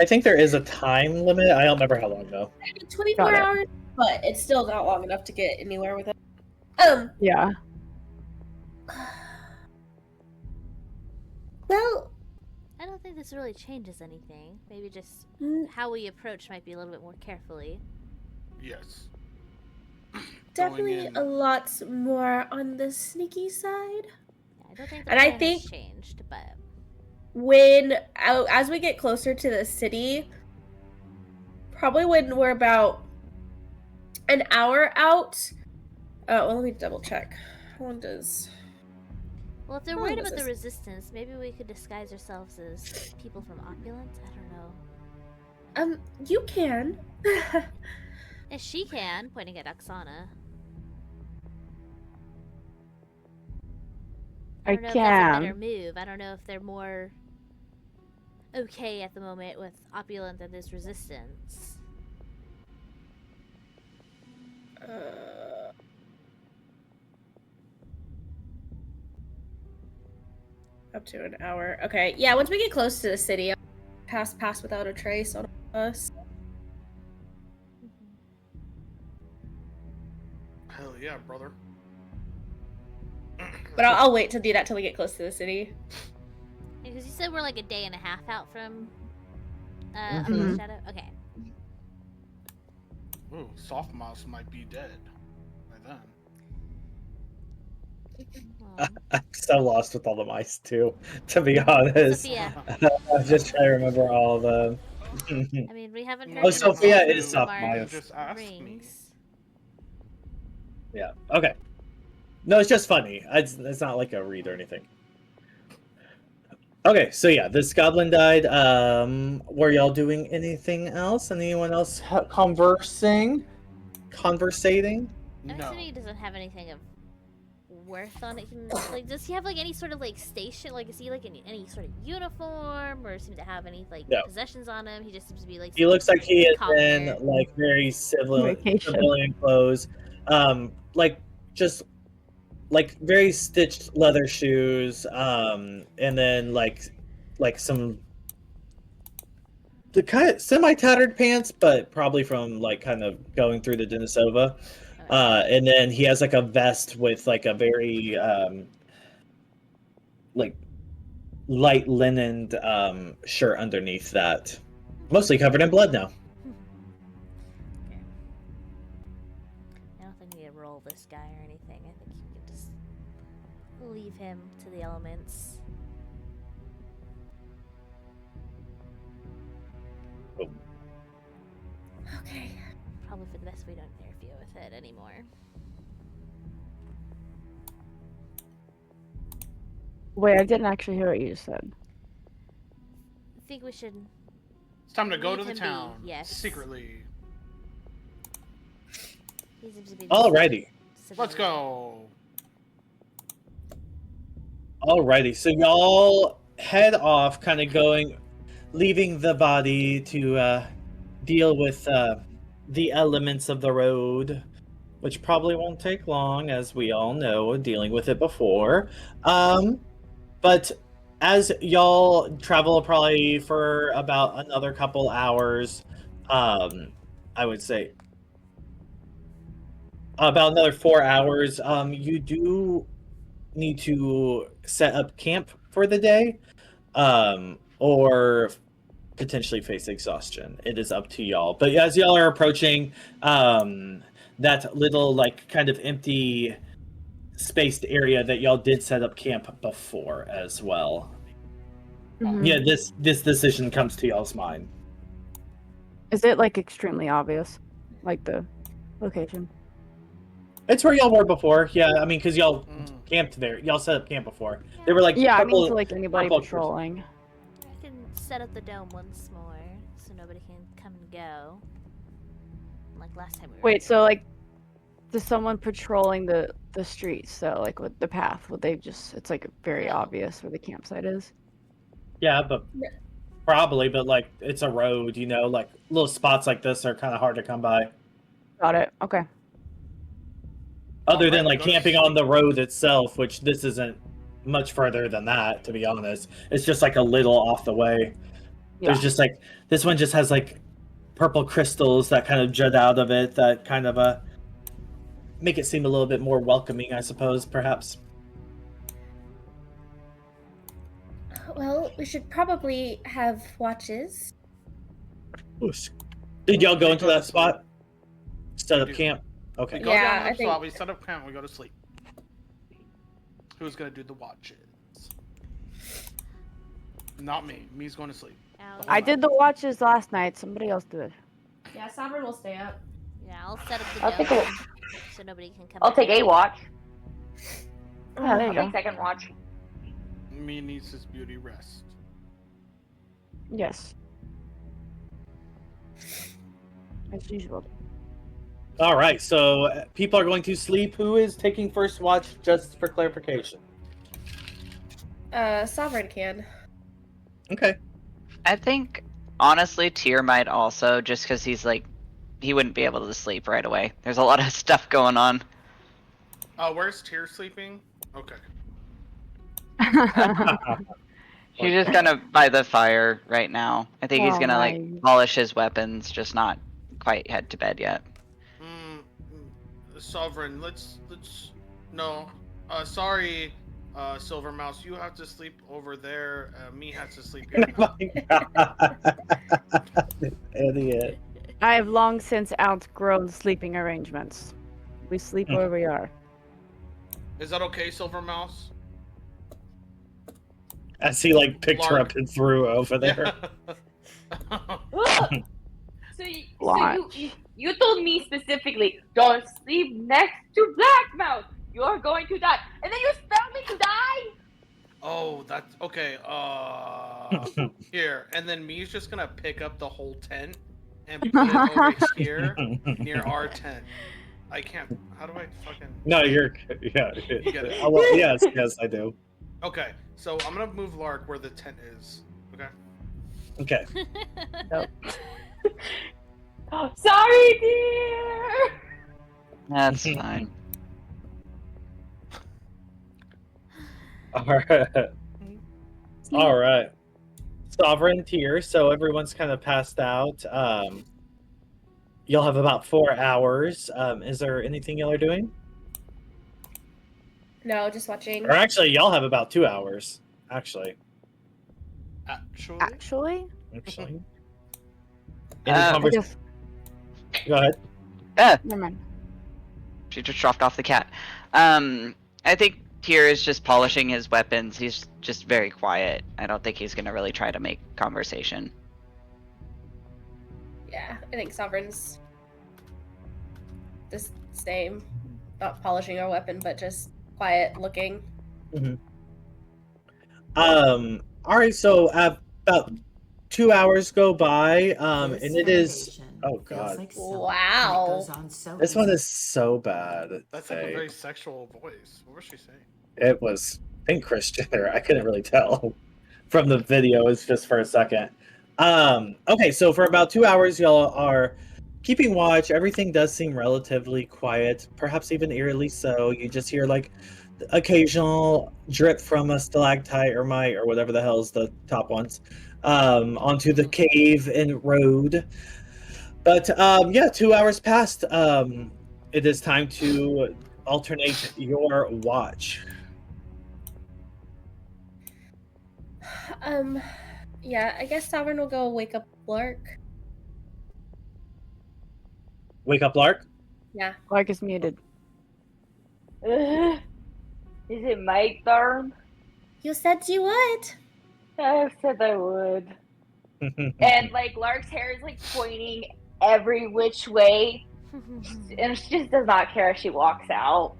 I think there is a time limit. I don't remember how long though. Maybe 24 hours, but it's still not long enough to get anywhere with it. Yeah. Well, I don't think this really changes anything. Maybe just how we approach might be a little bit more carefully. Yes. Definitely a lot more on the sneaky side. Yeah, I don't think And I think has changed, but as we get closer to the city, probably when we're about an hour out. Well, let me double check. How long does? Well, if they're worried about the resistance, maybe we could disguise ourselves as people from Oppolant. I don't know. You can. If she can, pointing at Oksana. I don't know if that's a better move. I don't know if they're more okay at the moment with Oppolant and this resistance. Up to an hour. Okay, yeah, once we get close to the city, I'll pass without a trace on us. Hell yeah, brother. But I'll wait to do that till we get close to the city. Because you said we're like a day and a half out from Oppolant Shadow? Okay. Ooh, Soft Mouse might be dead by then. I'm so lost with all the mice too, to be honest. Sophia. I'm just trying to remember all of them. I mean, we haven't heard Oh, Sophia is Soft Mouse. Just ask rings. Yeah, okay. No, it's just funny. It's not like a read or anything. Okay, so yeah, this goblin died. Were y'all doing anything else? Anyone else conversating? I'm assuming he doesn't have anything of worth on it. Like, does he have like any sort of like station? Like, is he like in any sort of uniform, or seem to have any like possessions on him? He just seems to be like. He looks like he is in like very civilian clothes, like just like very stitched leather shoes, and then like some the kind of semi-tattered pants, but probably from like kind of going through the Denisova. And then he has like a vest with like a very like light linen shirt underneath that, mostly covered in blood now. Okay. I don't think we need to roll this guy or anything. I think you can just leave him to the elements. Okay. Probably for the best we don't interfere with it anymore. Wait, I didn't actually hear what you said. I think we should. It's time to go to leave the him town. be, yes. Secretly. He seems to be Alrighty. Let's go. Alrighty, so y'all head off, kind of leaving the body to deal with the elements of the road, which probably won't take long, as we all know, dealing with it before. But as y'all travel probably for about another couple hours, I would say about another 4 hours, you do need to set up camp for the day, or potentially face exhaustion. It is up to y'all. But as y'all are approaching that little like kind of empty spaced area that y'all did set up camp before as well. Yeah, this decision comes to y'all's mind. Is it like extremely obvious, like the location? It's where y'all were before. Yeah, I mean, because y'all camped there. Y'all set up camp before. They were like Yeah, I couple, mean, to like anybody couple- patrolling. I can set up the dome once more so nobody can come and go. Like last time we were. Wait, so like, does someone patrolling the streets? So like with the path, would they just? It's like very obvious where the campsite is. Yeah, but probably, but like it's a road, you know, like little spots like this are kind of hard to come by. Got it. Okay. Other than like camping on the road itself, which this isn't much further than that, to be honest. It's just like a little off the way. Yeah. There's just like this one just has like purple crystals that kind of jut out of it that kind of make it seem a little bit more welcoming, I suppose, perhaps. Well, we should probably have watches. Did y'all go into that spot? Set up do. camp? Okay. We go Yeah, down to I the think- spot, we set up camp, we go to sleep. Who's gonna do the watches? Not me. Me's going to sleep. I did the watches last night. Somebody else did. Yeah, Sovereign will stay up. Yeah, I'll set up the I'll take dome a- so nobody can come. I'll take a watch. Yeah, there you I'll go. take second watch. Me needs his beauty rest. Yes. As usual. All right, so people are going to sleep. Who is taking first watch, just for clarification? Sovereign can. Okay. I think honestly, Tyr might also, just because he's like, he wouldn't be able to sleep right away. There's a lot of stuff going on. Where's Tyr sleeping? Okay. He's just gonna by the fire right now. I think he's Oh gonna like my. polish his weapons, just not quite head to bed yet. Sovereign, let's no. Sorry, Silver Mouse, you have to sleep over there. Me has to sleep here. Oh my God. Idiot. I have long since outgrown sleeping arrangements. We sleep where we are. Is that okay, Silver Mouse? As he like picked her Lark. up and threw over there. So you told me specifically, don't sleep next to Blackmouth. You are going to die, and then you spell me to die. Oh, that's okay. Here, and then me's just gonna pick up the whole tent and put it over here near our tent. I can't. How do I fucking? No, you're yeah. You get it. Oh, well, yes, I do. Okay, so I'm gonna move Lark where the tent is. Okay. Okay. Sorry, dear. That's fine. All right. All right. Sovereign Tyr. So everyone's kind of passed out. You'll have about 4 hours. Is there anything y'all are doing? No, just watching. Or actually, y'all have about 2 hours. Actually. Actually. Actually? Any I conversation? guess- Go ahead. Never mind. She just dropped off the cat. I think Tyr is just polishing his weapons. He's just very quiet. I don't think he's gonna really try to make conversation. Yeah, I think Sovereign's the same. Not polishing our weapon, but just quiet looking. All right. So about 2 hours go by, and it is. Oh God. Wow. This one is so bad. That's like a very sexual voice. What was she saying? It was in Christian there. I couldn't really tell from the video. It's just for a second. Okay, so for about 2 hours, y'all are keeping watch. Everything does seem relatively quiet, perhaps even eerily so. You just hear like occasional drip from a stalactite or mite or whatever the hell's the top ones onto the cave and road. But yeah, 2 hours passed. It is time to alternate your watch. Yeah, I guess Sovereign will go wake up Lark. Wake up, Lark. Yeah. Lark is muted. Is it my turn? You said you would. I said I would. And like Lark's hair is like pointing every which way, and she just does not care if she walks out.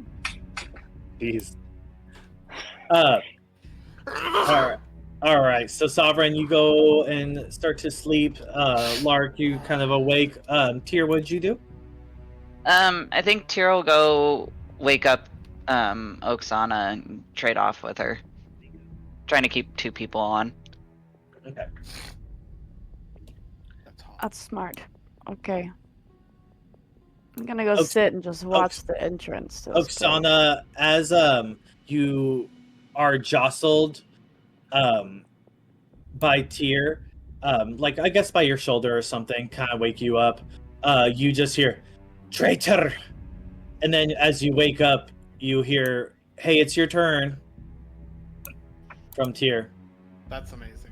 Jeez. All right. So Sovereign, you go and start to sleep. Lark, you kind of awake. Tyr, what'd you do? I think Tyr will go wake up Oksana and trade off with her. Trying to keep 2 people on. Okay. That's hot. That's smart. Okay. I'm gonna go sit and just watch the entrance to this place. Oksana, as you are jostled by Tyr, like I guess by your shoulder or something, kind of wake you up. You just hear, "Traitor!" And then as you wake up, you hear, "Hey, it's your turn." From Tyr. That's amazing.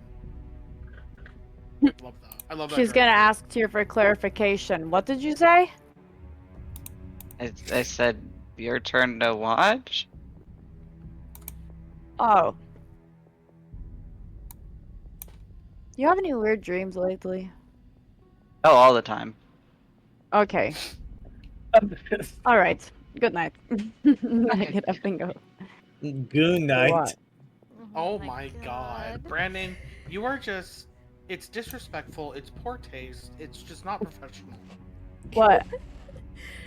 Love that. I love that. She's gonna ask Tyr for clarification. What did you say? I said, your turn to watch? Oh. You have any weird dreams lately? Oh, all the time. Okay. Alright. Good night. I get up and go. Good night. What? Oh my god. Brandon, you are just... It's disrespectful, it's poor taste, it's just not professional. What?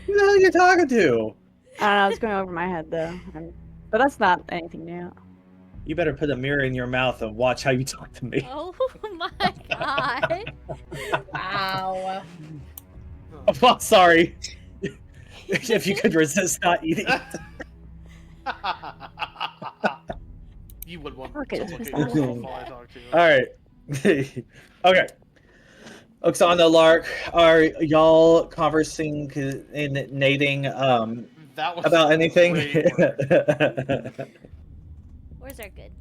Who the hell are you talking to? I don't know, it's going over my head though. But that's not anything new. You better put a mirror in your mouth and watch how you talk to me. Oh my god. Wow. Oh, sorry. If you could resist not eating it. You would want Okay, to this look was at yourself awesome. while I talk to you. Alright. Okay. Oksana, Lark, are y'all conversing and nating That was about anything? great work. Words are good.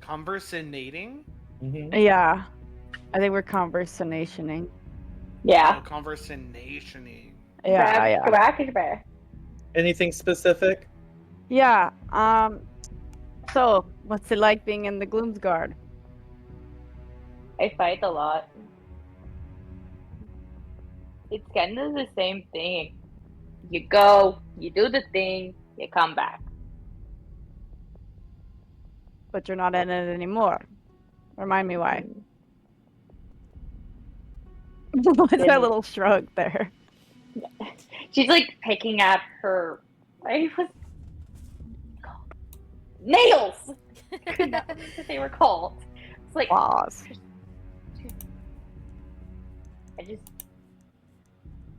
Conversating? Yeah. I think we're conversationing. Yeah. Oh, conversationing. Yeah. Anything specific? Yeah. So, what's it like being in the Gloomsguard? I fight a lot. It's kind of the same thing. You go, you do the thing, you come back. But you're not in it anymore. Remind me why. What's that little shrug there? She's like picking at her. I was nails. I could not remember what they were called. It's like Claws. I just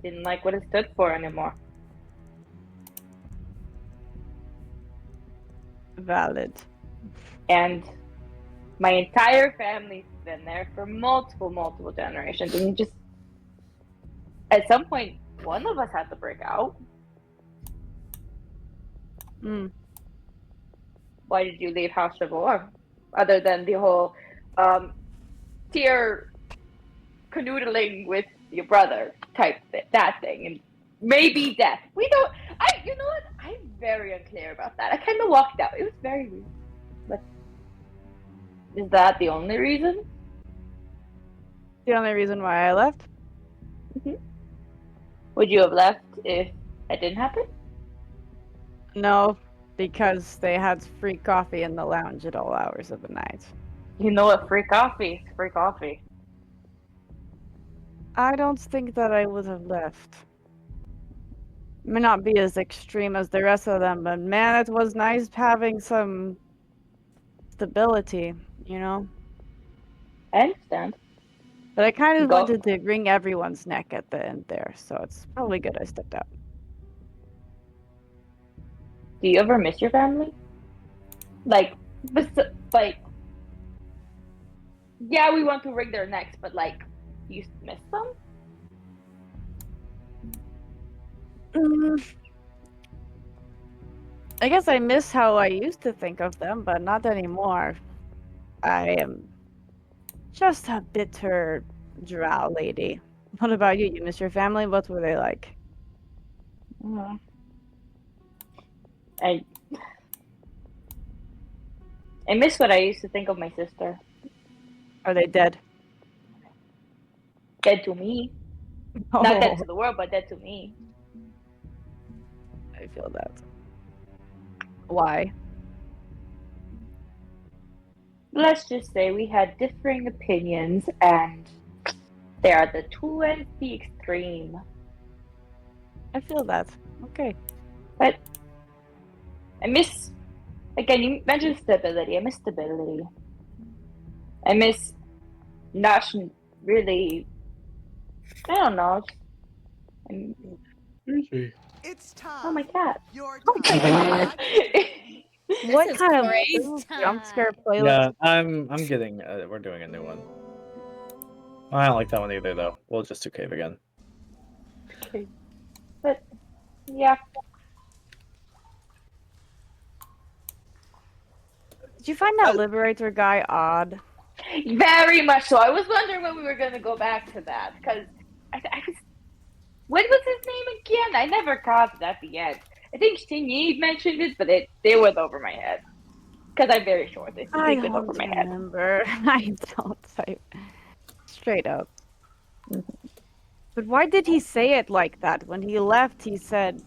didn't like what it stood for anymore. Valid. And my entire family's been there for multiple generations, and just at some point, one of us had to break out. Hmm. Why did you leave House Shaevor? Other than the whole Tyr canoodling with your brother type that thing, and maybe death. We don't. You know what? I'm very unclear about that. I kind of walked out. It was very weird. But is that the only reason? The only reason why I left? Mm-hmm. Would you have left if that didn't happen? No, because they had free coffee in the lounge at all hours of the night. You know what? Free coffee is free coffee. I don't think that I would have left. May not be as extreme as the rest of them, but man, it was nice having some stability, you know? I understand. But I kind of Go- wanted to wring everyone's neck at the end there, so it's probably good I stepped out. Do you ever miss your family? Like, yeah, we want to wring their necks, but like, you miss them? I guess I miss how I used to think of them, but not anymore. I am just a bitter drow lady. What about you? You miss your family? What were they like? Mm. I miss what I used to think of my sister. Are they dead? Dead to me. Not dead to the world, but dead to me. I feel that. Why? Let's just say we had differing opinions, and they are the two ends of the extreme. I feel that. Okay. But I miss, again, you mentioned stability. I miss stability. I miss not really, I don't know. It's time. Oh, my cat. Your time. What is kind of great. jump scare playlist? Yeah, I'm getting. We're doing a new one. I don't like that one either, though. We'll just do cave again. Okay. But, yeah. Did you find that Liberator guy odd? Very much so. I was wondering when we were going to go back to that, because I was... What was his name again? I never caught it at the end. I think Shinyi mentioned it, but they went over my head. Because I'm very short. They I went over don't my head. remember. I don't type. Straight up. But why did he say it like that? When he left, he said,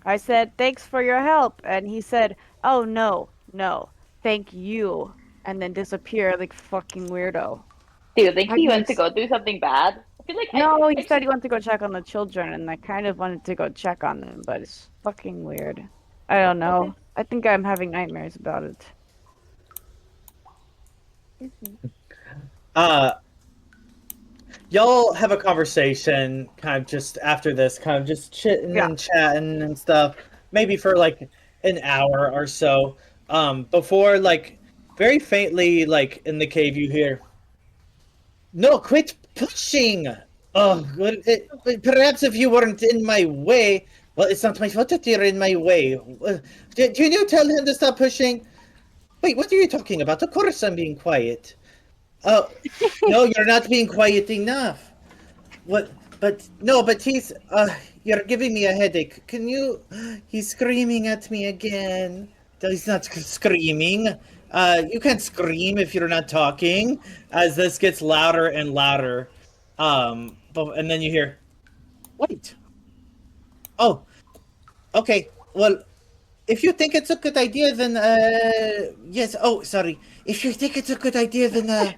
I said, thanks for your help. And he said, oh, no, thank you. And then disappear like fucking weirdo. Do you think Why he did went to go do something bad? I feel like No, he said he wanted to go check on the children, and I kind of wanted to go check on them, but it's fucking weird. I don't know. Okay. I think I'm having nightmares about it. Y'all have a conversation, kind of just after this, kind of just chitting and chatting and stuff, maybe for like an hour or so. Before, like, very faintly, like in the cave, you hear, "No, quit pushing! Oh, perhaps if you weren't in my way." Well, it's not my fault that you're in my way. Can you tell him to stop pushing? Wait, what are you talking about? Of course I'm being quiet. Oh, no, you're not being quiet enough. What? But he's, you're giving me a headache. Can you, he's screaming at me again. He's not screaming. You can't scream if you're not talking. As this gets louder and louder. And then you hear, wait. Oh, okay. Well, if you think it's a good idea, then, yes. Oh, sorry. If you think it's a good idea, then,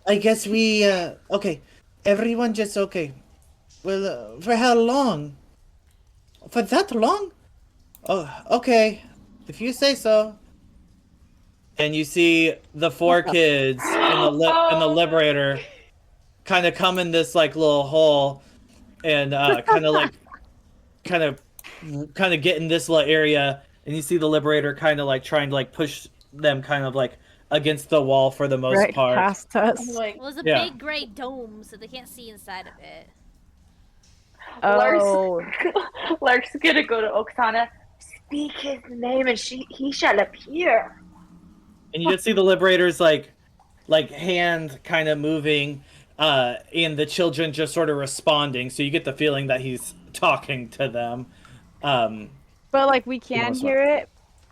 I guess we, okay. Everyone just, okay. Well, for how long? For that long? Oh, okay. If you say so. And you see the four kids and the Liberator kind of come in this, like, little hole and, kind of get in this little area, and you see the Liberator kind of like trying to like push them kind of like against the wall for the most part. Past us. Well, it's a big gray dome, so they can't see inside of it. Oh. Lark's gonna go to Oksana. Speak his name, and he shall appear. And you just see the Liberator's like hand kind of moving, and the children just sort of responding. So you get the feeling that he's talking to them. But like we can hear it.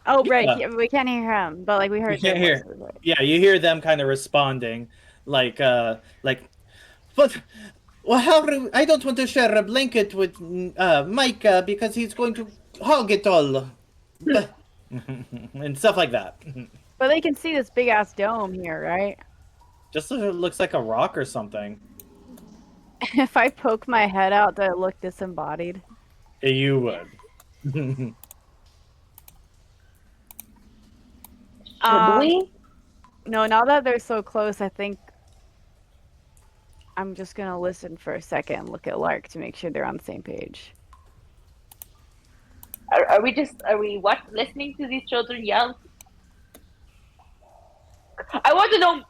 Oh right, yeah, we can't hear him, but like we heard. You can't hear. Yeah, you hear them kind of responding, like, but. Well, I don't want to share a blanket with Micah because he's going to hog it all, and stuff like that. But they can see this big ass dome here, right? Just looks like a rock or something. If I poke my head out, does it look disembodied? You would. Should we? No, now that they're so close, I think I'm just gonna listen for a second and look at Lark to make sure they're on the same page. Are we listening to these children yell? I want to know,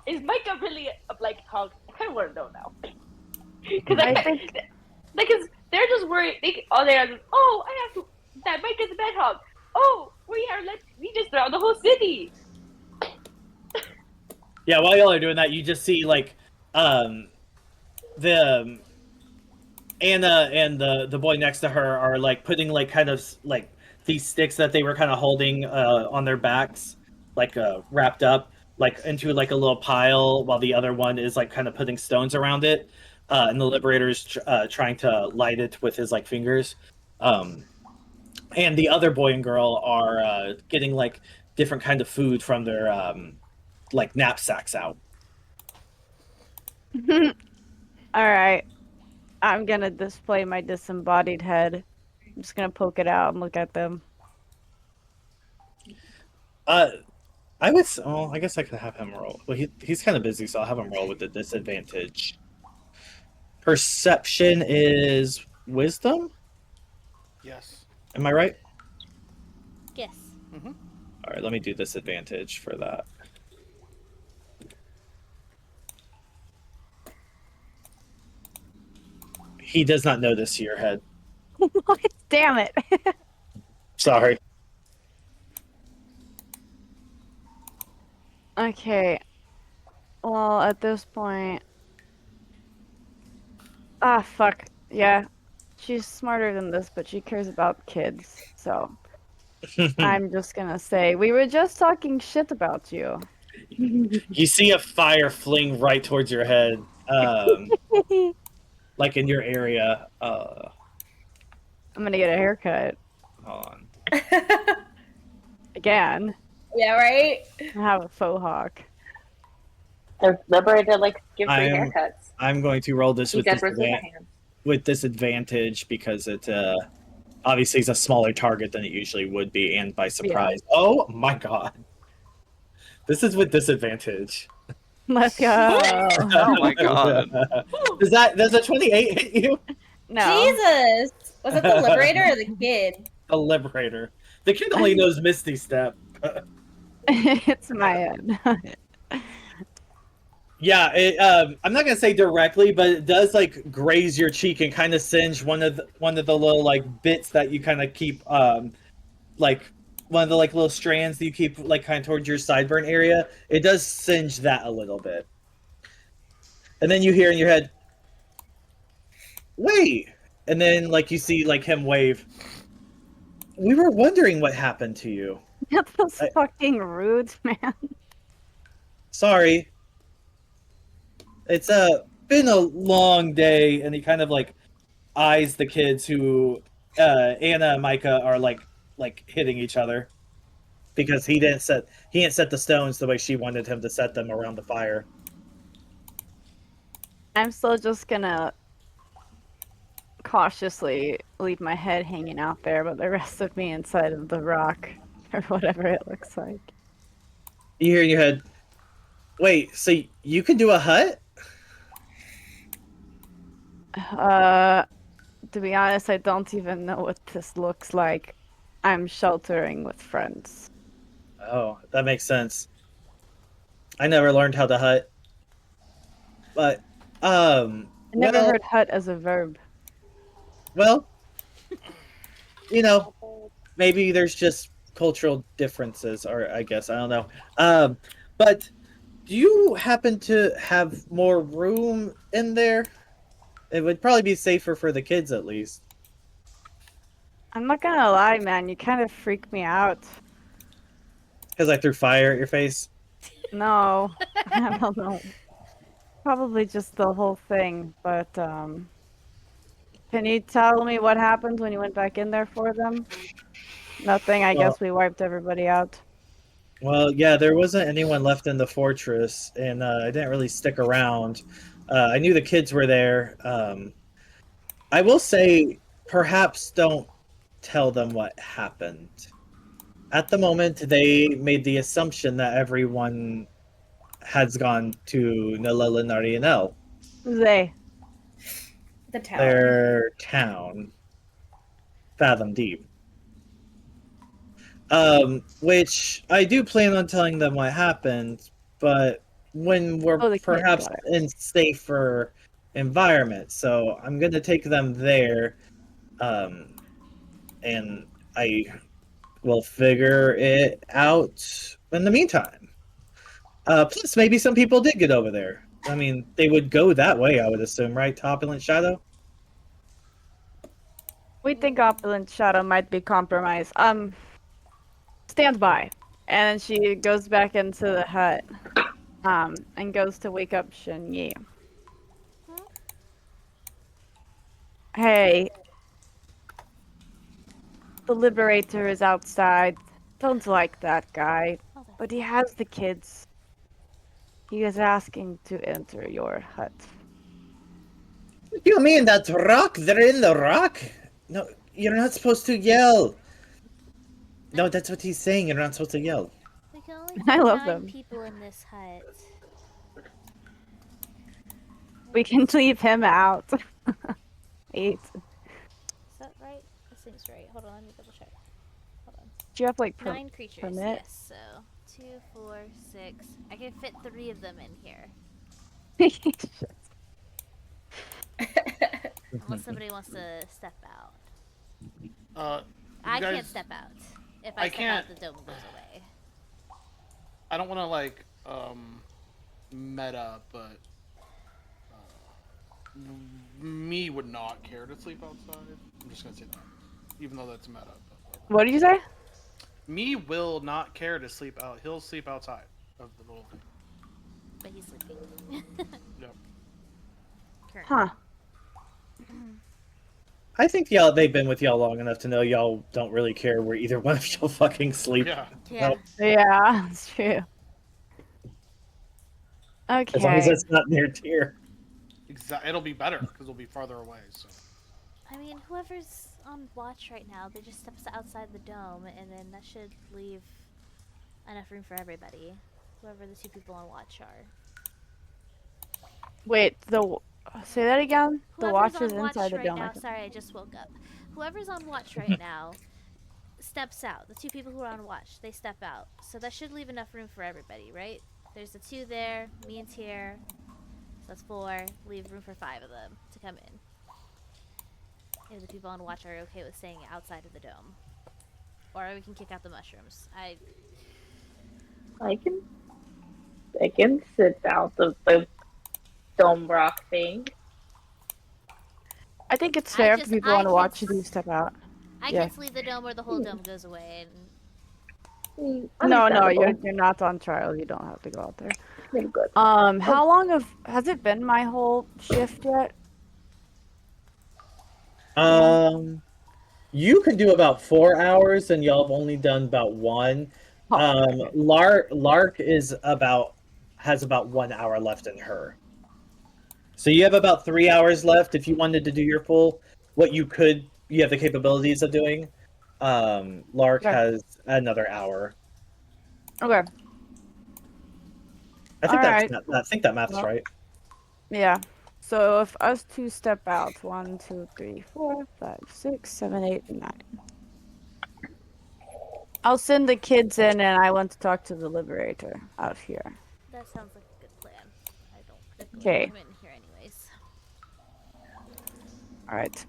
is Micah really a blanket hog? I kind of want to know now. Because I think, because they're just worried. They are just, oh, I have to, that Micah's a bed hog. Oh, we just drowned the whole city. Yeah, while y'all are doing that, you just see like the Anna and the boy next to her are like putting like kind of like these sticks that they were kind of holding on their backs, like wrapped up like into like a little pile, while the other one is like kind of putting stones around it, and the liberator's trying to light it with his like fingers. And the other boy and girl are getting like different kind of food from their like knapsacks out. All right. I'm gonna display my disembodied head. I'm just gonna poke it out and look at them. I would. Oh, I guess I could have him roll. Well, he's kind of busy, so I'll have him roll with the disadvantage. Perception is wisdom. Yes. Am I right? Yes. Mm-hmm. All right, let me do disadvantage for that. He does not know this your head. What? Damn it. Sorry. Okay. Well, at this point. Ah, fuck. Yeah. She's smarter than this, but she cares about kids. So I'm just gonna say, we were just talking shit about you. You see a fire fling right towards your head, like in your area. I'm gonna get a haircut. Hold on. Again. Yeah, right? I have a faux hawk. The liberator likes to give free I'm- haircuts. I'm going to roll this He with does with his disadvantage. hands. With disadvantage because it obviously is a smaller target than it usually would be, and by surprise. Yeah. Oh my god. This is with disadvantage. Let's go. Oh my god. Does a 28 hit you? No. Jesus! Was it the liberator or the kid? The liberator. The kid only knows Misty Step. It's my head. Yeah, I'm not gonna say directly, but it does like graze your cheek and kind of singe one of the little like bits that you kind of keep, like one of the like little strands that you keep like kind of towards your sideburn area. It does singe that a little bit, and then you hear in your head, "Wait!" And then like you see like him wave. We were wondering what happened to you. That was fucking rude, man. Sorry. It's been a long day, and he kind of like eyes the kids who Anna and Micah are like hitting each other because he didn't set the stones the way she wanted him to set them around the fire. I'm still just gonna cautiously leave my head hanging out there, but the rest of me inside of the rock or whatever it looks like. You hear in your head, wait, so you can do a hut? To be honest, I don't even know what this looks like. I'm sheltering with friends. Oh, that makes sense. I never learned how to hut. But, I never heard hut as a verb. Well, you know, maybe there's just cultural differences, or I guess, I don't know. But do you happen to have more room in there? It would probably be safer for the kids, at least. I'm not gonna lie, man. You kind of freak me out. Because I threw fire at your face? No, I don't know. Probably just the whole thing, but can you tell me what happened when you went back in there for them? Nothing. I guess we wiped everybody out. Well, yeah, there wasn't anyone left in the fortress, and I didn't really stick around. I knew the kids were there. I will say, perhaps don't tell them what happened. At the moment, they made the assumption that everyone has gone to Nalalanarianel. They. The town. Their town. Fathom Deep. Which I do plan on telling them what happened, but when we're perhaps in safer environment. So I'm gonna take them there, and I will figure it out in the meantime. Plus, maybe some people did get over there. I mean, they would go that way, I would assume, right? To Oppolant Shadow? We think Opulent Shadow might be compromised. Stand by. And she goes back into the hut. And goes to wake up Shen Yi. Hey. The Liberator is outside. Don't like that guy. But he has the kids. He is asking to enter your hut. You mean that rock? They're in the rock? No, you're not supposed to yell. No, that's what he's saying. You're not supposed to yell. We can only I fit love 9 them. people in this hut. We can leave him out. 8. Is that right? That seems right. Hold on, let me double check. Hold on. Do you have like 9 creatures, permit? yes. So 2, 4, 6. I can fit 3 of them in here. Unless somebody wants to step out. I guys- can't step out. If I step out, the dome goes away. I don't want to like meta, but me would not care to sleep outside. I'm just gonna say that, even though that's meta. But, What did you say? me will not care to sleep out. He'll sleep outside of the little thing. But he's sleeping. Yep. Huh. I think they've been with y'all long enough to know y'all don't really care where either one of y'all fucking sleep. Yeah. Yeah. Yeah, it's true. As long as Okay. it's not near Tyr. It'll be better because it'll be farther away. So. I mean, whoever's on watch right now, they just steps outside the dome, and then that should leave enough room for everybody. Whoever the 2 people on watch are. Wait, say that again? The Whoever's watch is on watch inside the right dome. now. Sorry, I just woke up. Whoever's on watch right now steps out. The 2 people who are on watch, they step out. So that should leave enough room for everybody, right? There's the 2 there, me and Tyr. So that's 4. Leave room for 5 of them to come in. If the people on watch are okay with staying outside of the dome. Or we can kick out the mushrooms. I can sit out of the dome rock thing. I think it's fair if just- people I want to can watch s- you step out. I Yeah. can leave the dome or the whole dome goes away. And No, Understandable. you're not on trial. You don't have to go out there. You're good. How long has it been my whole shift yet? You could do about 4 hours, and y'all have only done about 1. Okay. Lark has about 1 hour left in her. So you have about 3 hours left if you wanted to do your full. You have the capabilities of doing. Lark Okay. has another hour. Okay. I think Alright. I think that math's Well- right. Yeah. So if us 2 step out, 1, 2, 3, 4, 5, 6, 7, 8, 9. I'll send the kids in, and I want to talk to the Liberator out here. that sounds like a good plan. I don't particularly Okay. want him in here anyways. All right.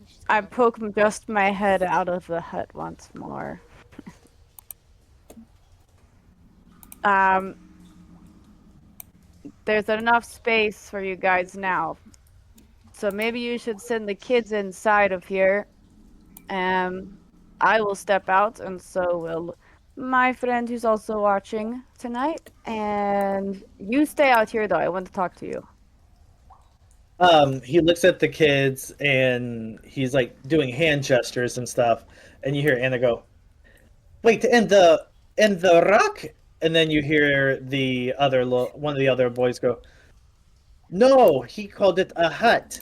She's I gonna- poke just my head out of the hut once more. There's enough space for you guys now. So maybe you should send the kids inside of here. I will step out, and so will my friend who's also watching tonight. And you stay out here, though. I want to talk to you. He looks at the kids and he's like doing hand gestures and stuff, and you hear Anna go, "Wait, and the rock?" And then you hear the other one of the other boys go, "No, he called it a hut."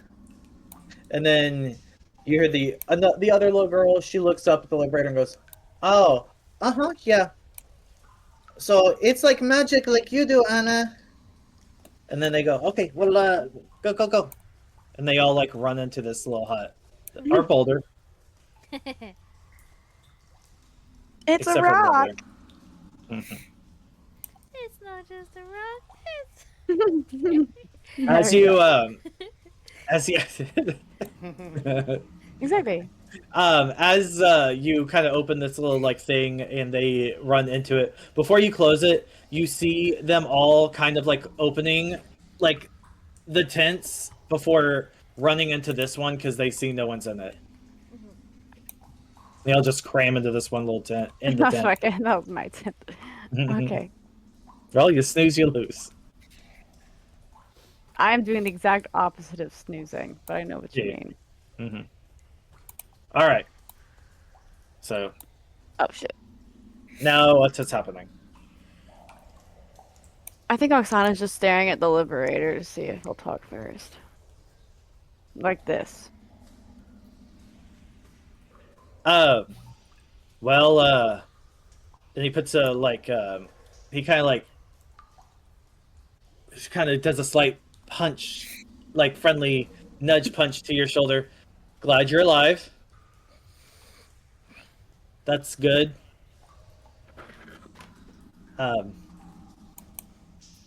And then you hear the other little girl. She looks up at the Liberator and goes, "Oh, yeah. So it's like magic, like you do, Anna." And then they go, "Okay, well, go." And they all like run into this little hut or boulder. It's Except a for rock. Boulder. It's not just a rock. It's As you Exactly. As you kind of open this little like thing and they run into it, before you close it, you see them all kind of like opening like the tents before running into this one because they see no one's in it. They'll just cram into this one little tent in the Oh, tent. fuck it. That was my tent. Okay. Well, you snooze, you lose. I'm doing the exact opposite of snoozing, but I know what you Yeah. mean. Mm-hmm. All right. So Oh, shit. now what's happening? I think Oksana's just staring at the Liberator to see if he'll talk first. Like this. Well, then he puts a like he kind of does a slight punch, like friendly nudge punch to your shoulder. Glad you're alive. That's good. Um,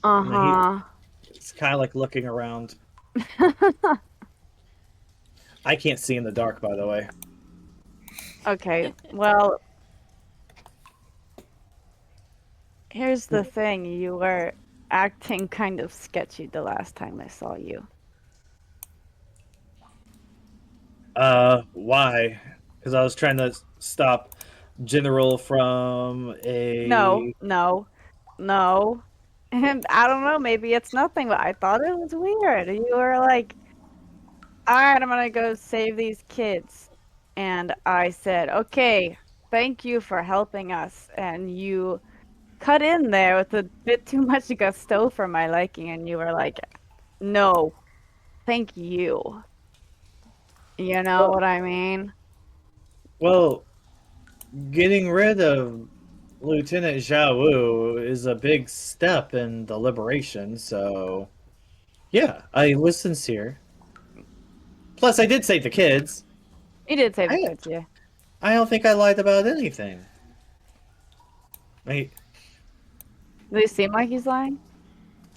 Uh-huh. It's kind of like looking around. I can't see in the dark, by the way. Okay, well, here's the thing. You were acting kind of sketchy the last time I saw you. Why? Because I was trying to stop General from a. No. And I don't know, maybe it's nothing, but I thought it was weird. You were like, all right, I'm gonna go save these kids. And I said, okay, thank you for helping us. And you cut in there with a bit too much gusto for my liking, and you were like, no, thank you. You know what I mean? Well, getting rid of Lieutenant Zhao Wu is a big step in the liberation, so yeah, I was sincere. Plus, I did save the kids. You did save the kids, yeah. I don't think I lied about anything. Wait, Does he seem like he's lying?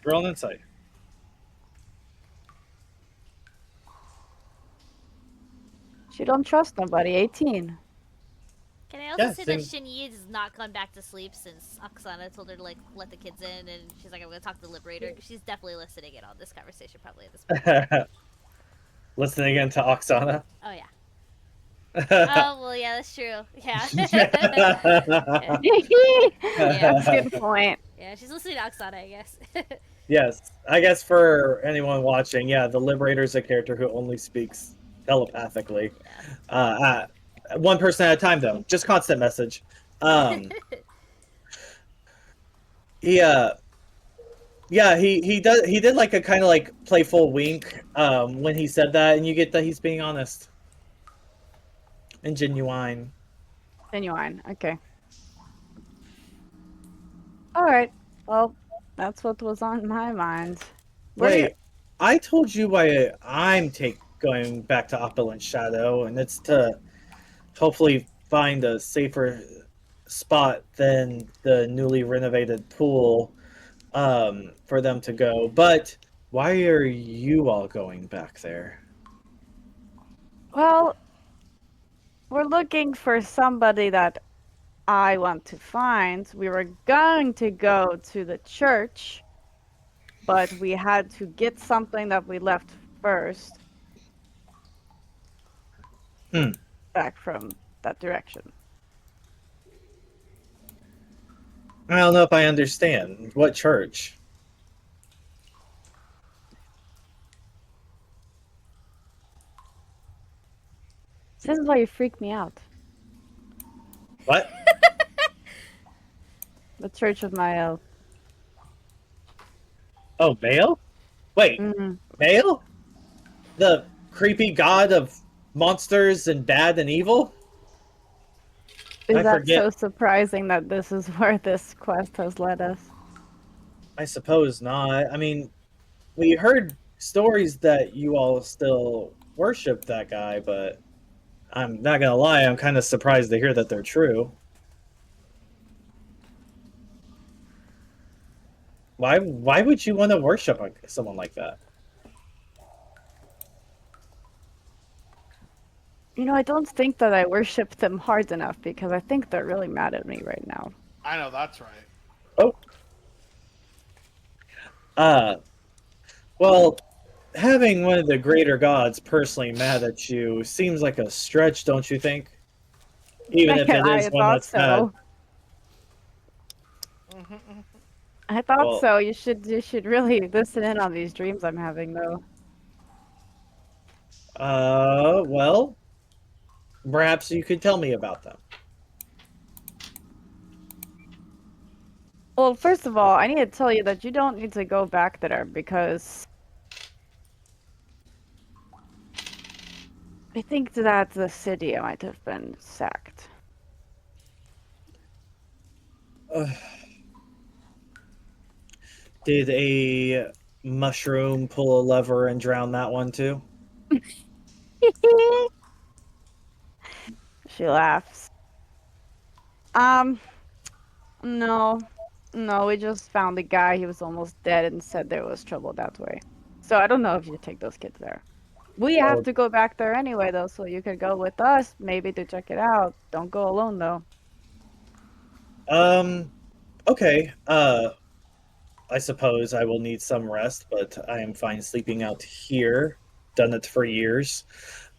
roll an insight. She don't trust nobody. 18. Can I also Yeah, say that same. Shinyi has not gone back to sleep since Oksana told her to like let the kids in, and she's like, "I'm gonna talk to the Liberator." She's definitely listening in on this conversation, probably at this point. Listening again to Oksana. Oh yeah. Oh well, yeah, that's true. Yeah. That's a good point. Yeah, she's listening to Oksana, I guess. Yes, I guess for anyone watching, yeah, the Liberator is a character who only speaks telepathically. One person at a time, though. Just constant message. Yeah, he did like a kind of like playful wink when he said that, and you get that he's being honest and genuine. Genuine. Okay. All right. Well, that's what was on my mind. Wait, I told you why I'm going back to Oppolant Shadow, and it's to hopefully find a safer spot than the newly renovated pool for them to go. But why are you all going back there? Well, we're looking for somebody that I want to find. We were going to go to the church, but we had to get something that we left first. Back from that direction. I don't know if I understand. What church? This is why you freak me out. What? The Church of Mael. Oh, Baal? Wait, Baal? The creepy god of monsters and bad and evil? Is I that forget. so surprising that this is where this quest has led us? I suppose not. I mean, we heard stories that you all still worship that guy, but I'm not gonna lie, I'm kind of surprised to hear that they're true. Why would you want to worship someone like that? You know, I don't think that I worship them hard enough because I think they're really mad at me right now. I know that's right. Oh. Well, having one of the greater gods personally mad at you seems like a stretch, don't you think? Even if it is I one thought that's mad. so. I thought Well, so. You should really listen in on these dreams I'm having, though. well, perhaps you could tell me about them. Well, first of all, I need to tell you that you don't need to go back there because I think that the city might have been sacked. Did a mushroom pull a lever and drown that one too? She laughs. No. No, we just found the guy. He was almost dead and said there was trouble that way. So I don't know if you take those kids there. We have to go back there anyway, though, so you could go with us, maybe to check it out. Don't go alone, though. Okay. I suppose I will need some rest, but I am fine sleeping out here. Done it for years.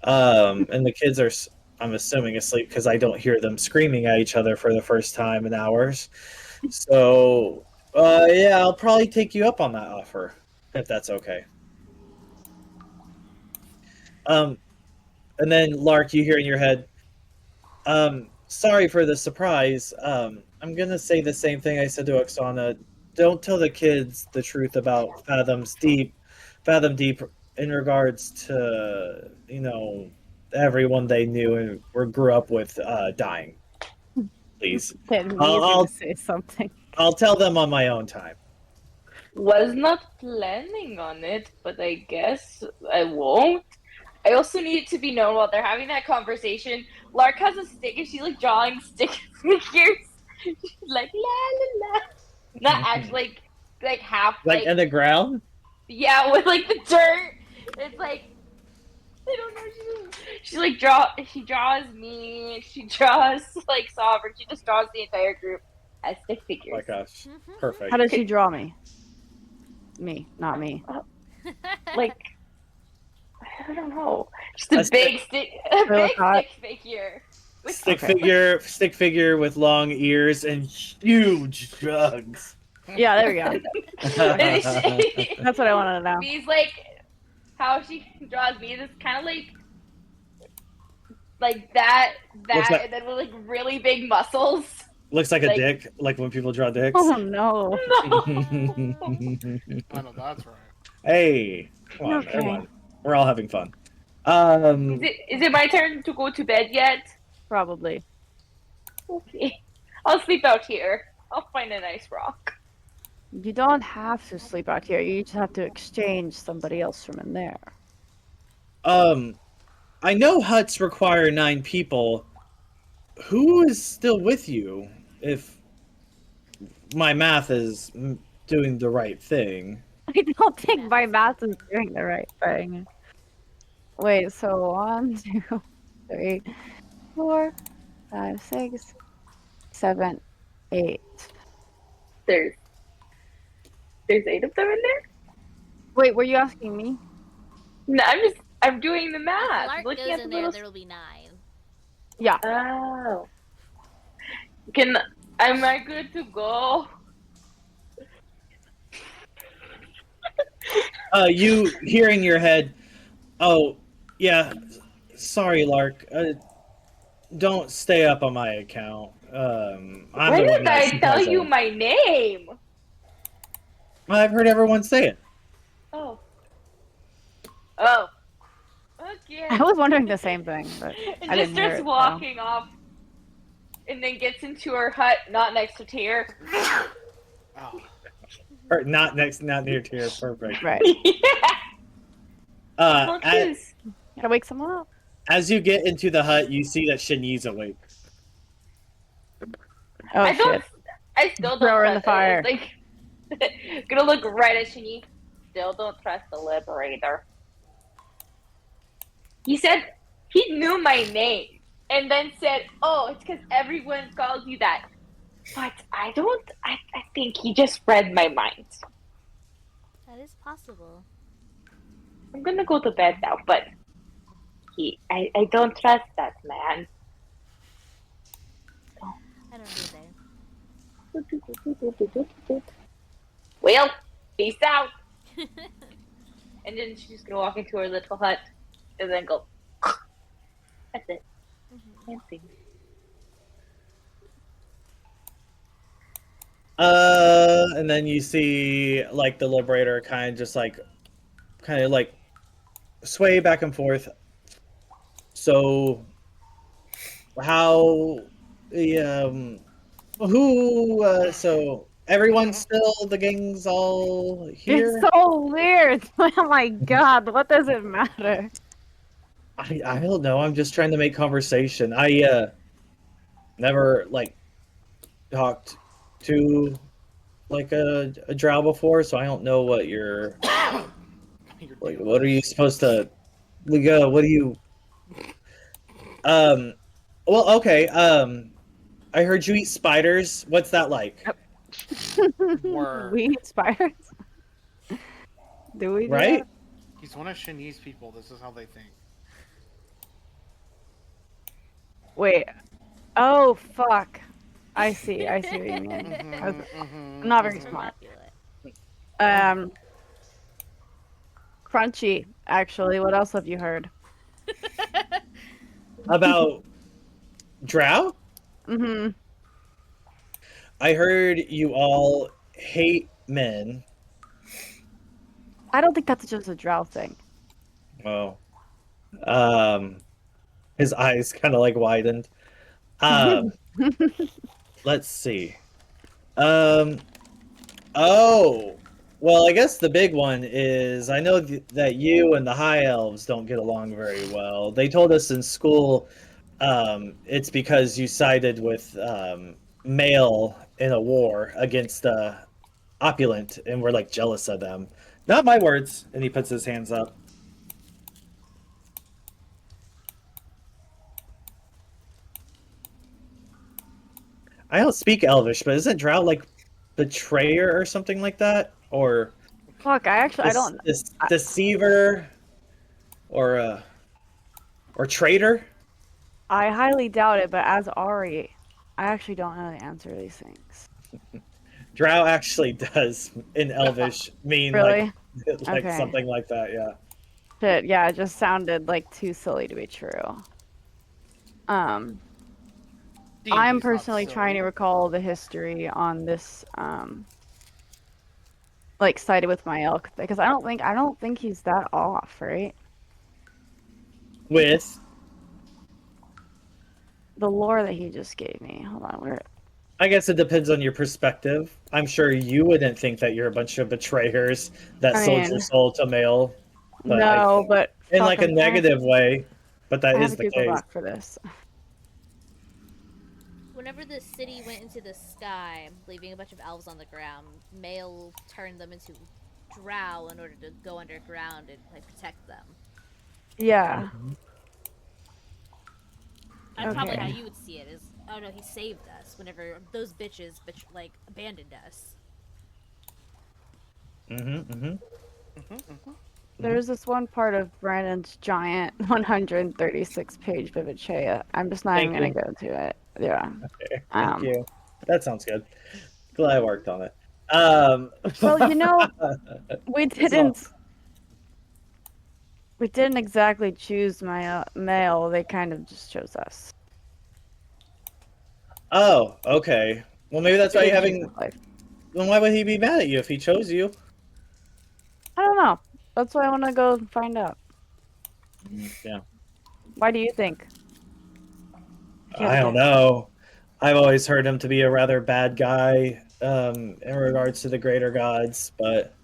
And the kids are, I'm assuming, asleep because I don't hear them screaming at each other for the first time in hours. So, yeah, I'll probably take you up on that offer, if that's okay. And then Lark, you hear in your head, sorry for the surprise. I'm gonna say the same thing I said to Oksana. Don't tell the kids the truth about Fathom Deep in regards to, everyone they knew and or grew up with dying. Please. Then I'll say something. I'll tell them on my own time. Was not planning on it, but I guess I won't. I also need it to be known while they're having that conversation. Lark has a stick and she's like drawing stick figures. She's like la la la. Not actually like half Like in the ground? yeah, with like the dirt. It's like I don't know. She like she draws me. She draws like Sovereign. She just draws the entire group as stick figures. Oh my gosh, perfect. How does she draw me? Me, not me. Like I don't know. Just a big stick figure. Stick figure with long ears and huge drugs. Yeah, there we go. That's what I wanted to know. Me's like how she draws me is kind of like that, and then with like really big muscles. Looks like a dick, like when people draw dicks. Oh no! I know that's right. Hey, come on, Okay. come on. We're all having fun. Is it my turn to go to bed yet? Probably. Okay, I'll sleep out here. I'll find a nice rock. You don't have to sleep out here. You just have to exchange somebody else from in there. I know huts require 9 people. Who is still with you? If my math is doing the right thing. I don't think my math is doing the right thing. Wait, so 1, 2, 3, 4, 5, 6, 7, 8. There's 8 of them in there? Wait, were you asking me? No, I'm doing the math. If Lark Looking goes at in the there will be 9. Yeah. Oh. Am I good to go? You hear in your head, oh, yeah, sorry, Lark. Don't stay up on my account. Why did I tell you my name? I've heard everyone say it. Oh. Okay. I was wondering the same thing, but and I just didn't hear starts it, walking off, and then gets into her hut, not next to Tyr. Oh. Or not near Tyr. Perfect. Right. Gotta wake someone up. As you get into the hut, you see that Shini's awake. Oh, I still don't Throw her in the trust fire. it. Like, gonna look right at Shini. Still don't trust the Liberator. He said He knew my name and then said, "Oh, it's because everyone calls you that." But I don't. I think he just read my mind. That is possible. I'm gonna go to bed now, but I don't trust that man. I don't either. Well, peace out. And then she's just gonna walk into her little hut and then go. That's it. Same thing. And then you see like the Liberator kind of sway back and forth. So how so everyone's still, the gang's all here? It's so weird. Oh my god, what does it matter? I don't know. I'm just trying to make conversation. I never like talked to like a drow before, so I don't know what you're like. What are you supposed to? Like, what do you? Well, okay. I heard you eat spiders. What's that like? Word. We eat spiders? Do we do Right? that? He's one of Shanice's people. This is how they think. Wait. Oh, fuck. I see what you mean. I'm not very smart. Crunchy, actually. What else have you heard? About drow? Mm-hmm. I heard you all hate men. I don't think that's just a drow thing. Oh. His eyes kind of like widened. Let's see. Oh. Well, I guess the big one is I know that you and the High Elves don't get along very well. They told us in school it's because you sided with Male in a war against Oppolant, and we're like jealous of them. Not my words. And he puts his hands up. I don't speak Elvish, but isn't Drow like betrayer or something like that? Or Fuck, I don't. Deceiver, or traitor? I highly doubt it, but as Ari, I actually don't know the answer to these things. Drow actually does in Elvish mean Really? like Okay. something like that, yeah. Shit, yeah, it just sounded like too silly to be true. I'm personally trying to recall the history on this like sided with my elk, because I don't think he's that off, right? With the lore that he just gave me. Hold on, where? I guess it depends on your perspective. I'm sure you wouldn't think that you're a bunch of betrayers that sold your soul to Male. But in like a negative way. But that is the case. Back for this. Whenever the city went into the sky, leaving a bunch of elves on the ground, Male turned them into drow in order to go underground and like protect them. Yeah. That's probably how you would see it. Is oh no, he saved us whenever those bitches abandoned us. There's this one part of Brandon's giant 136-page Vivacea. I'm just not even gonna go to it. Yeah. Okay. Thank you. That sounds good. Glad I worked on it. Well, you know, we didn't exactly choose my Male. They kind of just chose us. Oh, okay. Well, maybe that's why you're having. Then why would he be mad at you if he chose you? I don't know. That's why I want to go find out. Yeah. Why do you think? I don't know. I've always heard him to be a rather bad guy in regards to the greater gods, but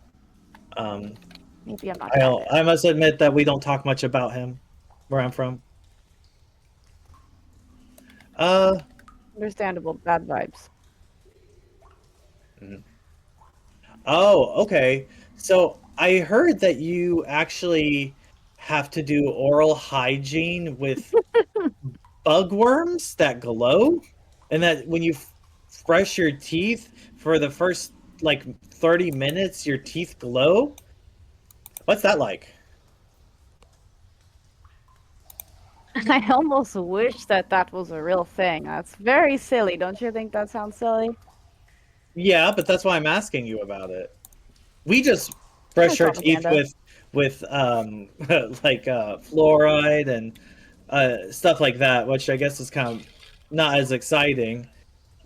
maybe I'm not. I must admit that we don't talk much about him where I'm from. Understandable. Bad vibes. Oh, okay. So I heard that you actually have to do oral hygiene with bugworms that glow, and that when you brush your teeth for the first like 30 minutes, your teeth glow. What's that like? I almost wish that was a real thing. That's very silly. Don't you think that sounds silly? Yeah, but that's why I'm asking you about it. We just brush our teeth propaganda. with like fluoride and stuff like that, which I guess is kind of not as exciting.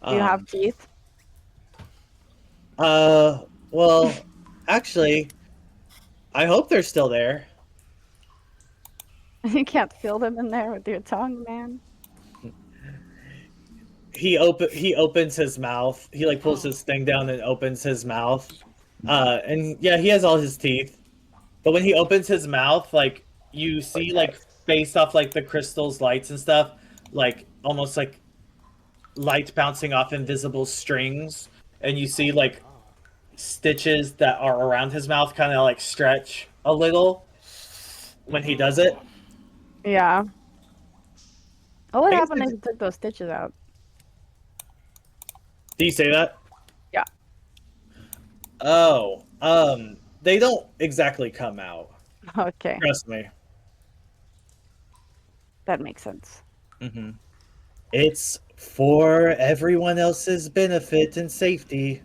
Do you have Um, teeth? well, actually, I hope they're still there. You can't feel them in there with your tongue, man. He opens his mouth. He like pulls his thing down and opens his mouth. And yeah, he has all his teeth. But when he opens his mouth, like you see like based off like the crystals, lights and stuff, like almost like light bouncing off invisible strings, and you see like stitches that are around his mouth kind of like stretch a little when he does it. Yeah. Oh, what I guess happened if it's- you took those stitches out? Do you say that? Yeah. Oh, they don't exactly come out. Okay, Trust me. that makes sense. Mm-hmm. It's for everyone else's benefit and safety.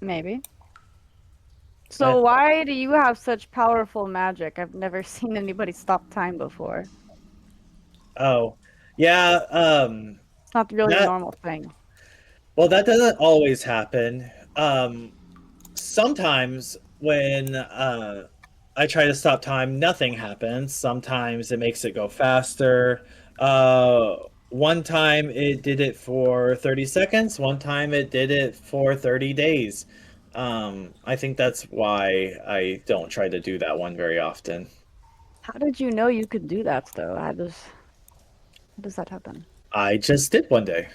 Maybe. So But why do you have such powerful magic? I've never seen anybody stop time before. oh, yeah, It's not really a that normal thing. well, that doesn't always happen. Sometimes when I try to stop time, nothing happens. Sometimes it makes it go faster. One time it did it for 30 seconds. One time it did it for 30 days. I think that's why I don't try to do that one very often. How did you know you could do that, though? How does that happen? I just did one day.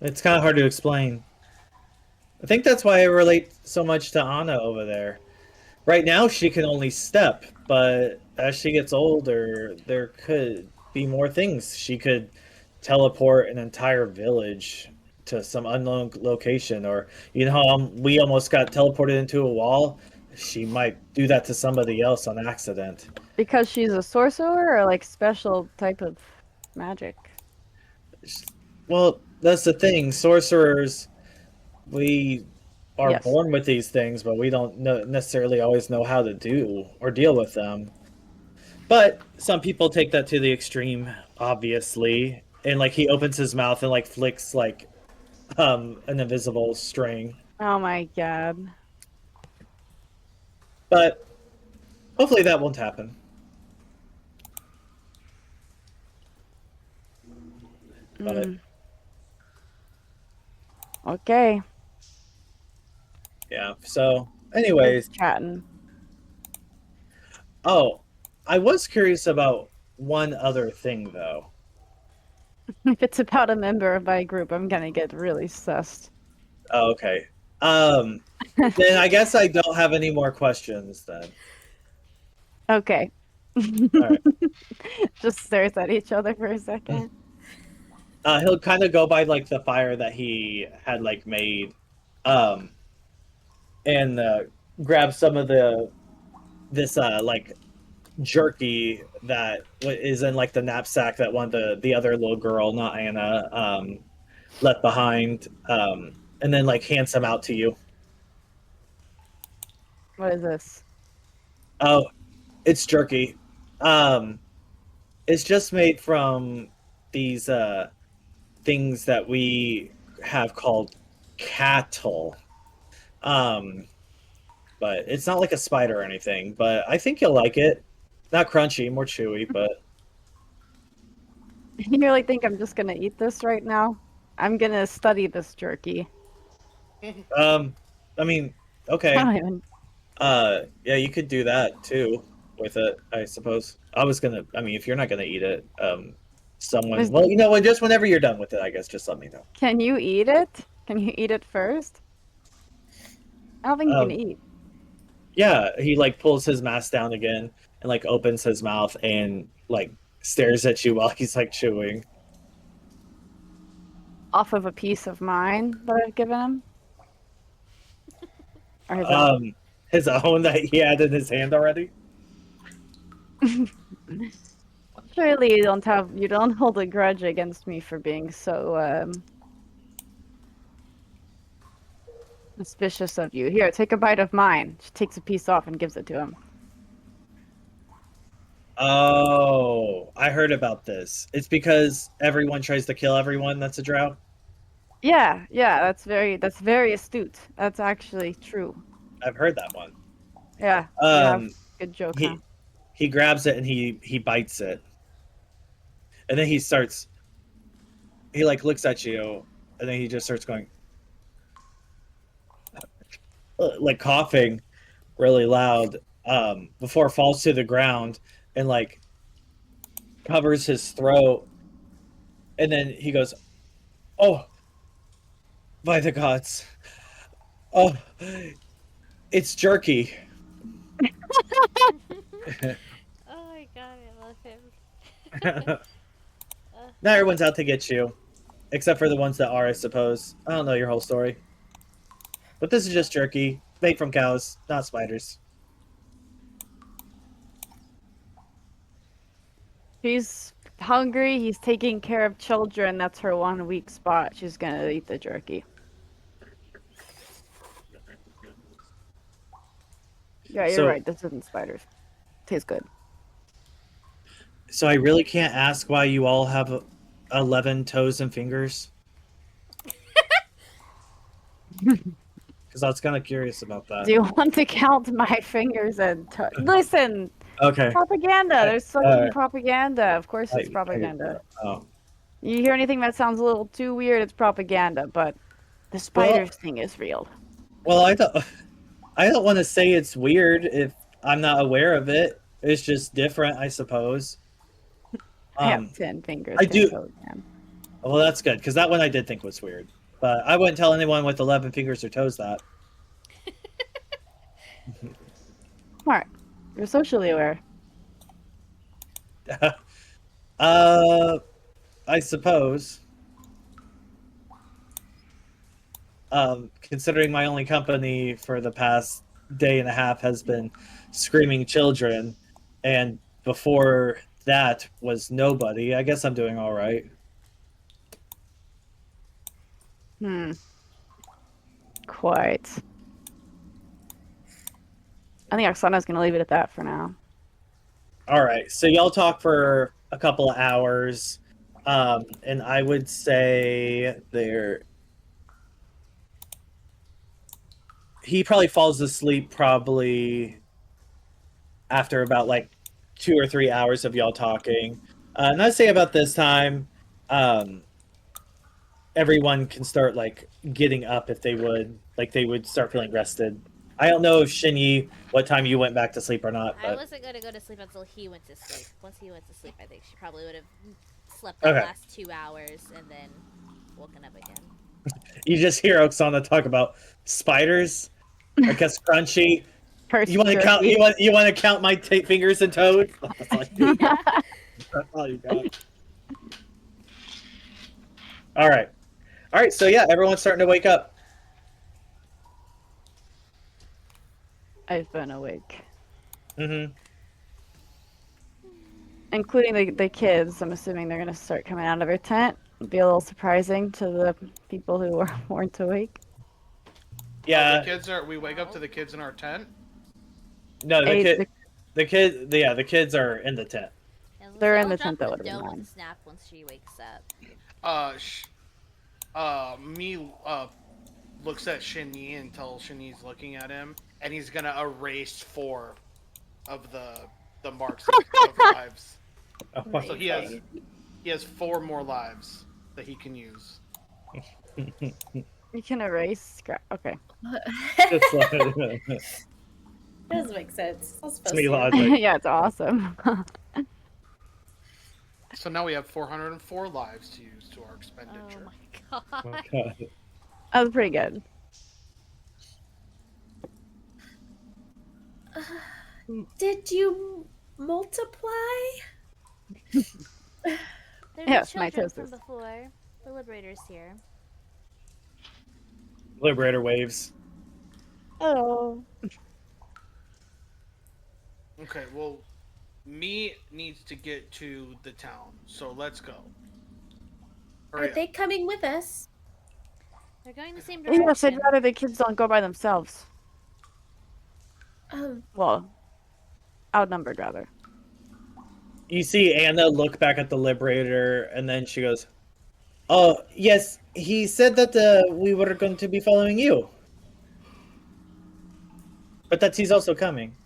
It's kind of hard to explain. I think that's why I relate so much to Anna over there. Right now, she can only step, but as she gets older, there could be more things. She could teleport an entire village to some unknown location, or you know how we almost got teleported into a wall? She might do that to somebody else on accident. Because she's a sorcerer or like special type of magic? Well, that's the thing. Sorcerers, we are Yes. born with these things, but we don't necessarily always know how to do or deal with them. But some people take that to the extreme, obviously. And like he opens his mouth and like flicks like an invisible string. Oh my god. But hopefully that won't happen. But Okay. yeah. So anyways, Just chatting. oh, I was curious about one other thing though. If it's about a member of my group, I'm gonna get really sussed. Oh, okay. Then I guess I don't have any more questions then. Okay. Alright. Just stares at each other for a second. He'll kind of go by like the fire that he had like made, and grab some of this like jerky that is in like the knapsack that the other little girl, not Anna, left behind, and then like hands them out to you. What is this? Oh, it's jerky. It's just made from these things that we have called cattle. But it's not like a spider or anything. But I think you'll like it. Not crunchy, more chewy, but You really think I'm just gonna eat this right now? I'm gonna study this jerky. I mean, okay. I don't even- Yeah, you could do that too with it, I suppose. I mean, if you're not gonna eat it, Is- well, you know what, just whenever you're done with it, I guess just let me know. Can you eat it? Can you eat it first? I don't think you can Um, eat. Yeah, he like pulls his mask down again and like opens his mouth and like stares at you while he's like chewing. Off of a piece of mine that I've given him? Or his own? His own that he had in his hand already. Clearly you don't hold a grudge against me for being so suspicious of you. Here, take a bite of mine. She takes a piece off and gives it to him. Oh, I heard about this. It's because everyone tries to kill everyone that's a drow. Yeah, that's very astute. That's actually true. I've heard that one. Yeah, you have good joke, huh? He grabs it and he bites it. And then he like looks at you and then he just starts going like coughing really loud before it falls to the ground and like covers his throat. And then he goes, "Oh, by the gods. Oh, it's jerky." Oh my god, I love him. Now everyone's out to get you. Except for the ones that are, I suppose. I don't know your whole story. But this is just jerky. Made from cows, not spiders. She's hungry, he's taking care of children, that's her one weak spot. She's gonna eat the jerky. Yeah, you're right, this isn't spiders. Tastes good. So I really can't ask why you all have 11 toes and fingers? Because I was kind of curious about that. Do you want to count my fingers and toes? Listen! Okay. Propaganda! There's fucking propaganda. Of course it's propaganda. Oh. You hear anything that sounds a little too weird, it's propaganda, but the spiders thing is real. Well, I don't want to say it's weird if I'm not aware of it. It's just different, I suppose. I have 10 fingers. I do. Toes, man. Well, that's good, because that one I did think was weird. But I wouldn't tell anyone with 11 fingers or toes that. Smart. You're socially aware. I suppose. Considering my only company for the past day and a half has been screaming children, and before that was nobody, I guess I'm doing all right. Quite. I think Oksana's gonna leave it at that for now. All right, so y'all talk for a couple of hours, and I would say he probably falls asleep probably after about like 2 or 3 hours of y'all talking. And I'd say about this time, everyone can start like getting up if they would, like they would start feeling rested. I don't know if Shinyi, what time you went back to sleep or not. But... I wasn't gonna go to sleep until he went to sleep. Once he went to sleep, I think she probably would have slept the last 2 hours and then woken up again. You just hear Oksana talk about spiders. I guess crunchy. You want to count? You want to count my fingers and toes? That's all you got. All right. So yeah, everyone's starting to wake up. I've been awake. Mm-hmm. Including the kids. I'm assuming they're gonna start coming out of their tent. It'd be a little surprising to the people who weren't awake. Yeah. We wake up to the kids in our tent. No, the kids are in the tent. They're in the tent that would have been mine. Snap once she wakes up. Looks at Shinyi until Shinyi's looking at him, and he's gonna erase 4 of the marks of lives. Oh, so he has 4 more lives that he can use. You can erase scrap. Okay. Doesn't make sense. Yeah, it's awesome. So now we have 404 lives to use to our expenditure. Oh my god. That was pretty good. Did you multiply? They're the Yes, children from mitosis. before. The Liberator's here. Liberator waves. Oh. Okay, well, me needs to get to the town, so let's go. Hurry Are up. they coming with us? They're going the same direction. Yes, I'd rather the kids don't go by themselves. Well, outnumbered rather. You see Anna look back at the Liberator, and then she goes, "Oh, yes, he said that we were going to be following you. But that he's also coming."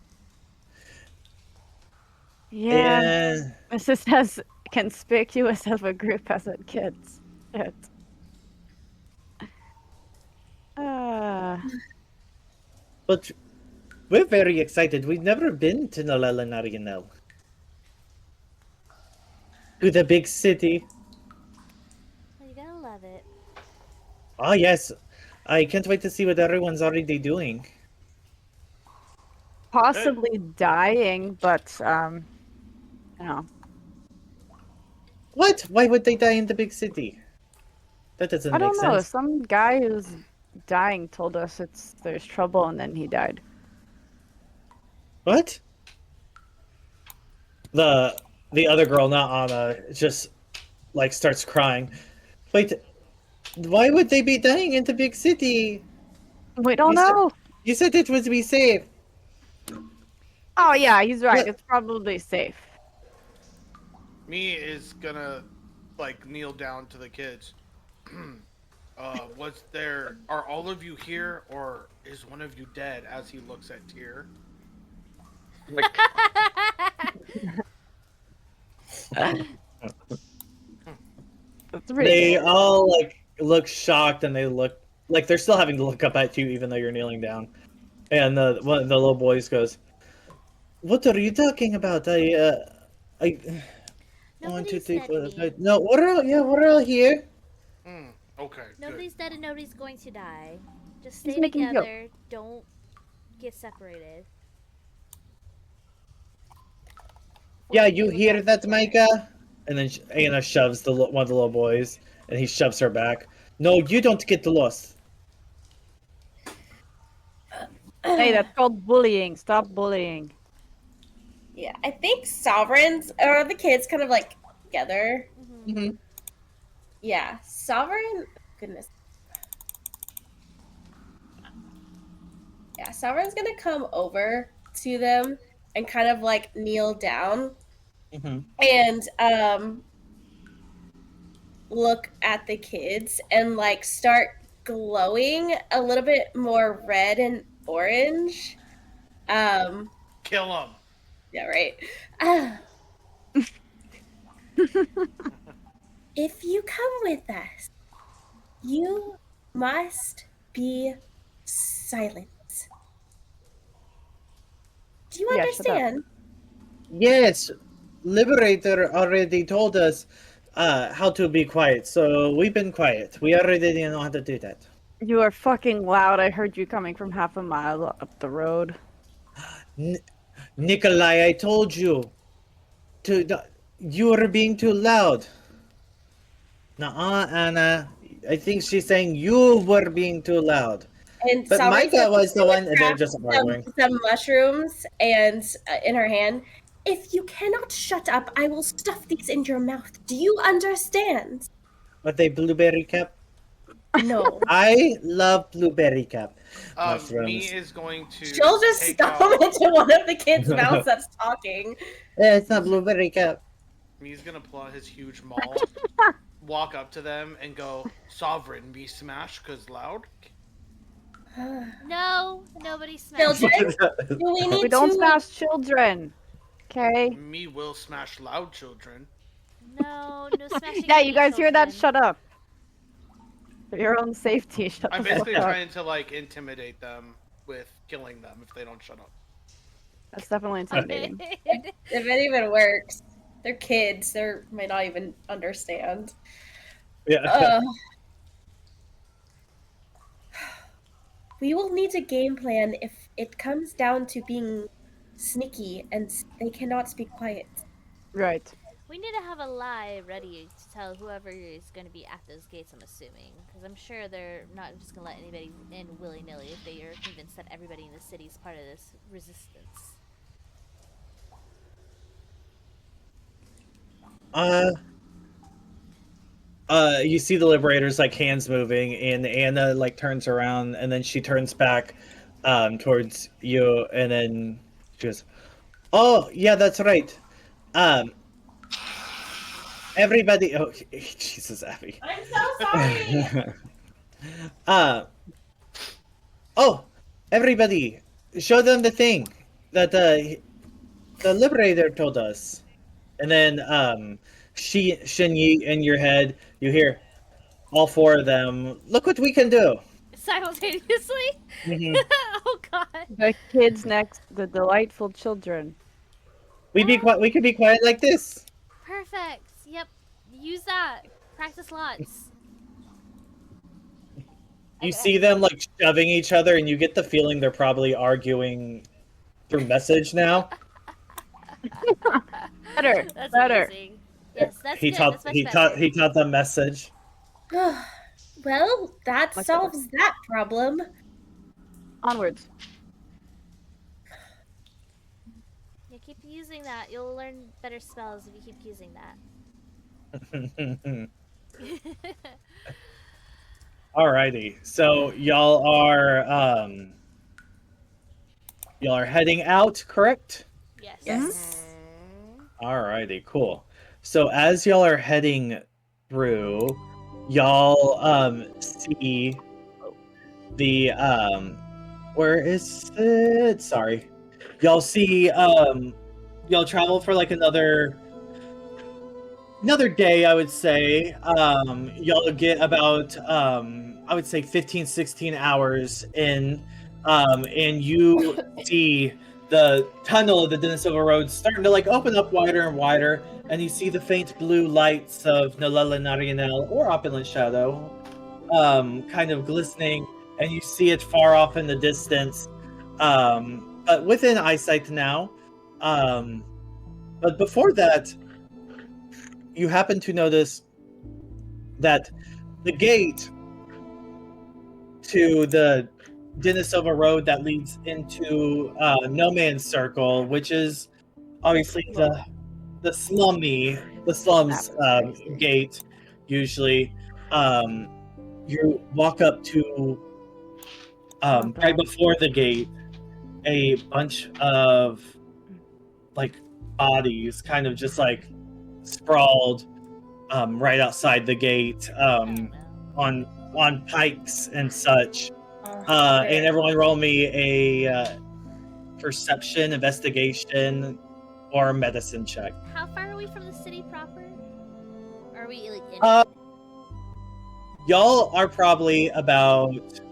Yeah. And This is as conspicuous of a group as it gets. Shit. but we're very excited. We've never been to Nolelanarinel. To the big city. Well, you gotta love it. Oh, yes. I can't wait to see what everyone's already doing. Possibly dying, but you know. What? Why would they die in the big city? That doesn't I make don't know. sense. Some guy who's dying told us there's trouble, and then he died. What? The other girl, not Anna, just like starts crying. Wait, why would they be dying in the big city? We don't know. You said it would be safe. Oh yeah, he's right. What? It's probably safe. Me is gonna like kneel down to the kids. What's there? Are all of you here, or is one of you dead? As he looks at Tyr. They all like look shocked, and they look like they're still having to look up at you, even though you're kneeling down. And one of the little boys goes, "What are you talking about? I one, two, Nobody's three, dead, four, me. five. No, we're all we're all here." Okay. Nobody's dead and nobody's going to die. Just He's stay making a joke. together. Don't get separated. Yeah, you hear that, Micah? And then Anna shoves one of the little boys, and he shoves her back. No, you don't get lost. Hey, that's called bullying. Stop bullying. Yeah, I think sovereigns or the kids kind of like together. Mm-hmm. Yeah, sovereign. Goodness. Yeah, sovereign's gonna come over to them and kind of like kneel down Mm-hmm. and look at the kids and like start glowing a little bit more red and orange. Kill him. Yeah, right. If you come with us, you must be silent. Do you Yeah, shut up. understand? Yes, Liberator already told us how to be quiet, so we've been quiet. We already know how to do that. You are fucking loud. I heard you coming from half a mile up the road. Nikolai, I told you. You were being too loud. Nuh-uh, Anna. I think she's saying you were being too loud. And But Sovereign's Micah gonna was the one, and they're grab just arguing. some mushrooms and in her hand. If you cannot shut up, I will stuff these in your mouth. Do you understand? Are they blueberry cap? No. I love blueberry cap. Me Mushrooms. is going to. She'll just take stuff off- them into one of the kids' mouths that's talking. Yeah, it's not blueberry cap. Me's gonna pull out his huge maul, walk up to them, and go, "Sovereign, be smash, cause loud." No, nobody smashed. Children, do we need We don't to smash children. Okay. Me will smash loud children. No, no smashing. Yeah, any you guys hear that? children. Shut up. For your own safety, shut I'm the fuck basically up. trying to like intimidate them with killing them if they don't shut up. That's definitely intimidating. if it even works? They're kids. They might not even understand. Yeah. We will need a game plan if it comes down to being sneaky and they cannot speak quiet. Right. We need to have a lie ready to tell whoever is going to be at those gates, I'm assuming. Because I'm sure they're not just going to let anybody in willy-nilly if they are convinced that everybody in the city is part of this resistance. You see the Liberators like hands moving, and Anna like turns around, and then she turns back towards you, and then she goes, "Oh yeah, that's right. Um, everybody." Oh, Jesus, Abby. I'm so sorry. uh, oh, everybody, show them the thing that the Liberator told us. And then Shinyi, in your head, you hear all four of them. Look what we can do. Simultaneously? Mhm. Oh god. The kids next, the delightful children. We could be quiet like this. Perfect. Yep. Use that. Practice lots. You see them like shoving each other, and you get the feeling they're probably arguing through message now. Better. That's Better. amazing. Yes, that's he good. taught That's much he better. taught he taught them message. Well, that Much solves that problem. Onwards. Yeah, keep using that. You'll learn better spells if you keep using that. Alrighty, so y'all are heading out, correct? Yes. Yes. Alrighty, cool. So as y'all are heading through, y'all see the where is it? Sorry. Y'all see y'all travel for like another day, I would say. Y'all get about I would say 15-16 hours in, and you see the tunnel of the Denisova Road starting to like open up wider and wider, and you see the faint blue lights of Nalella Narianel or Oppolant Shadow kind of glistening, and you see it far off in the distance, but within eyesight now. But before that, you happen to notice that the gate to the Denisova Road that leads into No Man's Circle, which is obviously the slums gate, usually. You walk up to right before the gate, a bunch of like bodies kind of just like sprawled right outside the gate on pikes and such. And everyone roll me a perception, investigation, or medicine check. How far are we from the city proper? Or are we like in Y'all are probably about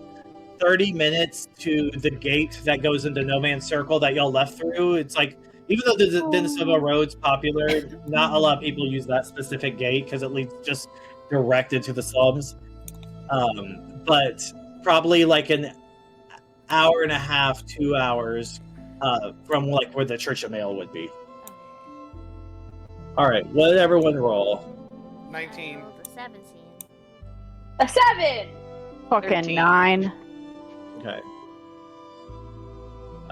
30 minutes to the gate that goes into No Man's Circle that y'all left through. It's like, even though the Denisova Road's popular, not a lot of people use that specific gate because it leads just direct into the slums. But probably like an hour and a half, 2 hours from like where the Church of Mail would be. All right, what did everyone roll? 19. I rolled a 17. A 7! Fucking 13. 9. Okay.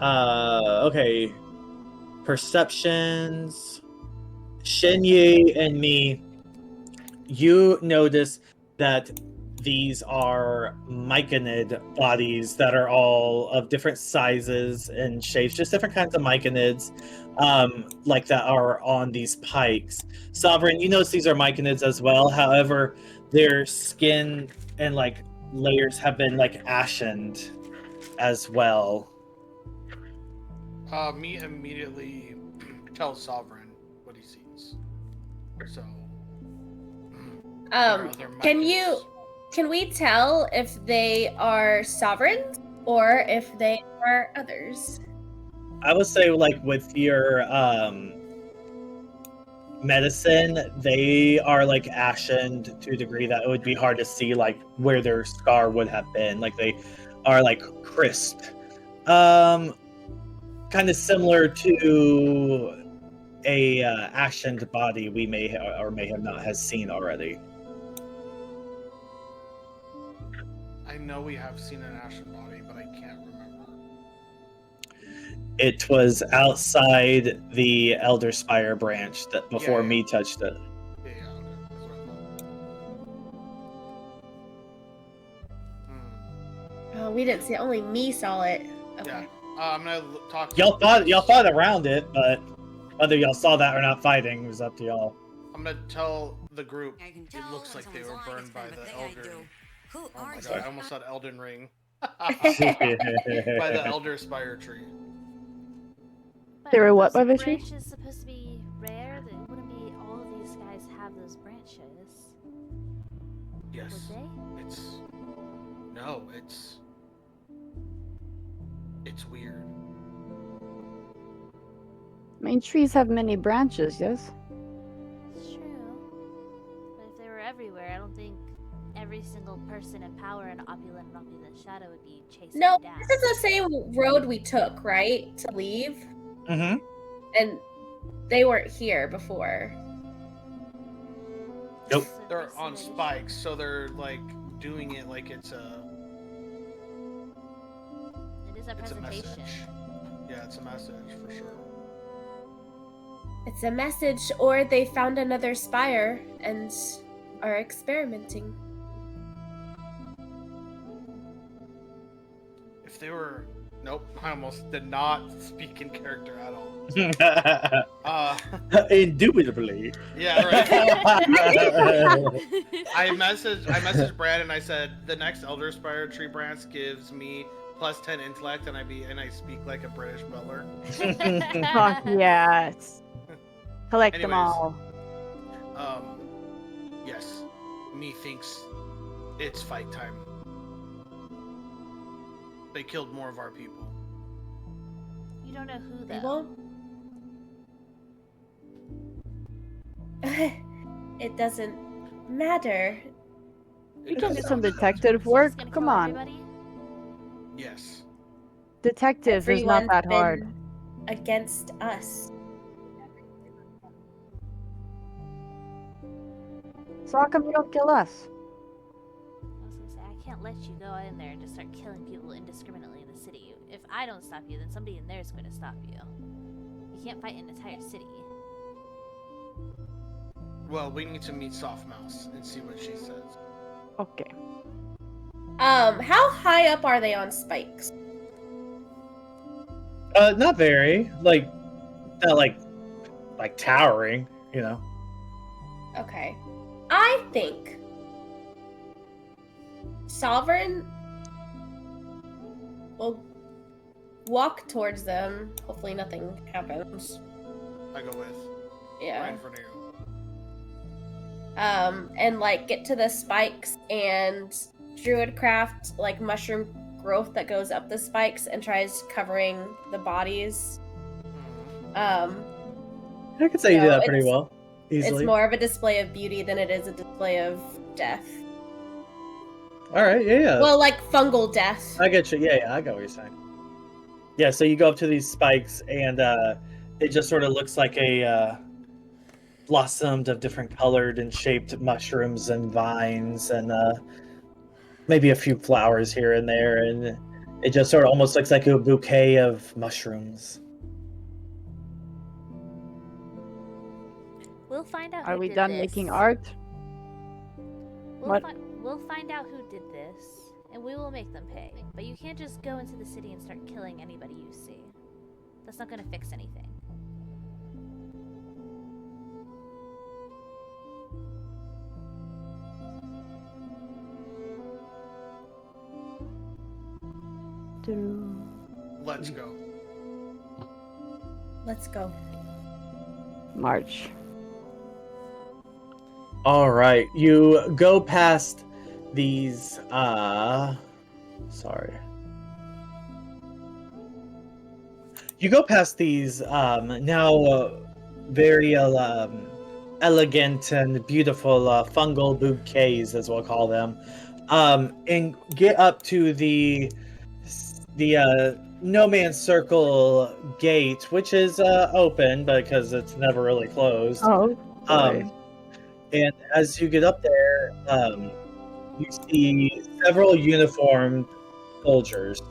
Okay. Perceptions. Shinyi and me, you notice that these are Myconid bodies that are all of different sizes and shapes, just different kinds of Myconids, like that are on these pikes. Sovereign, you notice these are Myconids as well. However, their skin and like layers have been like ashened as well. Me immediately tells Sovereign what he sees. So. there are other Can we tell if they are sovereigns or if they are others? I would say, like, with your medicine, they are like ashened to a degree that it would be hard to see like where their scar would have been. Like they are like crisp. kind of similar to a ashened body we may or may have not has seen already. I know we have seen an ashen body, but I can't remember. It was outside the Elder Spire branch that before Yeah. me touched it. Yeah, okay. That's what I thought. Oh, we didn't see it. Only me saw it. Okay. Yeah. I'm gonna talk to Y'all fought around it, but whether y'all saw that or not fighting was up to y'all. I'm gonna tell the group. I can It tell looks like they were someone's lying, burned by it's kind of the a thing I Elder. do. Who Oh are my you? god! I almost said Elden Ring. By By the Elder Spire tree. But They were what those by the tree? branches supposed to be rare? That wouldn't be all of these guys have those branches. Yes. Would they? It's weird. I mean, trees have many branches, yes? It's true. But if they were everywhere, I don't think every single person in power in Oppolant and Oppolant Shadow would be chasing No, down. this is the same road we took, right? To leave? Mm-hmm. And they weren't here before. Nope. So They're basically on they just- spikes, so they're like doing it like it's a It is a it's a presentation. message. Yeah, it's a message for sure. It's a message, or they found another spire and are experimenting. If they were, nope, I almost did not speak in character at all. Indubitably. Yeah, right. I messaged Brandon. I said the next Elder Spire tree branch gives me plus 10 intellect, and I speak like a British butler. Fuck yes. Collect them Anyways. all. Yes, me thinks it's fight time. They killed more of our people. You don't know who They though. won't. It doesn't matter. You can do does some not. detective So work. he's gonna Come kill on. everybody? Yes. Detective is not Everyone's that been hard. Against us. So how come you don't kill us? I was gonna say, I can't let you go in there and just start killing people indiscriminately in the city. If I don't stop you, then somebody in there is going to stop you. You can't fight an entire city. Well, we need to meet Soft Mouse and see what she says. Okay. How high up are they on spikes? Not very. Not like towering, you know. Okay. I think Sovereign will walk towards them. Hopefully nothing happens. I go with Yeah. Ryan for you. And like get to the spikes and druidcraft like mushroom growth that goes up the spikes and tries covering the bodies. I could say you do So that pretty it's- well. Easily. It's more of a display of beauty than it is a display of death. All right, yeah. Well, like fungal death. I get you. Yeah, I got what you're saying. Yeah, so you go up to these spikes, and it just sort of looks like a blossomed of different colored and shaped mushrooms and vines, and maybe a few flowers here and there, and it just sort of almost looks like a bouquet of mushrooms. We'll find out. Are who we did done this. making art? What? We'll find out who did this, and we will make them pay. But you can't just go into the city and start killing anybody you see. That's not going to fix anything. Let's go. Let's go. March. All right, you go past these. Sorry. You go past these now very elegant and beautiful fungal bouquets, as we'll call them, and get up to the No Man's Circle gate, which is open because it's never really closed. Oh, boy. And as you get up there, you see several uniformed soldiers,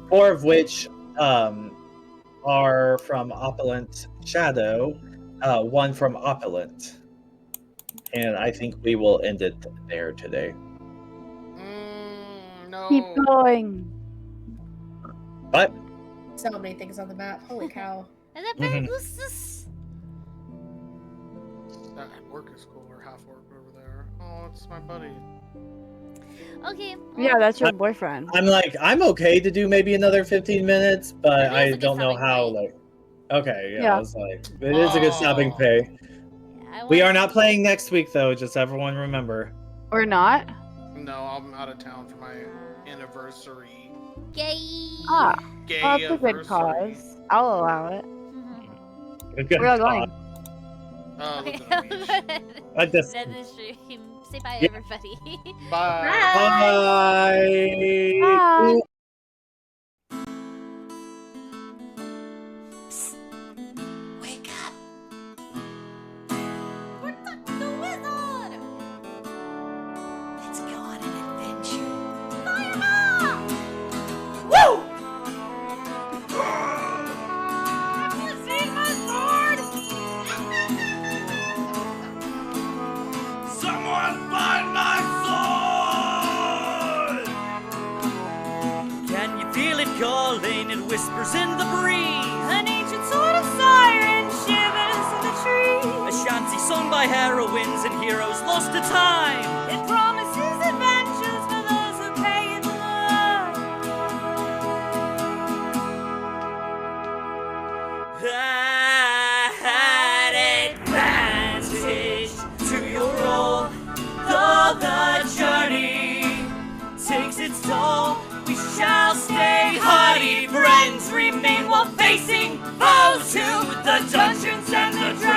4 of which are from Oppolant Shadow, 1 from Oppolant. And I think we will end it there today. No. Keep going. But So many things on the map. Holy cow. And then Baragustus. That work is cool, or half orc over there. Oh, it's my buddy. Okay. Yeah, that's your boyfriend. I'm okay to do maybe another 15 minutes, but I think I it's a good don't know stopping how. point. Okay, yeah, Yeah. it's it is a good stopping Oh. pay. I We want- are not playing next week though. Just everyone remember. Or not? No, I'm out of town for my anniversary. Gay. Ah, Gay well, that's a good anniversary. cause. I'll allow it. A good We're all call. going. Okay. Look at the beach. I just End the stream. Say bye, Yeah. everybody. Bye. bye. Bye. Wake up! We're the wizard! Let's go on an adventure. Fire! Woo! Have you seen my sword? Someone find my sword! Can you feel it calling? It whispers in the breeze. An ancient sort of siren shivers in the trees. A shanty sung by heroines and heroes lost to time. It promises adventures for those who pay it love. At advantage to your role, though the journey takes its toll, we shall stay hardy. Friends remain while facing foes to the dungeons and the dragons.